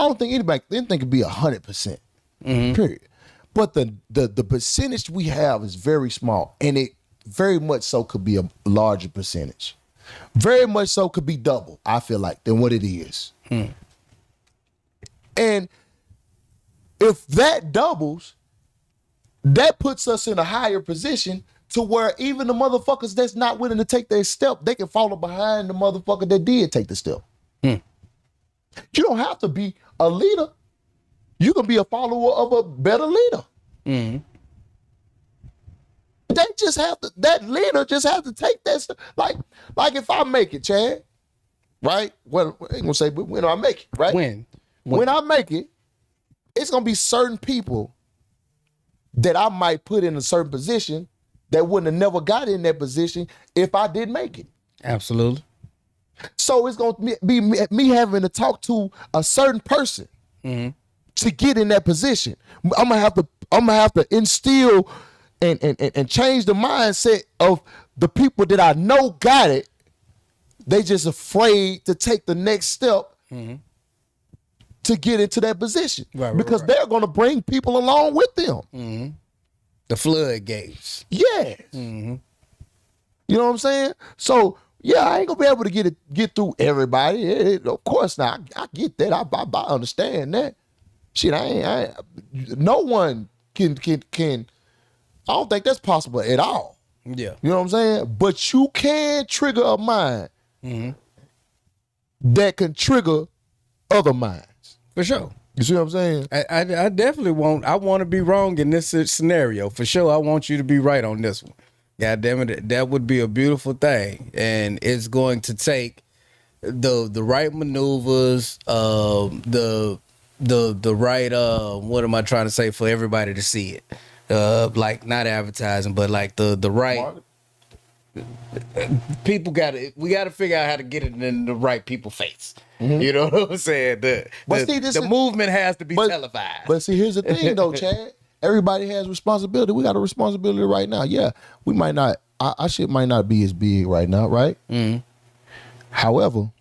don't think anything could be 100%, period. But the percentage we have is very small, and it very much so could be a larger percentage. Very much so could be double, I feel like, than what it is. And if that doubles, that puts us in a higher position to where even the motherfuckers that's not willing to take their step, they can follow behind the motherfucker that did take the step. You don't have to be a leader. You can be a follower of a better leader. They just have to, that leader just have to take that step. Like if I make it, Chad, right? Well, I ain't gonna say when I make it, right? When I make it, it's gonna be certain people that I might put in a certain position that wouldn't have never got in that position if I didn't make it. Absolutely. So it's gonna be me having to talk to a certain person to get in that position. I'm gonna have to instill and change the mindset of the people that I know got it. They just afraid to take the next step to get into that position. Because they're gonna bring people along with them. The floodgates. Yes. You know what I'm saying? So yeah, I ain't gonna be able to get through everybody. Of course not. I get that. I understand that. Shit, no one can. I don't think that's possible at all. Yeah. You know what I'm saying? But you can trigger a mind that can trigger other minds. For sure. You see what I'm saying? I definitely want to be wrong in this scenario. For sure, I want you to be right on this one. God damn it, that would be a beautiful thing. And it's going to take the right maneuvers, the right what am I trying to say, for everybody to see it. Like not advertising, but like the right people we gotta figure out how to get it in the right people's face. You know what I'm saying? The movement has to be televised. But see, here's the thing though, Chad. Everybody has responsibility. We got a responsibility right now. Yeah, we might not, our shit might not be as big right now, right? However,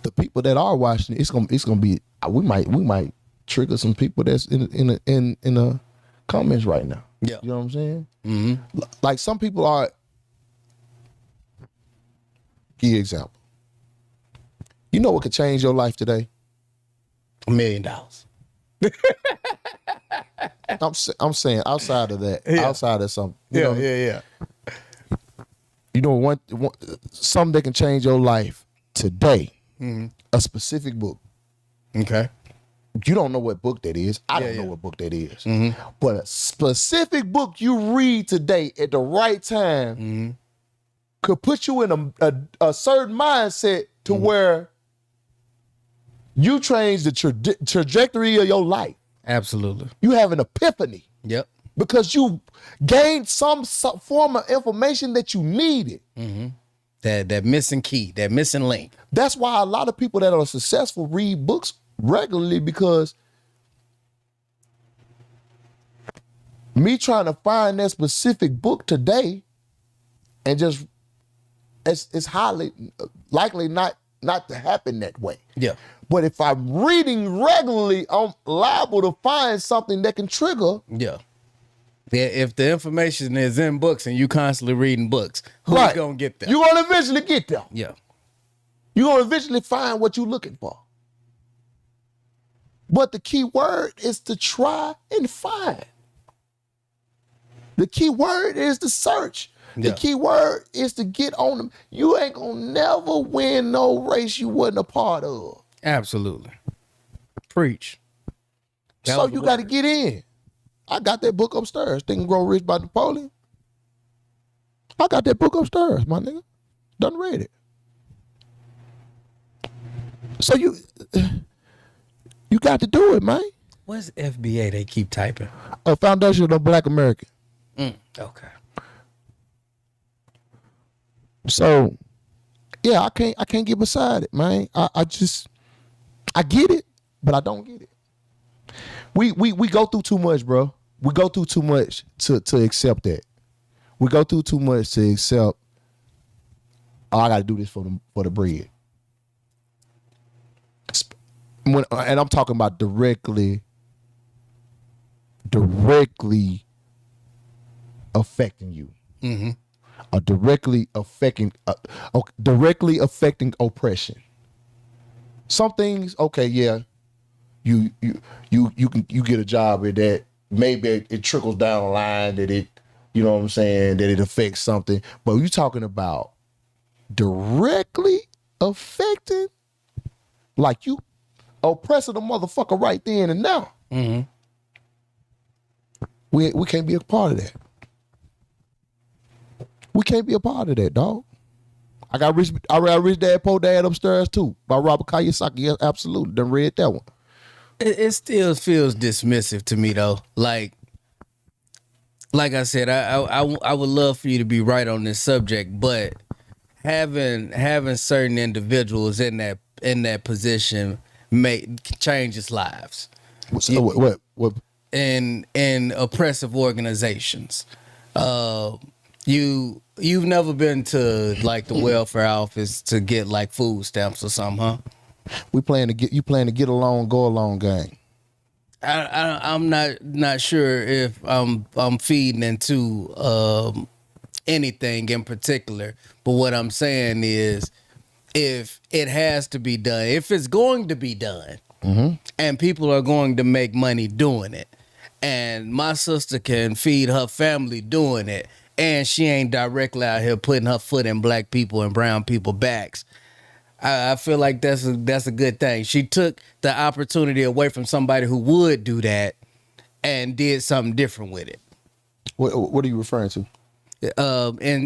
the people that are watching, it's gonna be, we might trigger some people that's in the comments right now. Yeah. You know what I'm saying? Like some people are, give you an example. You know what could change your life today? $1 million. I'm saying outside of that, outside of something. Yeah. You know, something that can change your life today. A specific book. Okay. You don't know what book that is. I don't know what book that is. But a specific book you read today at the right time could put you in a certain mindset to where you change the trajectory of your life. Absolutely. You have an epiphany. Yep. Because you gained some form of information that you needed. That missing key, that missing link. That's why a lot of people that are successful read books regularly, because me trying to find that specific book today and just it's highly likely not to happen that way. Yeah. But if I'm reading regularly, I'm liable to find something that can trigger. Yeah. If the information is in books and you constantly reading books, who's gonna get there? You're gonna eventually get there. Yeah. You're gonna eventually find what you're looking for. But the key word is to try and find. The key word is to search. Yeah. The key word is to get on them. You ain't gonna never win no race you wasn't a part of. Absolutely. Preach. So you got to get in. I got that book upstairs, Think and Grow Rich by Napoleon. I got that book upstairs, my nigga. Done read it. So you got to do it, man. What's FBA they keep typing? A Foundation of Black American. Okay. So yeah, I can't get beside it, man. I get it, but I don't get it. We go through too much, bro. We go through too much to accept that. We go through too much to accept. Oh, I got to do this for the bread. And I'm talking about directly affecting you, or directly affecting oppression. Some things, okay, yeah, you get a job with that. Maybe it trickles down the line that it, you know what I'm saying, that it affects something. But you talking about directly affecting, like you oppressing a motherfucker right then and now. We can't be a part of that. We can't be a part of that, dog. I got Rich Dad, Poor Dad upstairs too, by Robert Kiyosaki. Yes, absolutely. Done read that one. It still feels dismissive to me though. Like I said, I would love for you to be right on this subject, but having certain individuals in that position changes lives. So what? In oppressive organizations. You've never been to like the welfare office to get like food stamps or something, huh? You playing to get along, go along gang. I'm not sure if I'm feeding into anything in particular, but what I'm saying is, if it has to be done, if it's going to be done, and people are going to make money doing it, and my sister can feed her family doing it, and she ain't directly out here putting her foot in black people and brown people backs, I feel like that's a good thing. She took the opportunity away from somebody who would do that and did something different with it. What are you referring to?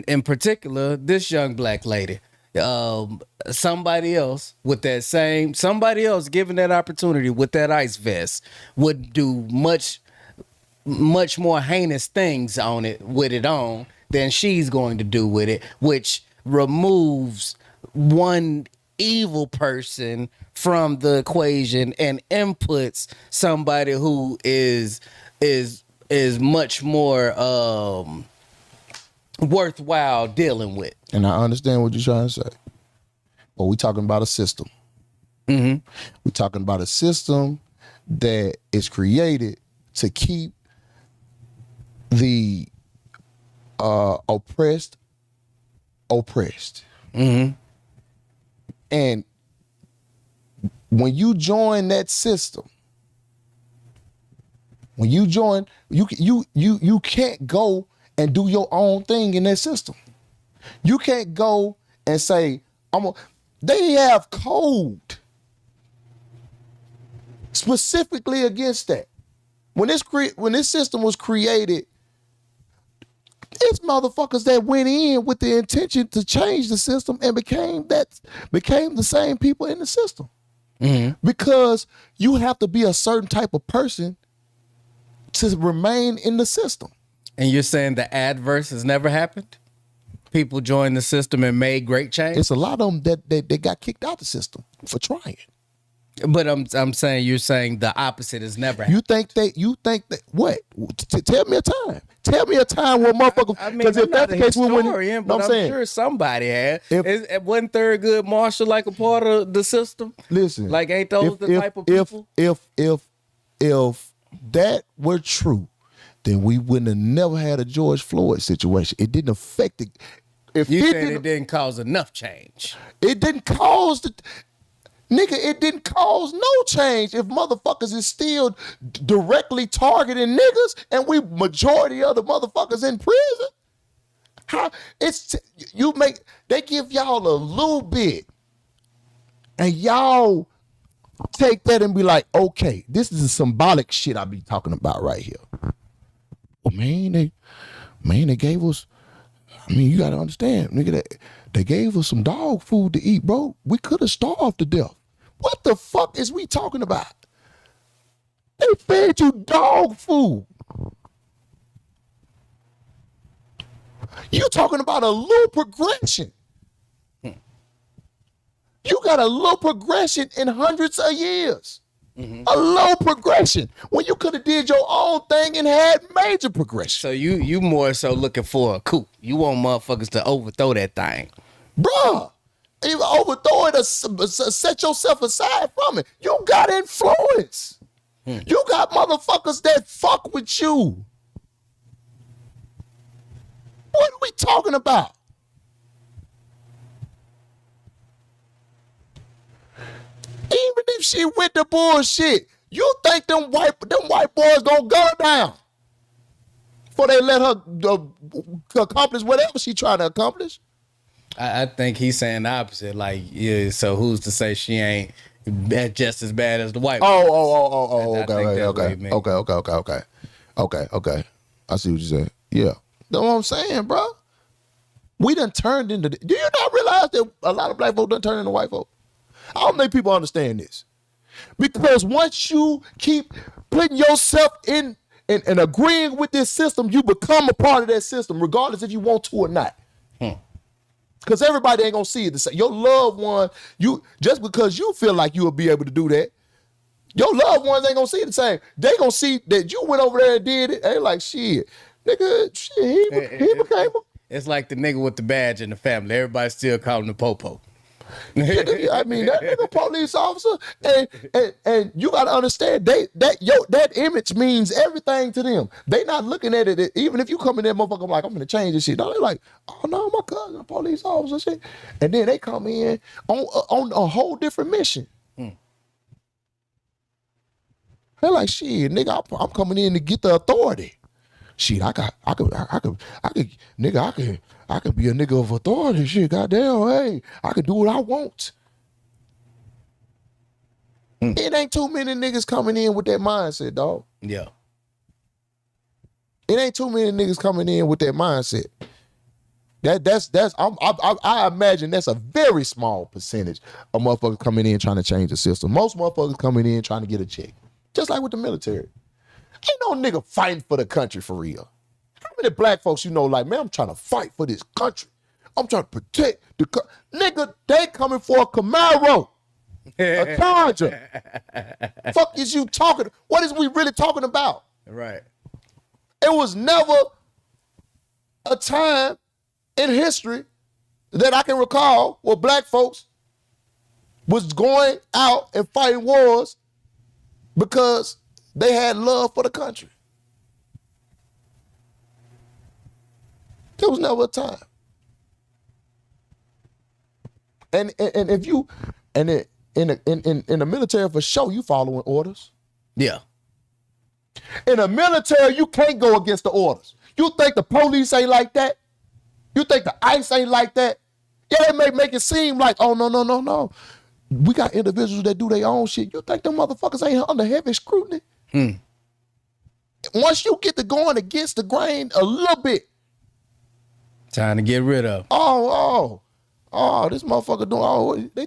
In particular, this young black lady. Somebody else given that opportunity with that ice vest would do much more heinous things with it on than she's going to do with it, which removes one evil person from the equation and inputs somebody who is much more worthwhile dealing with. And I understand what you're trying to say, but we're talking about a system. We're talking about a system that is created to keep the oppressed. And when you join that system, you can't go and do your own thing in that system. You can't go and say, they have code specifically against that. When this system was created, it's motherfuckers that went in with the intention to change the system and became the same people in the system. Because you have to be a certain type of person to remain in the system. And you're saying the adverse has never happened? People joined the system and made great change? It's a lot of them that got kicked out the system for trying. But I'm saying you're saying the opposite has never happened. You think that what? Tell me a time. Tell me a time where motherfuckers. I mean, I'm not a historian, but I'm sure somebody had. Wasn't Thurgood Marshall like a part of the system? Listen, like ain't those the type of people? If that were true, then we wouldn't have never had a George Floyd situation. It didn't affect it. If you saying it didn't cause enough change? It didn't cause it didn't cause no change if motherfuckers is still directly targeting niggas and we majority of the motherfuckers in prison. They give y'all a little bit and y'all take that and be like, okay, this is the symbolic shit I be talking about right here. Well, they gave us, you gotta understand, nigga, they gave us some dog food to eat, bro. We could have starved to death. What the fuck is we talking about? They fed you dog food. You talking about a little progression. You got a low progression in hundreds of years. A low progression when you could have did your own thing and had major progression. So you more so looking for a coup. You want motherfuckers to overthrow that thing. Bruh, even overthrow it or set yourself aside from it. You got influence. You got motherfuckers that fuck with you. What are we talking about? Even if she went to bullshit, you think them white boys gonna gun her down before they let her accomplish whatever she trying to accomplish? I think he's saying the opposite. Like, yeah, so who's to say she ain't just as bad as the white boys? Okay. I see what you said. Yeah. Know what I'm saying, bro? We done turned into... Do you not realize that a lot of black folks done turned into white folks? I don't think people understand this. Because once you keep putting yourself in and agreeing with this system, you become a part of that system, regardless if you want to or not. Because everybody ain't gonna see it the same. Your loved one, just because you feel like you'll be able to do that, your loved ones ain't gonna see it the same. They gonna see that you went over there and did it. They like, shit, nigga, shit, he became a... It's like the nigga with the badge in the family. Everybody still call him the popo. I mean, that nigga police officer, and you gotta understand that image means everything to them. They not looking at it, even if you come in there, motherfucker, I'm like, I'm gonna change this shit. No, they like, oh no, my cousin, a police officer, shit. And then they come in on a whole different mission. They're like, shit, nigga, I'm coming in to get the authority. Shit, I could, nigga, I could be a nigga of authority. Shit, goddamn, hey, I could do what I want. It ain't too many niggas coming in with that mindset, dog. Yeah. It ain't too many niggas coming in with that mindset. I imagine that's a very small percentage of motherfuckers coming in trying to change the system. Most motherfuckers coming in trying to get a check. Just like with the military. Ain't no nigga fighting for the country for real. How many black folks you know like, man, I'm trying to fight for this country. I'm trying to protect the country. Nigga, they coming for a Camaro. A Charger. Fuck is you talking? What is we really talking about? Right. It was never a time in history that I can recall where black folks was going out and fighting wars because they had love for the country. There was never a time. And if you in the military for sure, you following orders. Yeah. In the military, you can't go against the orders. You think the police ain't like that? You think the ICE ain't like that? Yeah, they may make it seem like, oh, no. We got individuals that do their own shit. You think them motherfuckers ain't under heavy scrutiny? Once you get to going against the grain a little bit. Trying to get rid of. Oh, this motherfucker doing,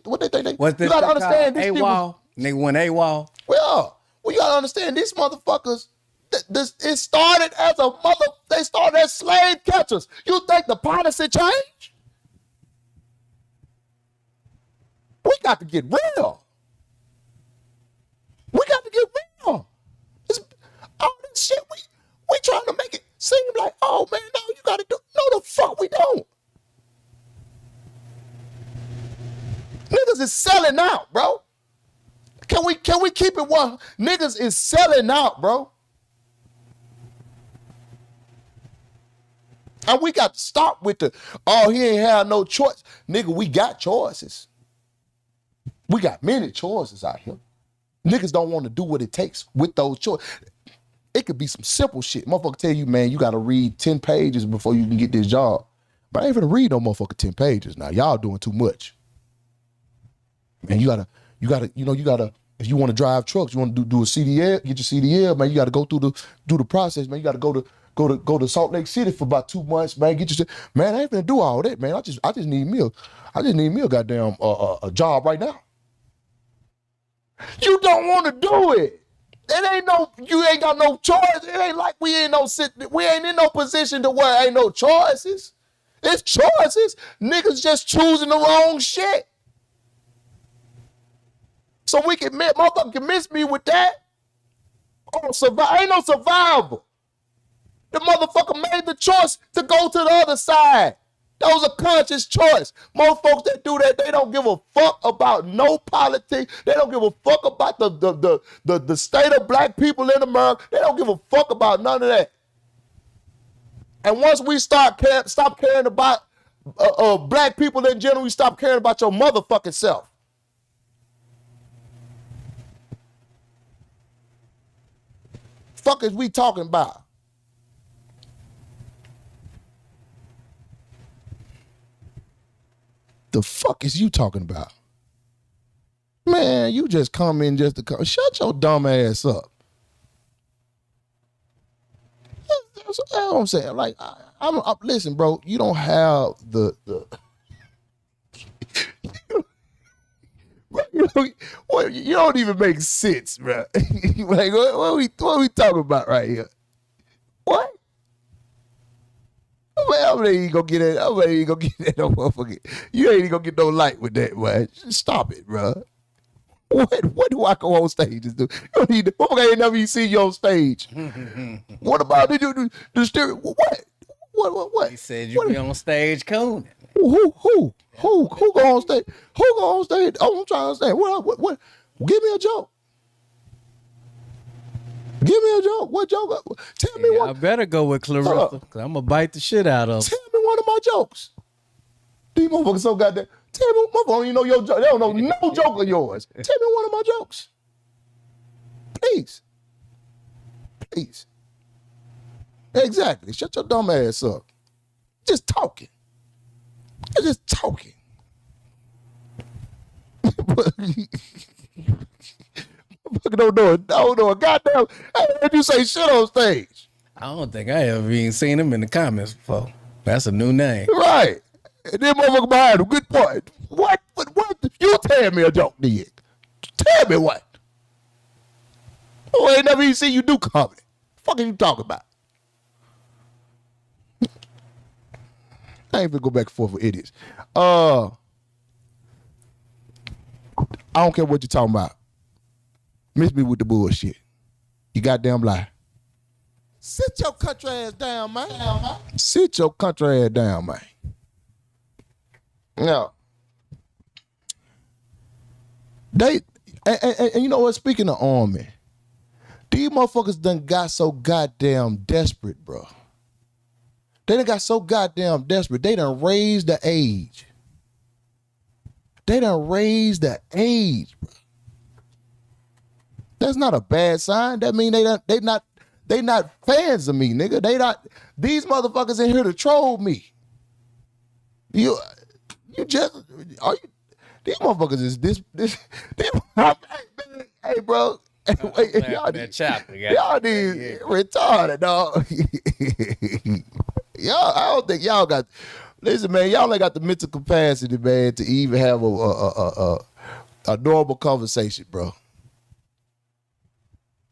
what they think? You gotta understand this AWOL. Nigga went AWOL. Well, you gotta understand these motherfuckers, it started as they started as slave catchers. You think the policy changed? We got to get real. We got to get real. All this shit, we trying to make it seem like, oh man, no, you gotta do. No, the fuck we don't. Niggas is selling out, bro. Can we keep it one? Niggas is selling out, bro. And we got to stop with he ain't have no choice. Nigga, we got choices. We got many choices out here. Niggas don't want to do what it takes with those choices. It could be some simple shit. Motherfucker tell you, man, you got to read 10 pages before you can get this job. But I ain't finna read no motherfucker 10 pages now. Y'all doing too much. Man, you gotta, if you want to drive trucks, you want to do a CDL, get your CDL, man, you got to go do the process, man. You got to go to Salt Lake City for about 2 months, man. Man, I ain't finna do all that, man. I just need me a goddamn a job right now. You don't want to do it. You ain't got no choice. It ain't like we ain't in no position to where ain't no choices. It's choices. Niggas just choosing the wrong shit. So motherfucker can miss me with that. Ain't no survival. The motherfucker made the choice to go to the other side. That was a conscious choice. Most folks that do that, they don't give a fuck about no politics. They don't give a fuck about the state of black people in America. They don't give a fuck about none of that. And once we stop caring about black people in general, we stop caring about your motherfucking self. Fuck is we talking about? The fuck is you talking about? Man, you just come in just to come. Shut your dumb ass up. That's what I'm saying. Like, listen, bro, you don't have the you don't even make sense, bro. Like, what are we talking about right here? What? Man, I'm ready to go get that. I'm ready to go get that motherfucker. You ain't gonna get no light with that, man. Stop it, bro. What do I go on stage and do? You don't need to, motherfucker ain't never even seen you on stage. What about the stereo? What? He said you be on stage cooning. Who go on stage? Who go on stage? Oh, I'm trying to understand. What? Give me a joke. Give me a joke. What joke? Tell me one. I better go with Clarissa, because I'm going to bite the shit out of her. Tell me one of my jokes. These motherfuckers so goddamn. Tell me, motherfucker don't even know your joke. They don't know no joke of yours. Tell me one of my jokes. Please. Please. Exactly. Shut your dumb ass up. Just talking. You're just talking. Don't know a goddamn. I heard you say shit on stage. I don't think I ever even seen him in the comments before. That's a new name. Right. And then motherfucker behind him, good point. What? You tell me a joke, nigga. Tell me what. Oh, I ain't never even seen you do comedy. Fuck are you talking about? I ain't gonna go back and forth with idiots. I don't care what you're talking about. Miss me with the bullshit. You goddamn lie. Sit your country ass down, man. Sit your country ass down, man. Now, and you know what? Speaking of army, these motherfuckers done got so goddamn desperate, bro. They done got so goddamn desperate. They done raised the age. Bro. That's not a bad sign. That mean they not fans of me, nigga. These motherfuckers in here to troll me. These motherfuckers is this hey, bro. Y'all need retarded, dog. I don't think y'all got. Listen, man, y'all ain't got the mental capacity, man, to even have a normal conversation, bro.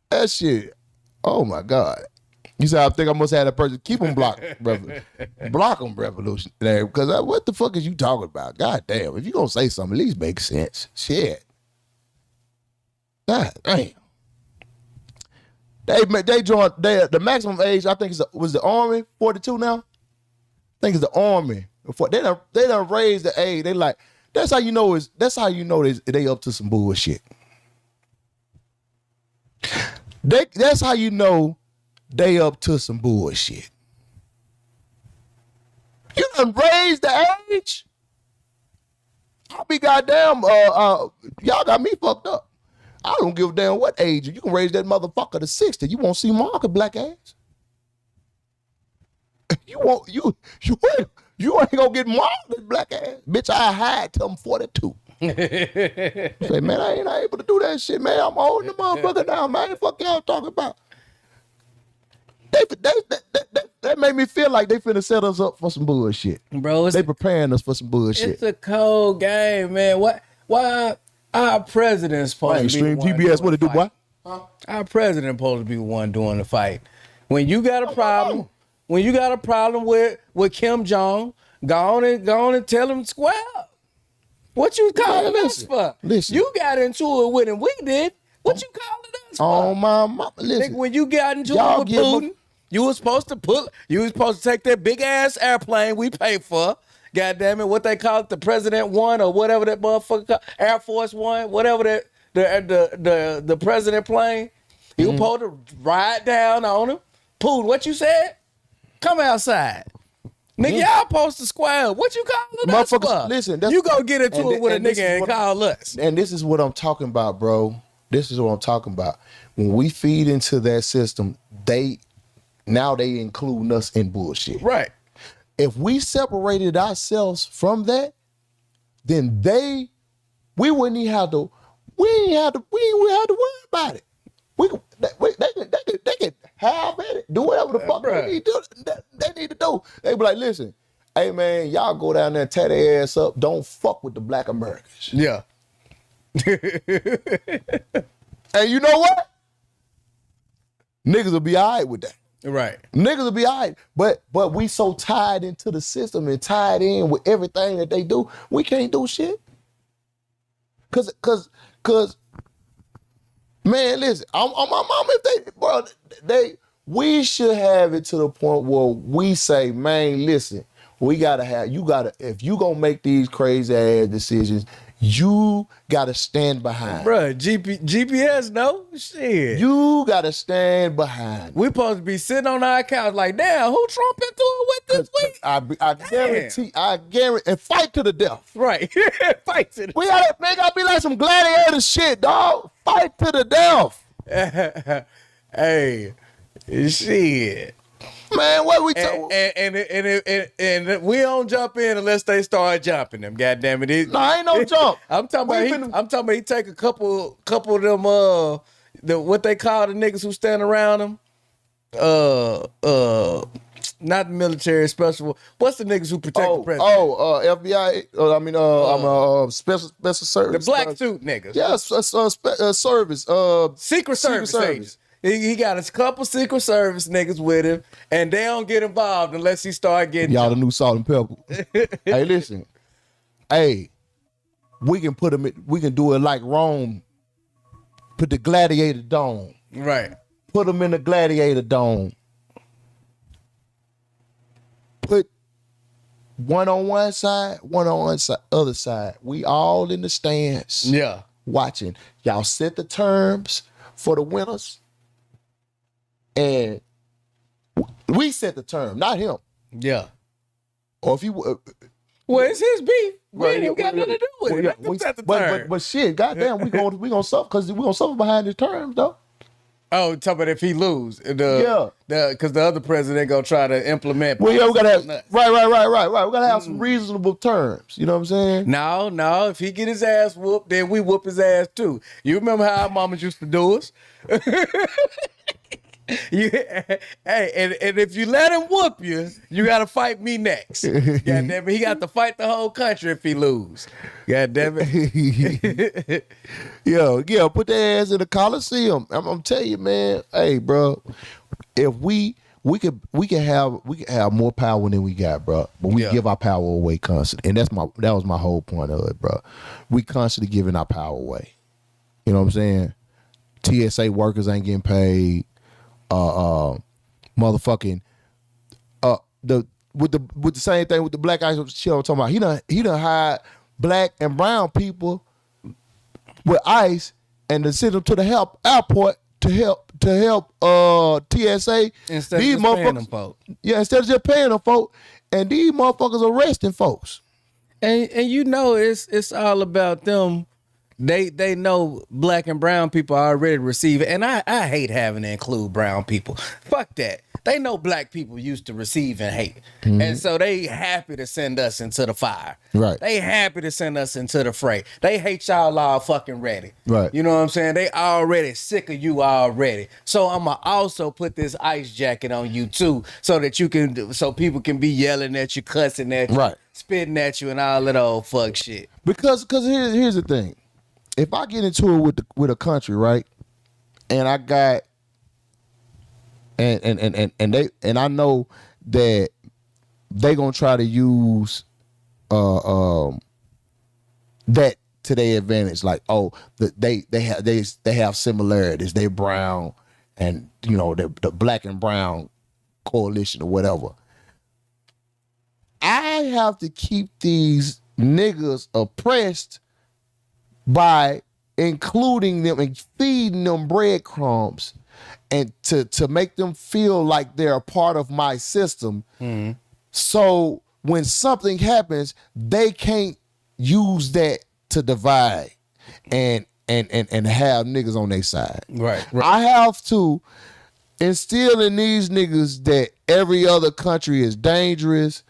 That shit. Oh my God. You said I think I must have that person. Keep them blocked, brother. Block them, revolution. Because what the fuck is you talking about? God damn. If you gonna say something, at least make sense. Shit. God damn. They joined the maximum age, I think was the Army, 42 now? I think it's the Army. They done raised the age. They like, that's how you know they up to some bullshit. That's how you know they up to some bullshit. You done raised the age? I'll be goddamn, y'all got me fucked up. I don't give a damn what age. You can raise that motherfucker to 60. You won't see Mark black ass. You ain't gonna get Mark black ass. Bitch, I hide till I'm 42. Say, man, I ain't able to do that shit, man. I'm holding the motherfucker down, man. Fuck y'all talking about? That made me feel like they finna set us up for some bullshit. Bro, they preparing us for some bullshit. It's a cold game, man. Why Our president's supposed to be Mainstream the one TBS, doing what it the do, boy? fight. Our president supposed to be the one doing the fight. When you got a problem, with Kim Jong, go on and tell him square up. What you calling us for? Listen. You got into it with him. We did. What you calling us for? Oh my mama, listen. Nigga, when you got into Y'all it with give Putin, you was supposed to take that big ass airplane we paid for. God damn it, what they call it, the President One or whatever that motherfucker called, Air Force One, whatever that the president plane. You supposed to ride down on him. Putin, what you said? Come outside. Nigga, y'all supposed to square up. What you calling us for? Listen, you go get into it with a nigga and call us. And this is what I'm talking about, bro. This is what I'm talking about. When we feed into that system, they include us in bullshit. Right. If we separated ourselves from that, then we wouldn't even have to worry about it. They could have at it, do whatever the fuck they need to do. They be like, listen, hey man, y'all go down there and tear their ass up. Don't fuck with the black Americans. Yeah. And you know what? Niggas will be all right with that. Right. Niggas will be all right. But we so tied into the system and tied in with everything that they do, we can't do shit. Cause man, listen, I'm my mama, we should have it to the point where we say, man, listen, if you gonna make these crazy ass decisions, you gotta stand behind. Bruh, GPS, no? Shit. You gotta stand behind. We supposed to be sitting on our couch like, damn, who Trump into it with this week? I guarantee, and fight to the death. Right. Fight to the We gotta be like some gladiator shit, dog. Fight to the death. Hey, shit. Man, what we talking? And we don't jump in unless they start jumping them. Goddamn it! No, ain't no jump. I'm talking about he take a couple of them what they call the niggas who stand around him. Not the military special. What's the niggas who protect the president? FBI. Special service. The black suit niggas. Yes, service. Secret Service. He got a couple Secret Service niggas with him, and they don't get involved unless he start getting y'all the new salt and pepper. Hey, listen. Hey, we can put them. We can do it like Rome. Put the gladiator dome. Right. Put them in the gladiator dome. Put one on one side, one on other side. We all in the stands. Yeah. Watching. Y'all set the terms for the winners. And we set the term, not him. Yeah. Or if you well, it's his beef. We ain't even got nothing to do with it. Let them set the term. But shit, goddamn, we gonna suffer because we gonna suffer behind the terms though. Oh, talk about if he lose, because the other president gonna try to implement. Well, yeah, we gotta have right. We gotta have some reasonable terms. You know what I'm saying? No. If he get his ass whooped, then we whoop his ass too. You remember how our mamas used to do us? And if you let him whoop you, you gotta fight me next. God damn it, he got to fight the whole country if he lose. God damn it. Yeah, put their ass in the Coliseum. I'm telling you, man. Hey, bro, if we could have more power than we got, bro. But we give our power away constantly, and that was my whole point of it, bro. We constantly giving our power away. You know what I'm saying? TSA workers ain't getting paid. Motherfucking with the same thing with the black ice shit I'm talking about. He done hired black and brown people with ICE and to send them to the airport to help TSA. Instead of just paying them folk. Yeah, instead of just paying them folk. And these motherfuckers arresting folks. And you know it's all about them. They know black and brown people are already receiving, and I hate having to include brown people. Fuck that. They know black people used to receive and hate. Mm-hmm. And so they happy to send us into the fire. Right. They happy to send us into the fray. They hate y'all all fucking ready. Right. You know what I'm saying? They already sick of you already. So I'ma also put this ice jacket on you too, so people can be yelling at you, cussing at you, right, spitting at you and all that old fuck shit. Because here's the thing. if I get into it with a country, right, and I got and I know that they gonna try to use that to their advantage, like, oh, they have similarities. They brown, and you know the black and brown coalition or whatever. I have to keep these niggas oppressed by including them and feeding them breadcrumbs, and to make them feel like they're a part of my system. Mm-hmm. So when something happens, they can't use that to divide and have niggas on their side. Right. I have to instill in these niggas that every other country is dangerous.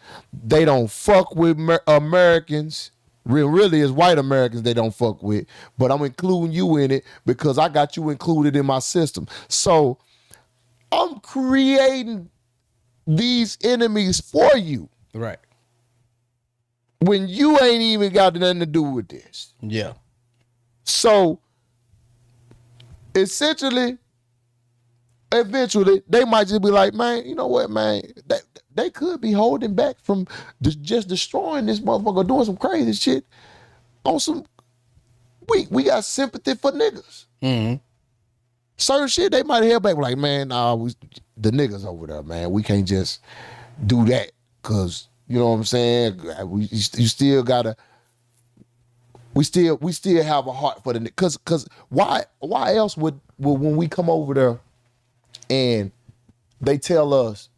They don't fuck with Americans. Really, it's white Americans they don't fuck with. But I'm including you in it because I got you included in my system. So I'm creating these enemies for you. Right. When you ain't even got nothing to do with this. Yeah. So essentially, eventually, they might just be like, man, you know what, man? They could be holding back from just destroying this motherfucker, doing some crazy shit on some. We got sympathy for niggas. Mm-hmm. Certain shit they might have back like, man, nah, the niggas over there, man. We can't just do that because you know what I'm saying. You still gotta. We still have a heart for the niggas. Cause why else would when we come over there and they tell us,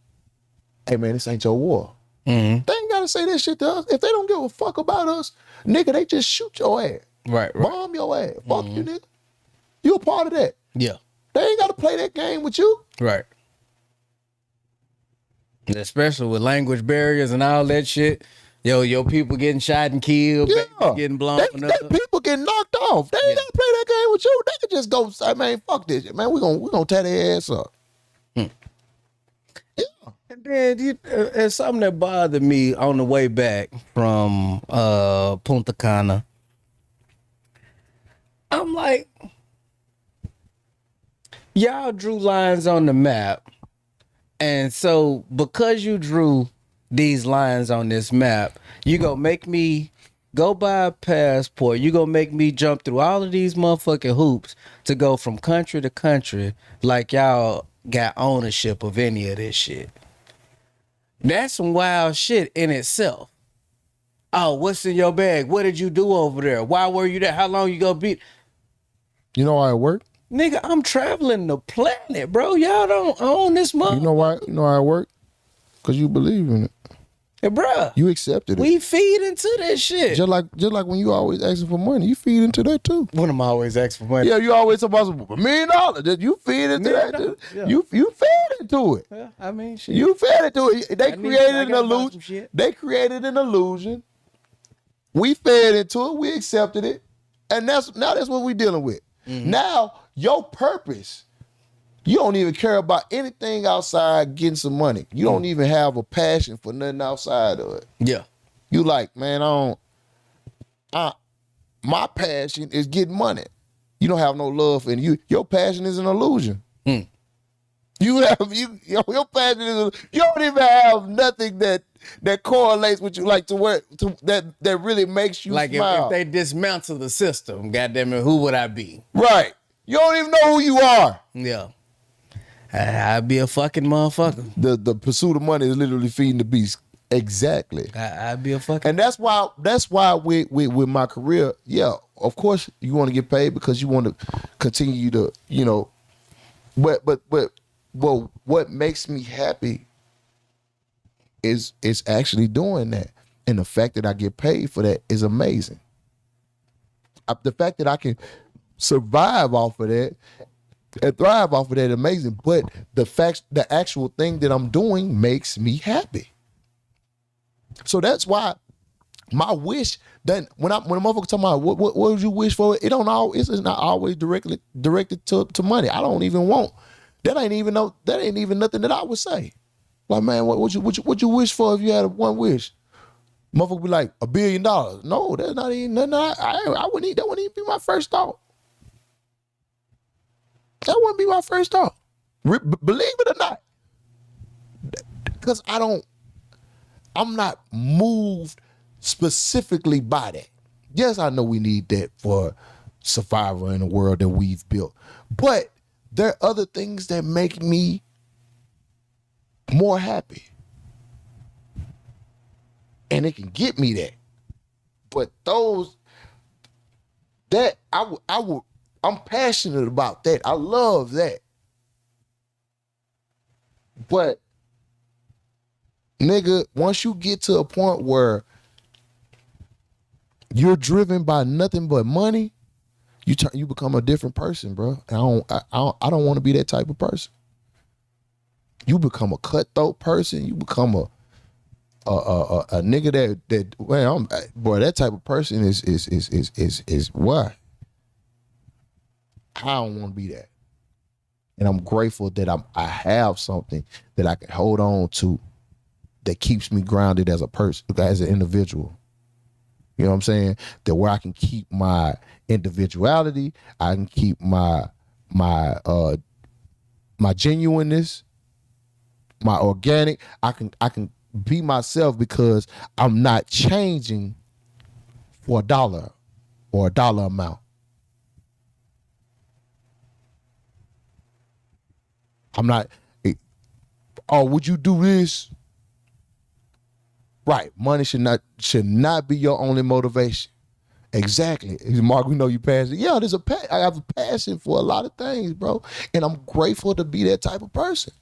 hey man, this ain't your war. Mm-hmm. They ain't gotta say that shit to us. If they don't give a fuck about us, nigga, they just shoot your ass. Right. Bomb your ass. Fuck you, nigga. You a part of that. Yeah. They ain't gotta play that game with you. Right. Especially with language barriers and all that shit. Yo, people getting shot and killed, getting blown up. People getting knocked off. They ain't gotta play that game with you. They can just go say, man, fuck this shit, man. We gonna tear their ass up. Yeah. And then it's something that bothered me on the way back from Punta Cana. I'm like, y'all drew lines on the map. And so because you drew these lines on this map, you gonna make me go buy a passport. You gonna make me jump through all of these motherfucking hoops to go from country to country like y'all got ownership of any of this shit. That's some wild shit in itself. Oh, what's in your bag? What did you do over there? Why were you there? How long you gonna be? You know how it worked? Nigga, I'm traveling the planet, bro. Y'all don't own this motherfucker. You know why? You know how it worked? Because you believe in it. Hey, bruh. You accepted it. We feed into this shit. Just like when you always asking for money, you feed into that too. When I'm always asking for money. Yeah, you always talk about $1 million. You feed into that too. Yeah. You fed into it. Yeah, I mean, shit. You fed into it. They created an illusion. They created an illusion. We fed into it. We accepted it. And that's what we're dealing with. Mm-hmm. Now, your purpose, you don't even care about anything outside getting some money. You don't even have a passion for nothing outside of it. Yeah. You like, man, my passion is getting money. You don't have no love for it. Your passion is an illusion. Mm. Your passion is you don't even have nothing that correlates with you, like that really makes you like smile. If they dismantle the system, goddamn it, who would I be? Right. You don't even know who you are. Yeah. I'd be a fucking motherfucker. The pursuit of money is literally feeding the beast. Exactly. I'd be a fucking. And that's why with my career, yeah, of course you want to get paid because you want to continue to, you know, but what makes me happy is actually doing that. And the fact that I get paid for that is amazing. The fact that I can survive off of that and thrive off of that is amazing. But the actual thing that I'm doing makes me happy. So that's why my wish that when a motherfucker talking about what would you wish for, it's not always directed to money. I don't even want. That ain't even nothing that I would say. Like, man, what you wish for if you had one wish? Motherfucker be like, $1 billion. No, that's not even nothing. I wouldn't even, that wouldn't even be my first thought. That wouldn't be my first thought. Believe it or not. Because I'm not moved specifically by that. Yes, I know we need that for survival in the world that we've built. But there are other things that make me more happy. And it can get me that. But I'm passionate about that. I love that. But nigga, once you get to a point where you're driven by nothing but money, you become a different person, bro. And I don't want to be that type of person. You become a cutthroat person. You become a nigga that well, boy, that type of person is what? I don't want to be that. And I'm grateful that I have something that I can hold on to that keeps me grounded as a person, as an individual. You know what I'm saying? That where I can keep my individuality, I can keep my genuineness, my organic. I can be myself because I'm not changing for a dollar or a dollar amount. I'm not, oh, would you do this? Right. Money should not be your only motivation. Exactly. Mark, we know you passionate. Yeah, I have a passion for a lot of things, bro. And I'm grateful to be that type of person.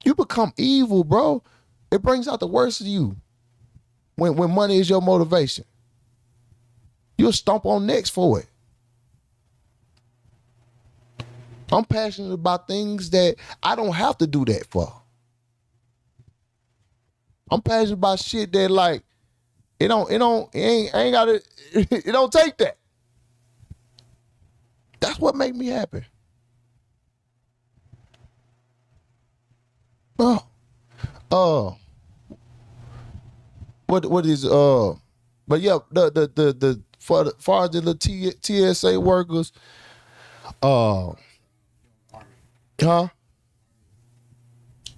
You become evil, bro. It brings out the worst of you when money is your motivation. You'll stomp on necks for it. I'm passionate about things that I don't have to do that for. I'm passionate about shit that like it ain't gotta it don't take that. That's what make me happy. What is but yeah, the far as the TSA workers, huh?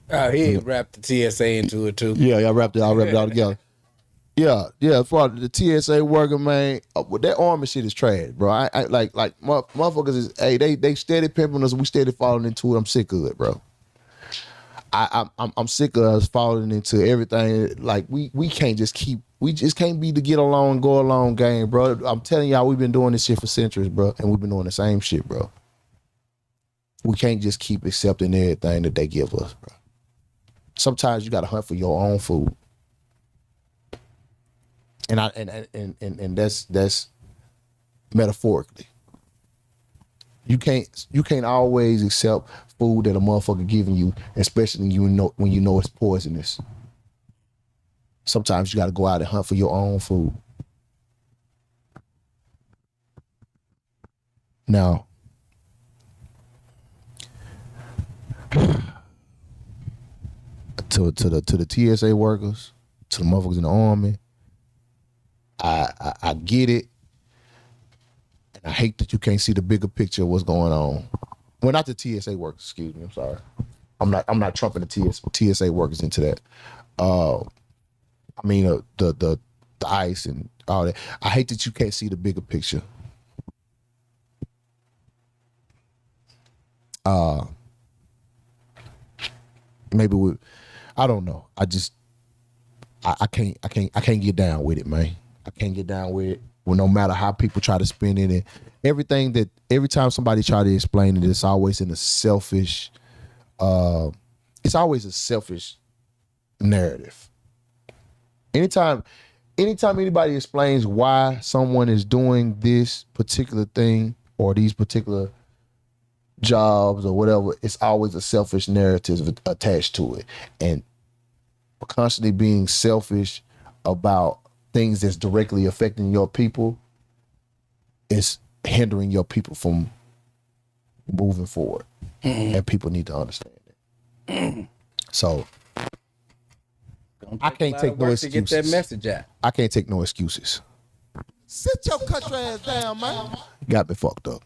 Oh, he wrapped the TSA into it too. Yeah, I wrapped it all together. Yeah. As far as the TSA worker, man, that army shit is trash, bro. I like motherfuckers is they steady pimping us. We steady falling into it. I'm sick of it, bro. I'm sick of us falling into everything. Like we can't just can't be the get along, go along game, bro. I'm telling y'all, we've been doing this shit for centuries, bro, and we've been doing the same shit, bro. We can't just keep accepting everything that they give us, bro. Sometimes you gotta hunt for your own food. And that's metaphorically. You can't always accept food that a motherfucker giving you, especially when you know it's poisonous. Sometimes you gotta go out and hunt for your own food. Now, to the TSA workers, to the motherfuckers in the army, I get it. And I hate that you can't see the bigger picture of what's going on. Well, not the TSA workers, excuse me, I'm sorry. I'm not trumping the TSA workers into that. I mean the ICE and all that. I hate that you can't see the bigger picture. Maybe I don't know. I can't get down with it, man. I can't get down with it. Well, no matter how people try to spin it, and every time somebody try to explain it, it's always in a selfish. It's always a selfish narrative. Anytime anybody explains why someone is doing this particular thing or these particular jobs or whatever, it's always a selfish narrative attached to it. And constantly being selfish about things that's directly affecting your people is hindering your people from moving forward. And people need to understand it. So I can't take no to get that excuses. message out. I can't take no excuses. Sit your country ass down, man. Got me fucked up.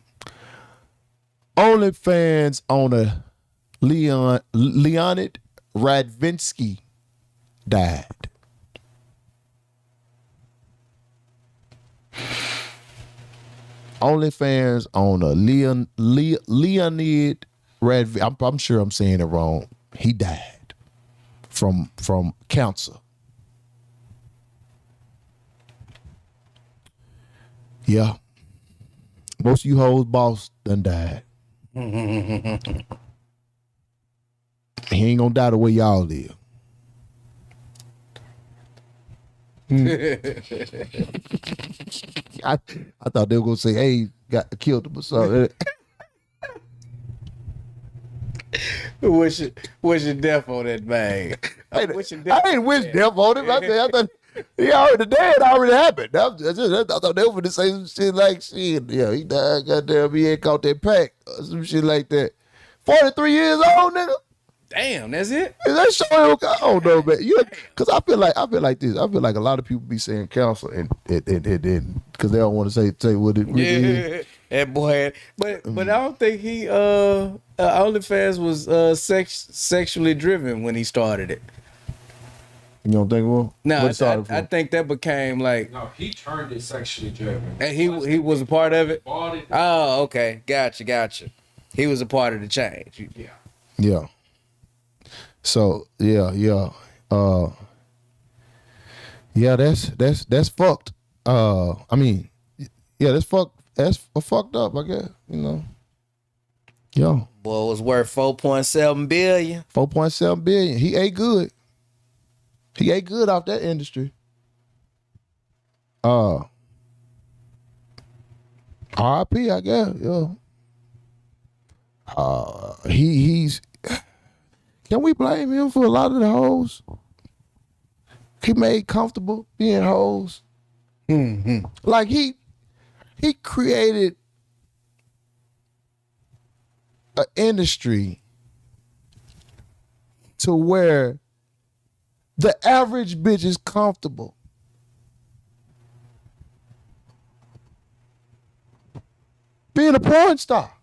OnlyFans owner Leonid Radvinsky died. OnlyFans owner Leonid Radvinsky. I'm sure I'm saying it wrong. He died from cancer. Yeah. Most of you hoes boss done died. He ain't gonna die the way y'all live. I thought they were gonna say, hey, got killed him or something. Wish your death on that man. I ain't wish death on him. I thought the dead already happened. I thought they were gonna say some shit like shit. Yeah, he died. Goddamn, he ain't caught that pack or some shit like that. 43 years old, nigga. Damn, that's it. Is that show? I don't know, man. Because I feel like this. I feel like a lot of people be saying counsel and because they don't want to say what it really is. That boy. But I don't think he OnlyFans was sexually driven when he started it. You don't think well? No, I think that became like. No, he turned it sexually driven. And he was a part of it. Bought it. Oh, okay, gotcha. He was a part of the change. Yeah. So yeah. That's fucked. I mean, yeah, that's fucked. That's fucked up, I guess. You know. Yo. Boy, it was worth 4.7 billion. 4.7 billion. He ate good. He ate good off that industry. R.I.P. I guess. Yo. He's. Can we blame him for a lot of the hoes? He made comfortable being hoes. Mm-hmm. Like he created an industry to where the average bitch is comfortable. Being a porn star.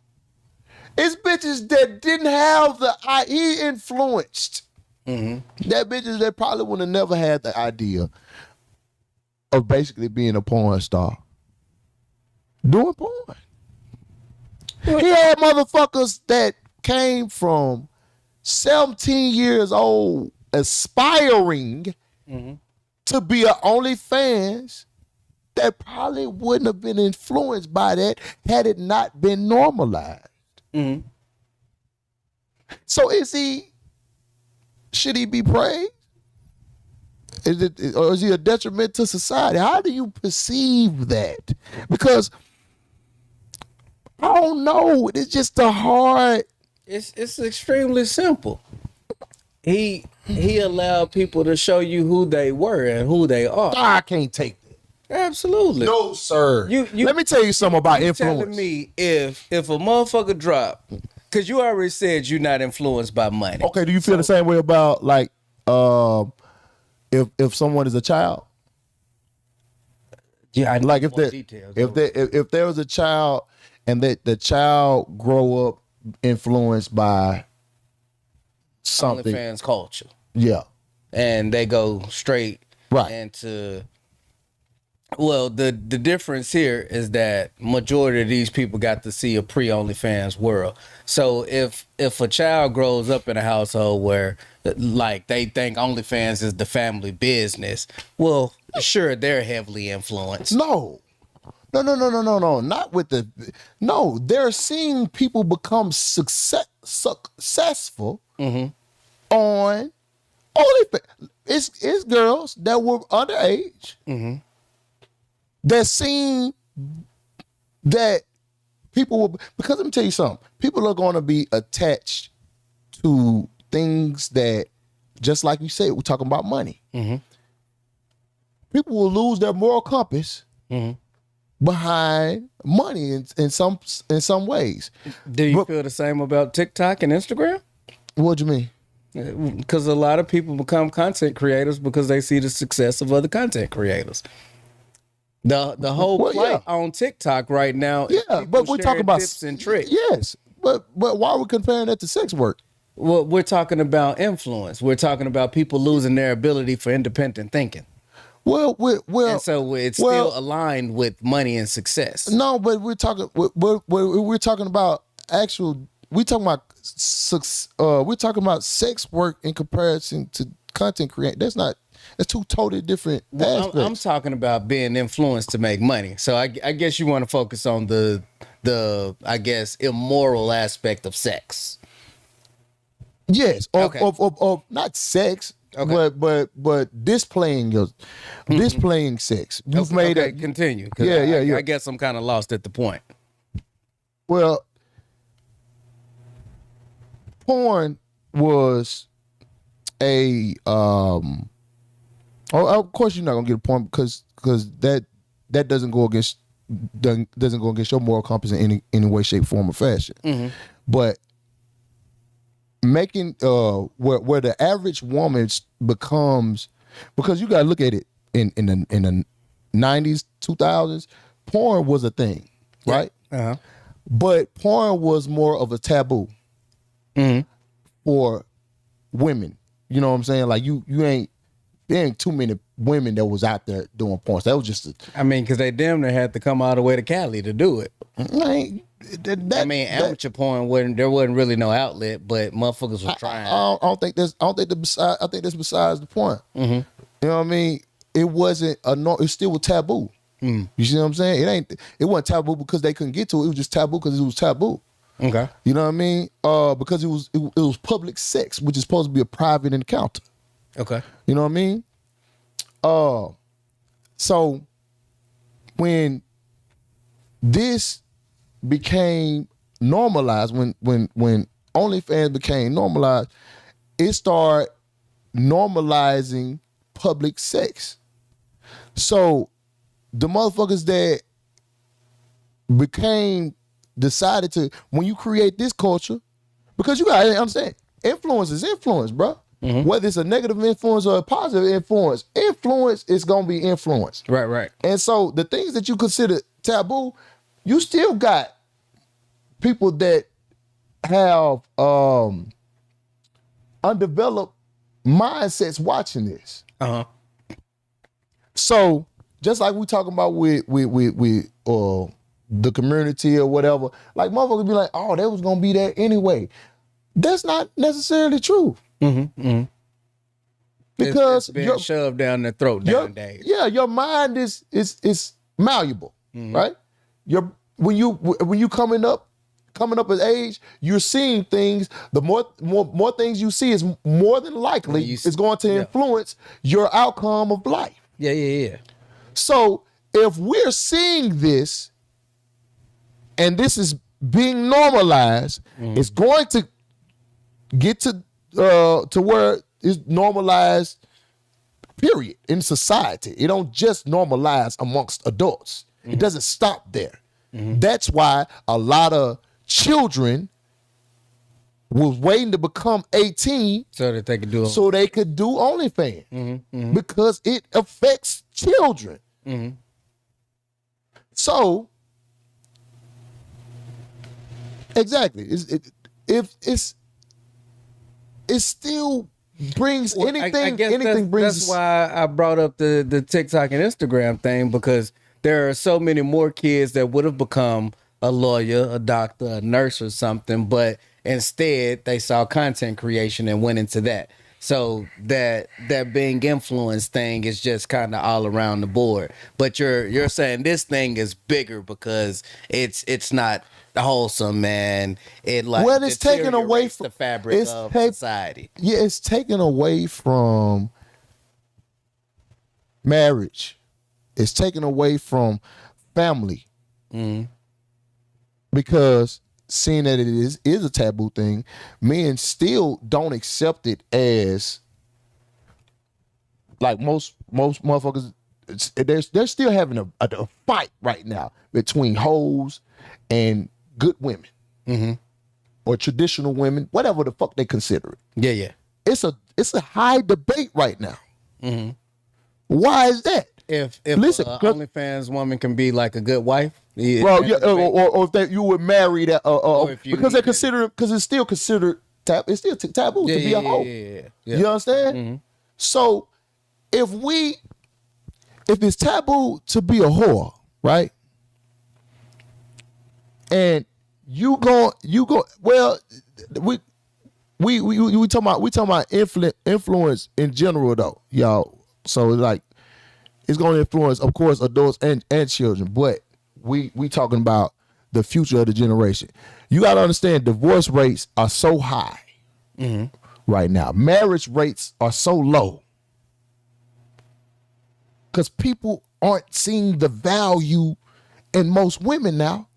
It's bitches that didn't have he influenced. Mm-hmm. That bitches that probably would have never had the idea of basically being a porn star. Doing porn. He had motherfuckers that came from 17 years old aspiring to be an OnlyFans that probably wouldn't have been influenced by that had it not been normalized. Mm-hmm. So should he be praised? Or is he a detriment to society? How do you perceive that? Because I don't know. It's just a hard. It's extremely simple. He allowed people to show you who they were and who they are. I can't take that. Absolutely. No, sir. Let me tell you something about influence. Telling me if a motherfucker drop, because you already said you're not influenced by money. Okay, do you feel the same way about like if someone is a child? Yeah, I like if there was a child and that the child grow up influenced by something, OnlyFans culture. Yeah, and they go straight right into. Well, the difference here is that majority of these people got to see a pre-OnlyFans world. So if a child grows up in a household where like they think OnlyFans is the family business, well, sure, they're heavily influenced. No. Not with the. No, they're seeing people become successful on OnlyFans. It's girls that were underage. Mm-hmm. That seen that people will, because let me tell you something, people are going to be attached to things that, just like you said, we're talking about money. Mm-hmm. People will lose their moral compass behind money in some ways. Do you feel the same about TikTok and Instagram? What do you mean? Because a lot of people become content creators because they see the success of other content creators. The whole plight on TikTok right now is but we're talking about tips and tricks. Yes, but why are we comparing that to sex work? Well, we're talking about influence. We're talking about people losing their ability for independent thinking. Well, and so it's still aligned with money and success. No, but we're talking about actual. We're talking about sex work in comparison to content creation. That's two totally different aspects. I'm talking about being influenced to make money. So I guess you want to focus on the I guess immoral aspect of sex. Yes, of not sex, but displaying sex. You've made it. Continue. Yeah. I guess I'm kind of lost at the point. Well, porn was a of course you're not gonna get a porn because that doesn't go against your moral compass in any way, shape, form, or fashion. Mm-hmm. But making where the average woman becomes, because you gotta look at it in the 90s, 2000s, porn was a thing, right? Uh-huh. But porn was more of a taboo for women. You know what I'm saying? Like there ain't too many women that was out there doing porn. So that was just because they damn near had to come all the way to Cali to do it. Amateur porn there wasn't really no outlet, but motherfuckers were trying. I think that's besides the point. Mm-hmm. You know what I mean? It wasn't it still was taboo. Mm. You see what I'm saying? It wasn't taboo because they couldn't get to it. It was just taboo because it was taboo. Okay. You know what I mean? Because it was public sex, which is supposed to be a private encounter. Okay. You know what I mean? So when this became normalized, when OnlyFans became normalized, it started normalizing public sex. So the motherfuckers that decided to, when you create this culture, because you gotta understand, influence is influence, bro. Mm-hmm. Whether it's a negative influence or a positive influence is gonna be influence. Right. And so the things that you consider taboo, you still got people that have undeveloped mindsets watching this. Uh-huh. So just like we talking about with the community or whatever, like motherfuckers be like, oh, that was gonna be there anyway. That's not necessarily true. Mm-hmm. Mm-hmm. Because it's being shoved down their throat nowadays. Yeah, your mind is malleable, right? When you coming up as age, you're seeing things. The more things you see is more than likely is going to influence your outcome of life. Yeah. So if we're seeing this, and this is being normalized, it's going to get to where it's normalized, period, in society. It don't just normalize amongst adults. It doesn't stop there. That's why a lot of children was waiting to become 18 so that they could do OnlyFans because it affects children. So exactly, it still brings anything. That's why I brought up the TikTok and Instagram thing, because there are so many more kids that would have become a lawyer, a doctor, a nurse, or something, but instead they saw content creation and went into that. So that being influenced thing is just kind of all around the board. But you're saying this thing is bigger because it's not wholesome, man. It's taken away from the fabric of society. Yeah, it's taken away from marriage. It's taken away from family. Because seeing that it is a taboo thing, men still don't accept it as, like most motherfuckers. They're still having a fight right now between hoes and good women, or traditional women, whatever the fuck they consider it. Yeah. it's a high debate right now. Why is that? If Listen, OnlyFans woman can be like a good wife, well, yeah, or if that you would marry that, if you because need they consider, because it's still considered it's still taboo to be a hoe. Yeah. You understand? So if it's taboo to be a whore, right? And you go. Well, we talking about influence in general though, y'all. So like, it's going to influence, of course, adults and children, but we talking about the future of the generation. You got to understand, divorce rates are so high right now. Marriage rates are so low because people aren't seeing the value in most women now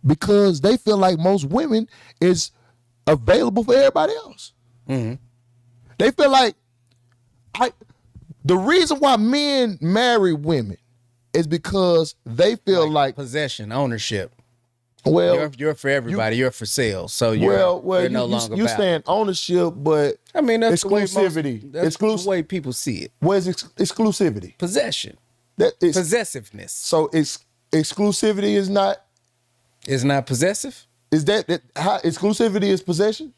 because they feel like most women is available for everybody else. They feel like the reason why men marry women is because they feel like possession, ownership. Well, you're for everybody. You're for sale. So you're no longer. You saying ownership, but I mean that's exclusivity. That's the way people see it. Where's exclusivity? Possession. That is possessiveness. So exclusivity is not. Is not possessive. Is that how exclusivity is possession?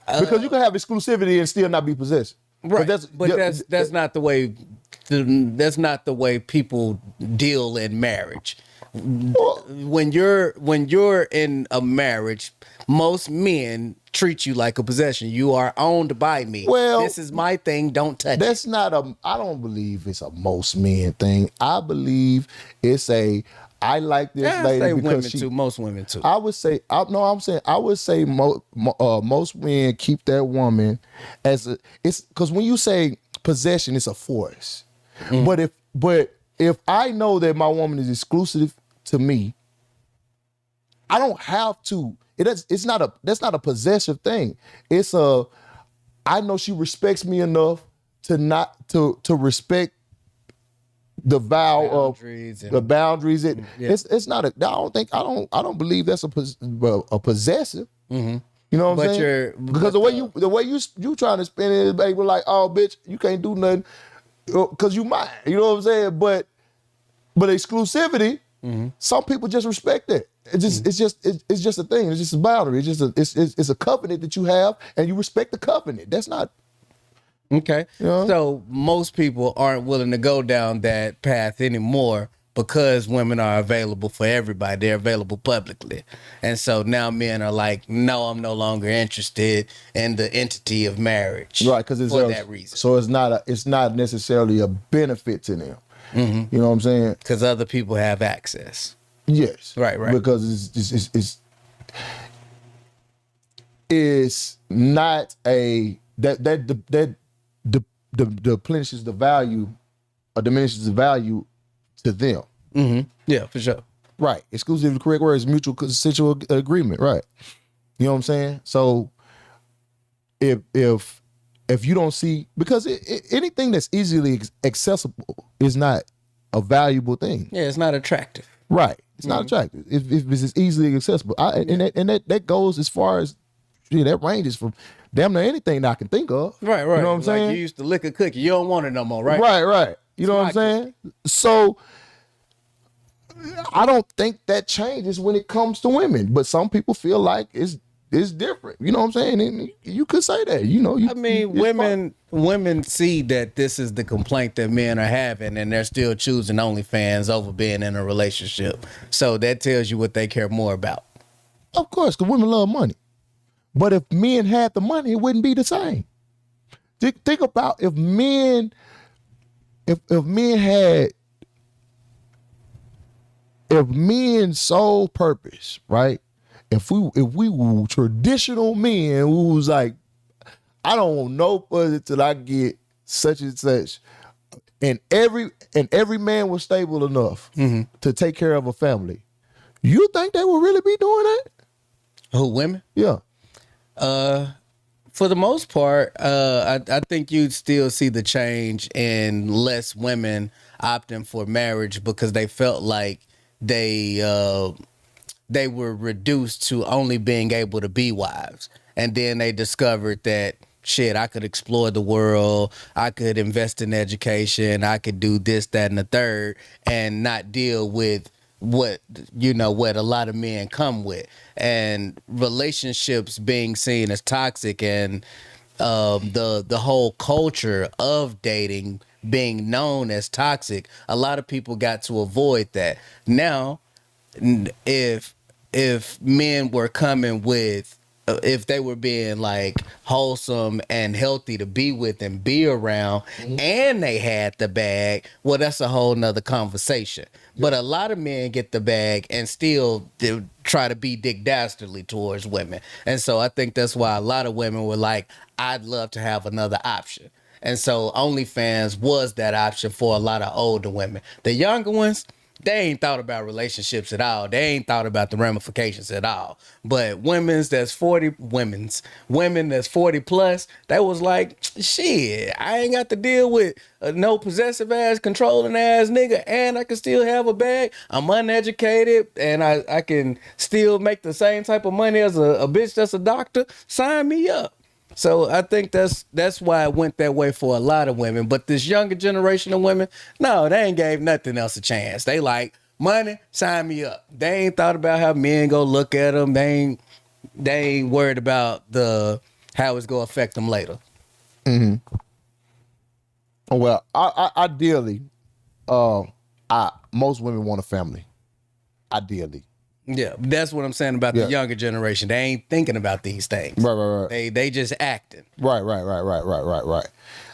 Because you can have exclusivity and still not be possessive. Right, but that's not the way. That's not the way people deal in marriage. When you're in a marriage, most men treat you like a possession. You are owned by me. Well, this is my thing. Don't touch it. That's not I don't believe it's a most men thing. I believe it's I like this lady because women too. Most women too. I would say I would say most men keep that woman as it's because when you say possession, it's a force. But if I know that my woman is exclusive to me, I don't have to. That's not a possessive thing. It's I know she respects me enough to respect the vow of the boundaries. It's not I don't believe that's a possessive. You know what I'm saying? Because the way you trying to spin it is baby like, oh bitch, you can't do nothing because you might. You know what I'm saying? But exclusivity, some people just respect that. It's just a thing. It's just a boundary. It's a covenant that you have, and you respect the covenant. That's not. Okay. You know? So most people aren't willing to go down that path anymore because women are available for everybody. They're available publicly. And so now men are like, no, I'm no longer interested in the entity of marriage. Right, because for that reason. So it's not necessarily a benefit to them. You know what I'm saying? Because other people have access. Yes. Right. Because it's not that diminishes the value or diminishes the value to them. Yeah, for sure. Right. Exclusive, the correct word is mutual consensual agreement. Right. You know what I'm saying? So if you don't see, because anything that's easily accessible is not a valuable thing. Yeah, it's not attractive. Right. It's not attractive if it's easily accessible. And that goes as far as that ranges from damn near anything that I can think of. Right. You know what I'm like saying? You used to lick a cookie. You don't want it no more, right? Right. You know what I'm saying? So I don't think that changes when it comes to women, but some people feel like it's different. You know what I'm saying? And you could say that. You know, women see that this is the complaint that men are having, and they're still choosing OnlyFans over being in a relationship. So that tells you what they care more about. Of course, because women love money. But if men had the money, it wouldn't be the same. Think about if men men's sole purpose, right? If we were traditional men who was like, I don't want no further till I get such and such, and every man was stable enough to take care of a family, you think they would really be doing that? Who, women? Yeah. For the most part, I think you'd still see the change in less women opting for marriage because they felt like they were reduced to only being able to be wives. And then they discovered that shit, I could explore the world, I could invest in education, I could do this, that, and the third, and not deal with what a lot of men come with, and relationships being seen as toxic, and the whole culture of dating being known as toxic. A lot of people got to avoid that. Now, if men were coming with, if they were being like wholesome and healthy to be with and be around, and they had the bag, well, that's a whole nother conversation. But a lot of men get the bag and still try to be dick dastardly towards women. And so I think that's why a lot of women were like, I'd love to have another option. And so OnlyFans was that option for a lot of older women. The younger ones, they ain't thought about relationships at all. They ain't thought about the ramifications at all. But women that's 40 plus, they was like, shit, I ain't got to deal with no possessive ass, controlling ass nigga, and I can still have a bag. I'm uneducated, and I can still make the same type of money as a bitch that's a doctor. Sign me up. So I think that's why it went that way for a lot of women. But this younger generation of women, no, they ain't gave nothing else a chance. They like, money, sign me up. They ain't thought about how men go look at them. They ain't worried about how it's gonna affect them later. Mm-hmm. Well, ideally, most women want a family. Ideally. Yeah, that's what I'm saying about the younger generation. They ain't thinking about these things. Right. They just acting. Right.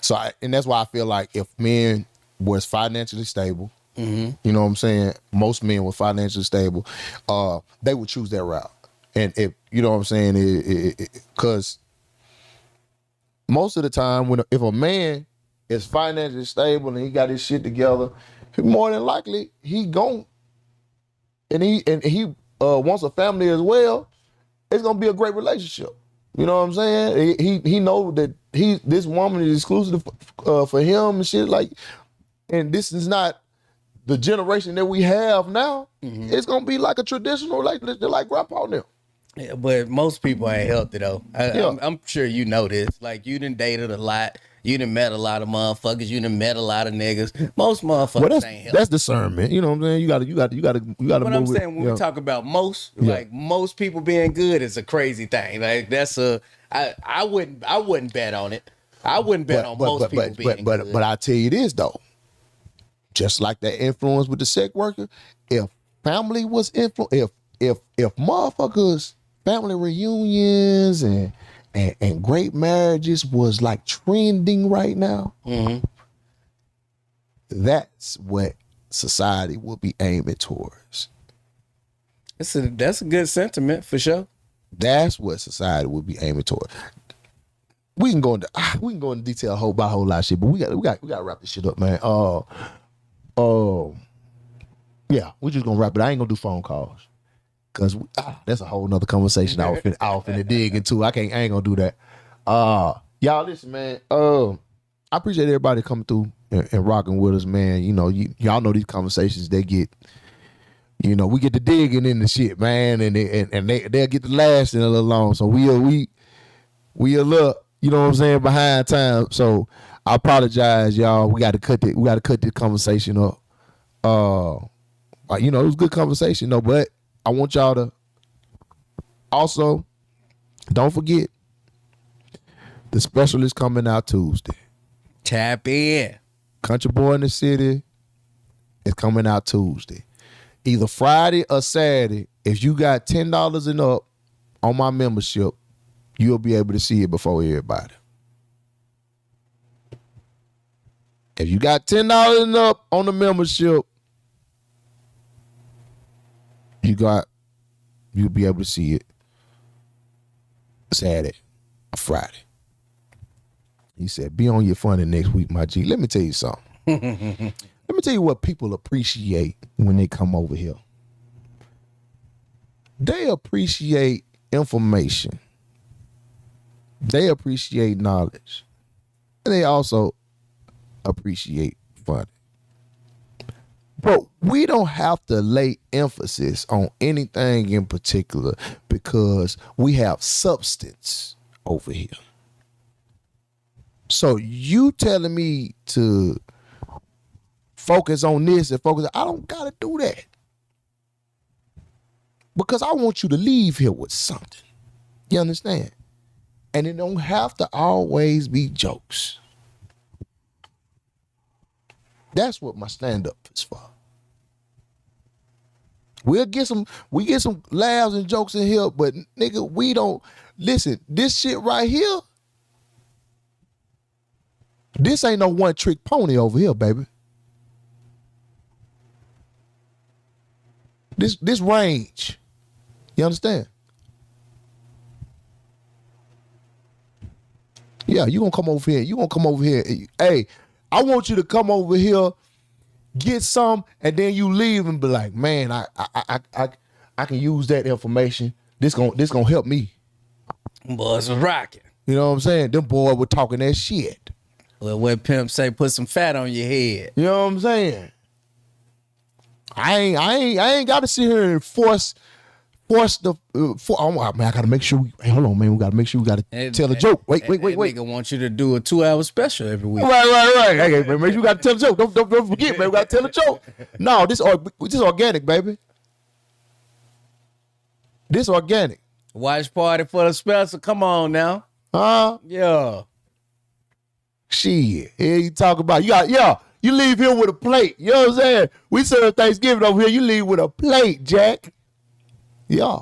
So, and that's why I feel like if men was financially stable, you know what I'm saying? Most men were financially stable, they would choose that route. And if, you know what I'm saying, because most of the time, if a man is financially stable and he got his shit together, more than likely he gon' and he wants a family as well, it's gonna be a great relationship. You know what I'm saying? He know that this woman is exclusive for him and shit, like, and this is not the generation that we have now. It's gonna be like a traditional relationship, like grandpa now. Yeah, but most people ain't healthy though. I'm sure you know this. Like, you done dated a lot. You done met a lot of motherfuckers. You done met a lot of niggas. Most motherfuckers ain't healthy. That's discernment. You know what I'm saying? You gotta What move I'm saying, when we talk about most, like, most people being good is a crazy thing. Like, that's I wouldn't bet on it. I wouldn't bet on most people being good. But I tell you this though, just like that influence with the sex worker, if family was if motherfuckers family reunions and great marriages was like trending right now, that's what society will be aiming towards. That's a good sentiment for sure. That's what society will be aiming towards. We can go into detail whole lot of shit, but we got to wrap this shit up, man. Yeah, we just gonna wrap it. I ain't gonna do phone calls. Cause that's a whole nother conversation I was finna dig into. I ain't gonna do that. Y'all listen, man. I appreciate everybody coming through and rocking with us, man. You know, y'all know these conversations, they get, you know, we get to digging in the shit, man, and they'll get to lasting a little long. So we a little, you know what I'm saying, behind time. So I apologize, y'all. We got to cut this conversation up. You know, it was a good conversation though, but I want y'all to also, don't forget, the special is coming out Tuesday. Tap in. Country Boy in the City is coming out Tuesday. Either Friday or Saturday. If you got $10 and up on my membership, you'll be able to see it before everybody. If you got $10 and up on the membership, you'll be able to see it Saturday or Friday. He said, be on your funny next week, my G. Let me tell you something. Let me tell you what people appreciate when they come over here. They appreciate information. They appreciate knowledge. And they also appreciate fun. But we don't have to lay emphasis on anything in particular because we have substance over here. So you telling me to focus on this and focus, I don't gotta do that. Because I want you to leave here with something. You understand? And it don't have to always be jokes. That's what my stand-up is for. We get some laughs and jokes in here, but nigga, we don't listen. This shit right here, this ain't no one-trick pony over here, baby. This range. You understand? Yeah, you gonna come over here. You gonna come over here. Hey, I want you to come over here, get some, and then you leave and be like, man, I can use that information. This gonna help me. Boys was rocking. You know what I'm saying? Them boys were talking that shit. Well, what pimp say, put some fat on your head. You know what I'm saying? I ain't got to sit here and force the. Oh, man, I gotta make sure. Hold on, man. We gotta make sure we gotta tell a joke. Wait. Nigga want you to do a 2-hour special every week. Right. Hey, man, make sure we gotta tell a joke. Don't forget, man. We gotta tell a joke. No, this organic, baby. This organic. Watch party for the special. Come on now. Yeah. Shit. Here you talk about you leave here with a plate. You know what I'm saying? We serve Thanksgiving over here. You leave with a plate, Jack. Yeah.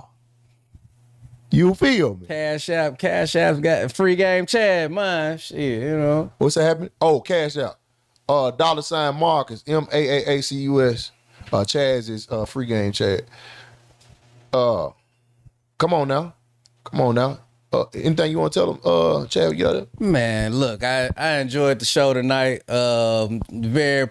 You feel me? Cash App's got FreeGameChad, mine. Shit, you know. What's that happening? Oh, Cash App. $ Maaacus, MAACUS. Chaz is FreeGameChad. Come on now. Anything you want to tell them, Chad? You got it? Man, look, I enjoyed the show tonight. Very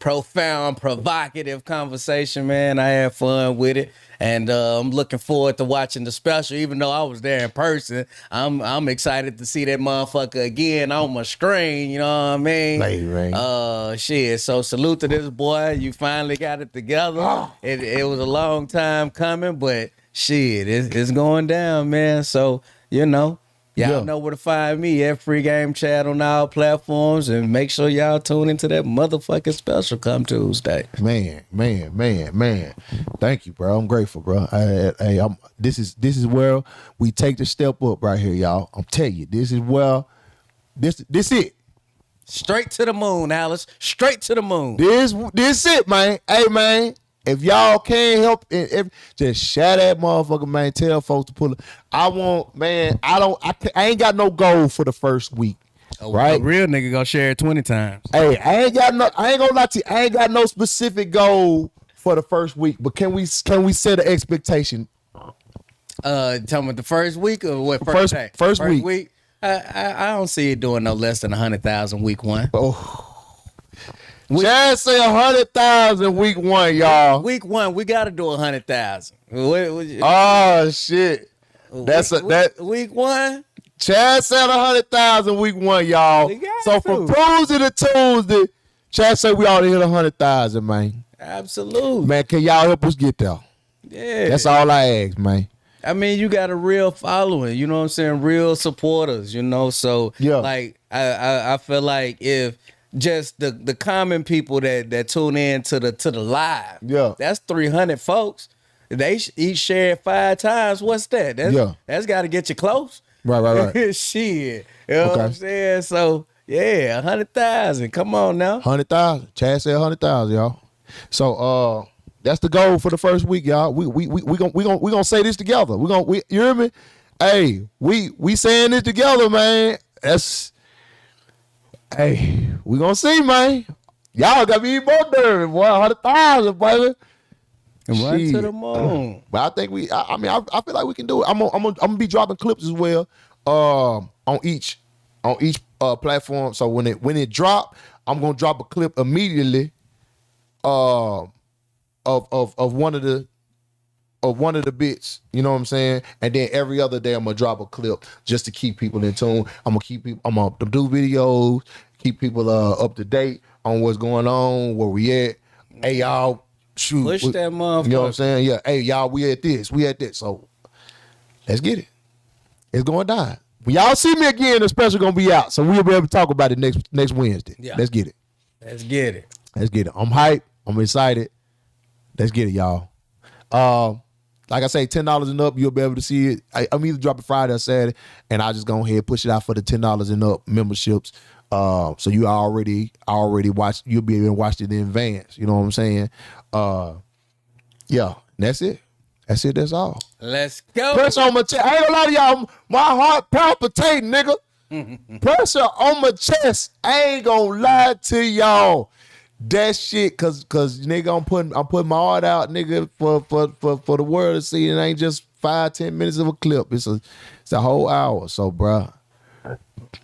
profound, provocative conversation, man. I had fun with it, and I'm looking forward to watching the special. Even though I was there in person, I'm excited to see that motherfucker again on my screen. You know what I mean? Right. Shit. So salute to this boy. You finally got it together. Oh. It was a long time coming, but shit, it's going down, man. So. You know, y'all know where to find me at FreeGameChad on all platforms, and make sure y'all tune into that motherfucking special come Tuesday. Man. Thank you, bro. I'm grateful, bro. This is where we take the step up right here, y'all. I'm telling you, this is where this it. Straight to the moon, Alice. Straight to the moon. This it, man. Hey, man. If y'all can't help, just share that motherfucker, man. Tell folks to pull it. I ain't got no goal for the first week. Right? A real nigga gonna share it 20 times. Hey, I ain't gonna lie to you. I ain't got no specific goal for the first week. But can we set an expectation? Tell me the first week or what? First week. I don't see it doing no less than 100,000 week one. Oh. Chad say 100,000 week one, y'all. Week one, we gotta do 100,000. Oh shit! Week one. Chad said 100,000 week one, y'all. So from Tuesday to Tuesday, Chad said we ought to hit 100,000, man. Absolutely, man. Can y'all help us get there? Yeah, that's all I ask, man. I mean, you got a real following. You know what I'm saying? Real supporters. You know, so yeah. Like I feel like if just the common people that tune in to the live, yeah, that's 300 folks. They each share 5 times. What's that? That's got to get you close. Right. Shit, you know what I'm saying? So yeah, 100,000. Come on now, 100,000. Chad said 100,000, y'all. So that's the goal for the first week, y'all. We gonna say this together. You hear me? Hey, we saying this together, man. Hey, we gonna see, man. Y'all got me more nervous, boy. 100,000, baby. And run to the moon. But I think I feel like we can do it. I'm gonna be dropping clips as well on each platform. So when it drop, I'm gonna drop a clip immediately of one of the bits, you know what I'm saying? And then every other day I'm gonna drop a clip just to keep people in tune. I'm gonna do videos, keep people up to date on what's going on, where we at. Hey y'all, shoot. Push that motherfucker. You know what I'm saying? Yeah. Hey y'all, we at this. So let's get it. It's going down. When y'all see me again, the special gonna be out, so we'll be able to talk about it next Wednesday. Yeah. Let's get it. Let's get it. Let's get it. I'm hyped. I'm excited. Let's get it, y'all. Like I say, $10 and up, you'll be able to see it. I'm either dropping Friday or Saturday, and I'll just go ahead and push it out for the $10 and up memberships. So you already watched. You'll be able to watch it in advance. You know what I'm saying? Yeah, that's it. That's it. That's all. Let's go. Pressure on my chest. I ain't gonna lie to y'all. My heart palpitating, nigga. Pressure on my chest. I ain't gonna lie to y'all. That shit, cause nigga, I'm putting my heart out, nigga, for the world to see. It ain't just 5-10 minutes of a clip. It's a whole hour. So, bruh,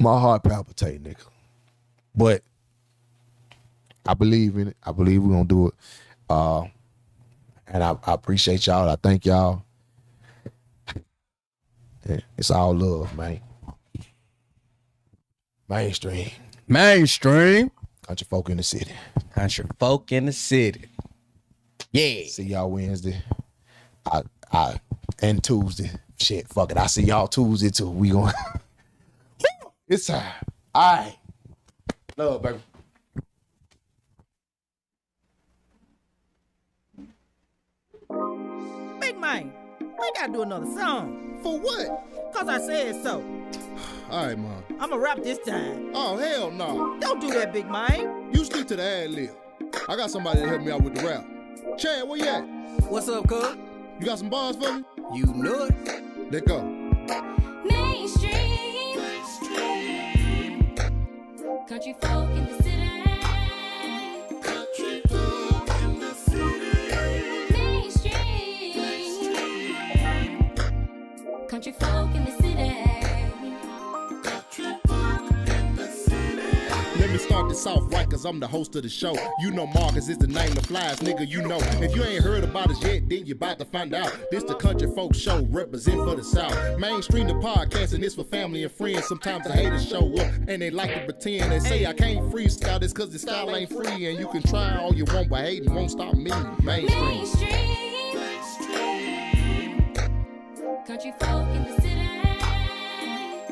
my heart palpitating, nigga. But I believe in it. I believe we're gonna do it. And I appreciate y'all. I thank y'all. Yeah, it's all love, man. Mainstream. Country folk in the city. Country folk in the city. Yeah. See y'all Wednesday. And Tuesday. Shit, fuck it. I see y'all Tuesday too. We going. It's time. All right. Love, baby. Big man, we gotta do another song. For what? Cause I said so. All right, Mom. I'ma rap this time. Oh, hell no. Don't do that, big man. You stick to the ad lib. I got somebody to help me out with the rap. Chad, where you at? What's up, cuz? You got some bars for me? You know it. Let go. Mainstream. Country folk in the city. Country folk in the city. Mainstream. Country folk in the city. Let me start this off right, cause I'm the host of the show. You know Maaacus is the name that flies, nigga, you know. If you ain't heard about us yet, then you about to find out. This the Country Folk Show, represent for the South. Mainstream the podcast, and it's for family and friends. Sometimes the haters show up, and they like to pretend. They say I can't freestyle this cause the style ain't free. And you can try all you want, but hating won't stop me. Mainstream. Country folk in the city.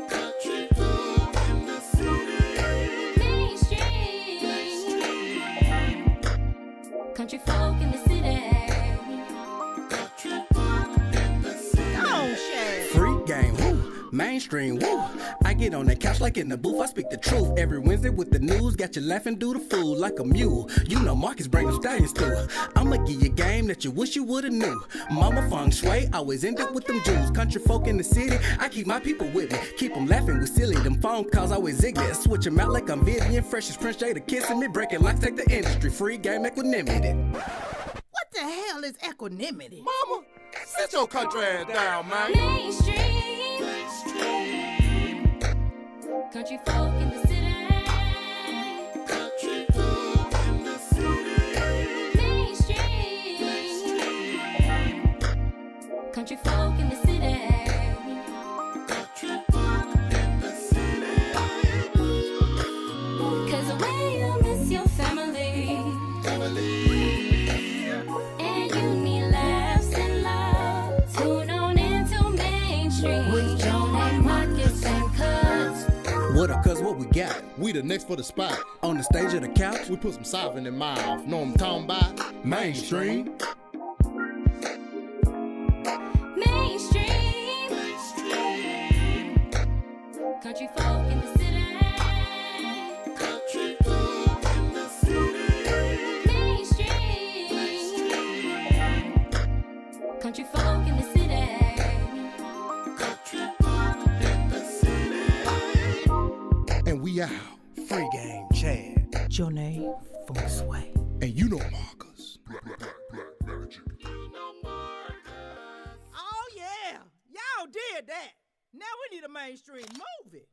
Country folk in the city. Mainstream. Country folk in the city. Country folk in the city. Come on, Shad. Free game, woo. Mainstream, woo. I get on that couch like in the booth, I speak the truth. Every Wednesday with the news, got you laughing, do the fool like a mule. You know Marcus bring them stallions through. I'ma give you game that you wish you would've knew. Mama feng shui, always end up with them Jews. Country folk in the city, I keep my people with me. Keep them laughing with silly, them phone calls always ignorant. Switch them out like I'm Vivian, fresh as Prince Jada kissing me. Breaking locks, take the industry, free game equanimity. What the hell is equanimity? Mama, sit your country ass down, man. Mainstream. Country folk in the city. Country folk in the city. Mainstream. Country folk in the city. Country folk in the city. Cause the way you miss your family. And you need laughs and love. Tune on into Mainstream. With YouknowMaaacus and Cuz. What up, cuz what we got? We the next for the spot. On the stage of the couch? We put some soft in their mouth. Know what I'm talking about? Mainstream. Mainstream. Country folk in the city. Country folk in the city. Mainstream. Country folk in the city. Country folk in the city. And we out. FreeGameChad. What's your name? Feng Shui. And you know Maaacus. Oh, yeah. Y'all did that. Now we need a mainstream movie.